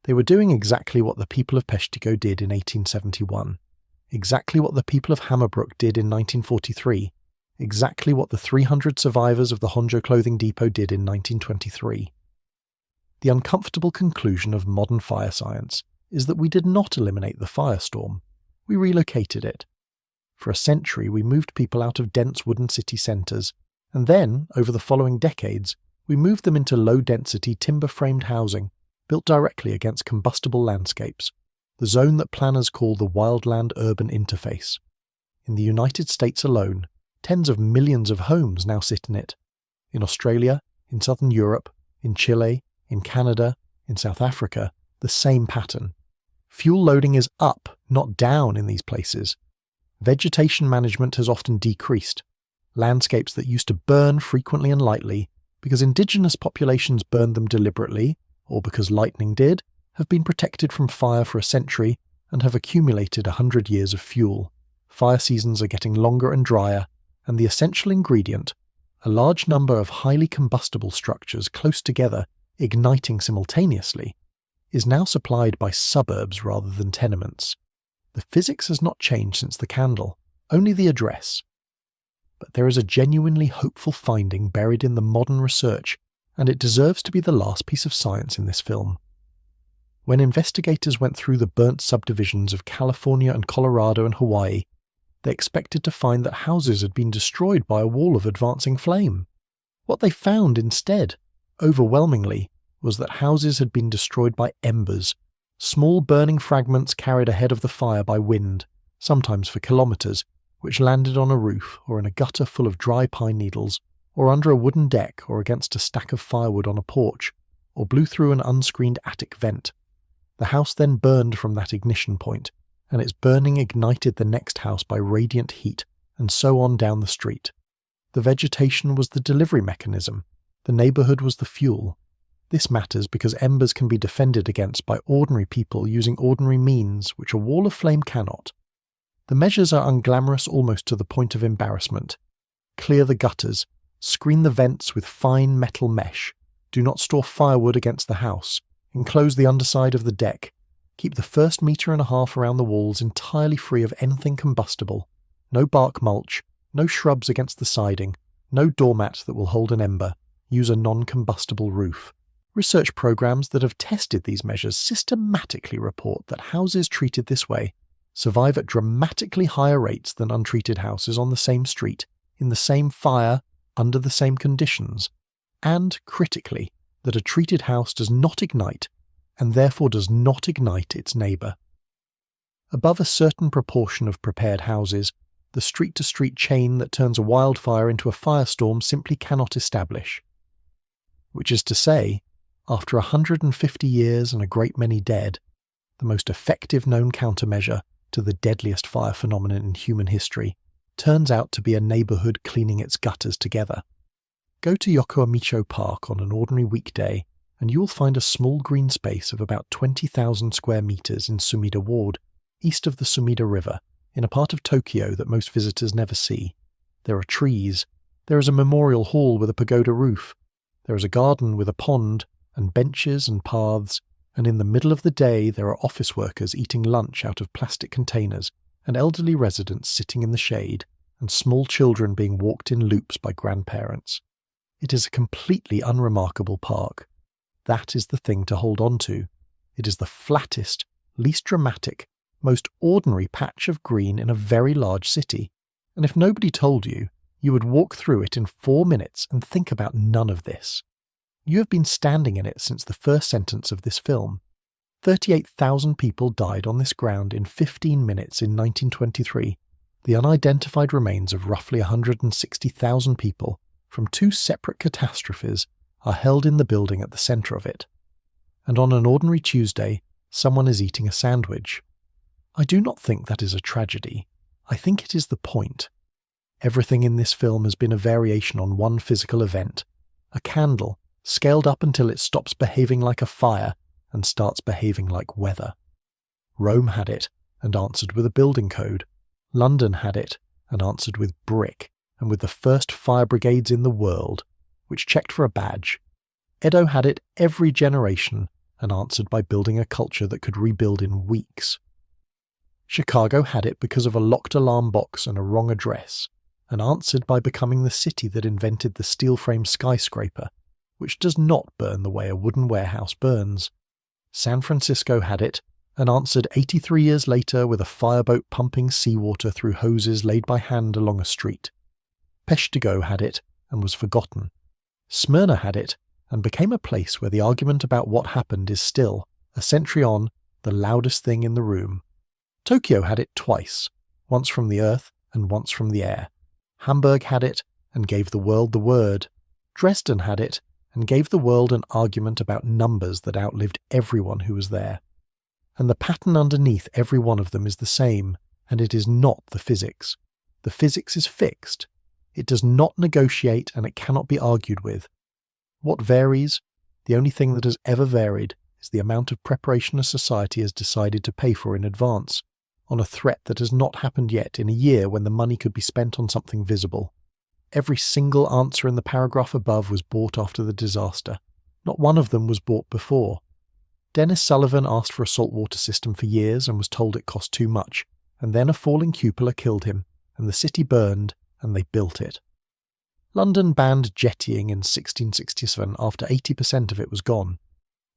They were doing exactly what the people of Peshtigo did in 1871, exactly what the people of Hamburg did in 1943, exactly what the 300 survivors of the Honjo clothing depot did in 1923. The uncomfortable conclusion of modern fire science is that we did not eliminate the firestorm, we relocated it. For a century we moved people out of dense wooden city centres, and then, over the following decades, we moved them into low-density timber-framed housing, built directly against combustible landscapes, the zone that planners call the wildland-urban interface. In the United States alone, tens of millions of homes now sit in it. In Australia, in southern Europe, in Chile, in Canada, in South Africa, the same pattern. Fuel loading is up, not down in these places. Vegetation management has often decreased. Landscapes that used to burn frequently and lightly, because indigenous populations burned them deliberately, or because lightning did, have been protected from fire for a century and have accumulated 100 years of fuel. Fire seasons are getting longer and drier, and the essential ingredient, a large number of highly combustible structures close together, igniting simultaneously, is now supplied by suburbs rather than tenements. The physics has not changed since the candle, only the address. But there is a genuinely hopeful finding buried in the modern research, and it deserves to be the last piece of science in this film. When investigators went through the burnt subdivisions of California and Colorado and Hawaii, they expected to find that houses had been destroyed by a wall of advancing flame. What they found instead, overwhelmingly, was that houses had been destroyed by embers, small burning fragments carried ahead of the fire by wind, sometimes for kilometres, which landed on a roof or in a gutter full of dry pine needles, or under a wooden deck or against a stack of firewood on a porch, or blew through an unscreened attic vent. The house then burned from that ignition point, and its burning ignited the next house by radiant heat, and so on down the street. The vegetation was the delivery mechanism, the neighbourhood was the fuel. This matters because embers can be defended against by ordinary people using ordinary means which a wall of flame cannot. The measures are unglamorous almost to the point of embarrassment. Clear the gutters, screen the vents with fine metal mesh, Do not store firewood against the house. Enclose the underside of the deck. Keep the first 1.5 meters around the walls entirely free of anything combustible. No bark mulch, no shrubs against the siding, no doormat that will hold an ember. Use a non-combustible roof. Research programs that have tested these measures systematically report that houses treated this way survive at dramatically higher rates than untreated houses on the same street, in the same fire, under the same conditions, and, critically, that a treated house does not ignite, and therefore does not ignite its neighbour. Above a certain proportion of prepared houses, the street-to-street chain that turns a wildfire into a firestorm simply cannot establish. Which is to say, after 150 years and a great many dead, the most effective known countermeasure to the deadliest fire phenomenon in human history turns out to be a neighbourhood cleaning its gutters together. Go to Yokoamicho Park on an ordinary weekday and you will find a small green space of about 20,000 square metres in Sumida Ward, east of the Sumida River, in a part of Tokyo that most visitors never see. There are trees. There is a memorial hall with a pagoda roof. There is a garden with a pond, and benches and paths, and in the middle of the day there are office workers eating lunch out of plastic containers, and elderly residents sitting in the shade, and small children being walked in loops by grandparents. It is a completely unremarkable park. That is the thing to hold on to. It is the flattest, least dramatic, most ordinary patch of green in a very large city, and if nobody told you, you would walk through it in 4 minutes and think about none of this. You have been standing in it since the first sentence of this film. 38,000 people died on this ground in 15 minutes in 1923. The unidentified remains of roughly 160,000 people from 2 separate catastrophes are held in the building at the centre of it. And on an ordinary Tuesday, someone is eating a sandwich. I do not think that is a tragedy. I think it is the point. Everything in this film has been a variation on one physical event. A candle, scaled up until it stops behaving like a fire and starts behaving like weather. Rome had it, and answered with a building code. London had it, and answered with brick, and with the first fire brigades in the world, which checked for a badge. Edo had it every generation, and answered by building a culture that could rebuild in weeks. Chicago had it because of a locked alarm box and a wrong address, and answered by becoming the city that invented the steel-frame skyscraper, which does not burn the way a wooden warehouse burns. San Francisco had it, and answered 83 years later with a fireboat pumping seawater through hoses laid by hand along a street. Peshtigo had it, and was forgotten. Smyrna had it, and became a place where the argument about what happened is still, a century on, the loudest thing in the room. Tokyo had it twice, once from the earth and once from the air. Hamburg had it, and gave the world the word. Dresden had it, and gave the world an argument about numbers that outlived everyone who was there. And the pattern underneath every one of them is the same, and it is not the physics. The physics is fixed. It does not negotiate, and it cannot be argued with. What varies, the only thing that has ever varied, is the amount of preparation a society has decided to pay for in advance, on a threat that has not happened yet in a year when the money could be spent on something visible. Every single answer in the paragraph above was bought after the disaster. Not one of them was bought before. Dennis Sullivan asked for a saltwater system for years and was told it cost too much, and then a falling cupola killed him, and the city burned, and they built it. London banned jettying in 1667 after 80% of it was gone.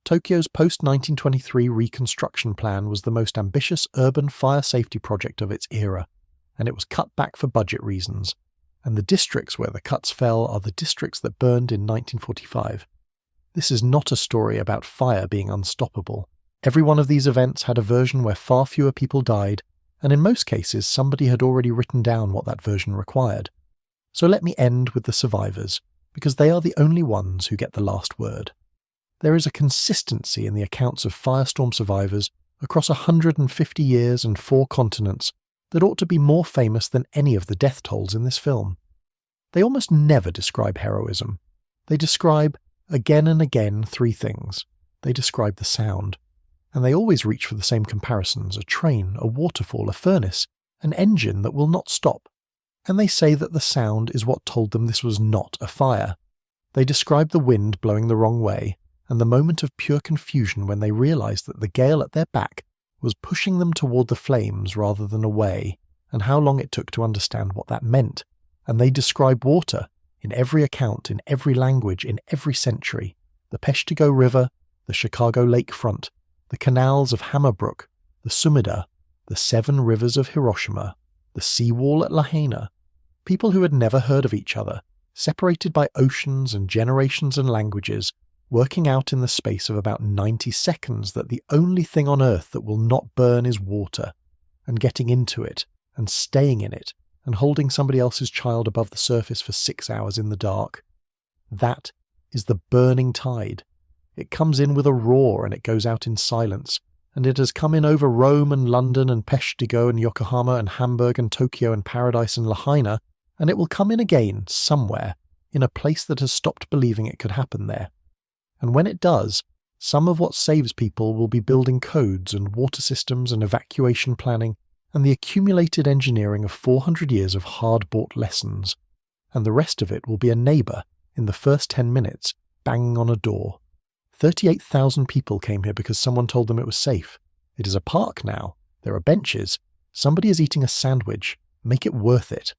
Tokyo's post-1923 reconstruction plan was the most ambitious urban fire safety project of its era, and it was cut back for budget reasons, and the districts where the cuts fell are the districts that burned in 1945. This is not a story about fire being unstoppable. Every one of these events had a version where far fewer people died, and in most cases somebody had already written down what that version required. So let me end with the survivors, because they are the only ones who get the last word. There is a consistency in the accounts of firestorm survivors across 150 years and 4 continents that ought to be more famous than any of the death tolls in this film. They almost never describe heroism. They describe, again and again, 3 things. They describe the sound. And they always reach for the same comparisons: a train, a waterfall, a furnace, an engine that will not stop. And they say that the sound is what told them this was not a fire. They describe the wind blowing the wrong way, and the moment of pure confusion when they realized that the gale at their back was pushing them toward the flames rather than away, and how long it took to understand what that meant. And they describe water, in every account, in every language, in every century. The Peshtigo River, the Chicago lakefront, the canals of Hamburg, the Sumida, the 7 rivers of Hiroshima, the seawall at Lahaina. People who had never heard of each other, separated by oceans and generations and languages, working out in the space of about 90 seconds that the only thing on Earth that will not burn is water, and getting into it, and staying in it, and holding somebody else's child above the surface for 6 hours in the dark. That is the burning tide. It comes in with a roar and it goes out in silence, and it has come in over Rome and London and Peshtigo and Yokohama and Hamburg and Tokyo and Paradise and Lahaina, and it will come in again somewhere, in a place that has stopped believing it could happen there. And when it does, some of what saves people will be building codes and water systems and evacuation planning and the accumulated engineering of 400 years of hard-bought lessons. And the rest of it will be a neighbour, in the first 10 minutes, banging on a door. 38,000 people came here because someone told them it was safe. It is a park now. There are benches. Somebody is eating a sandwich. Make it worth it.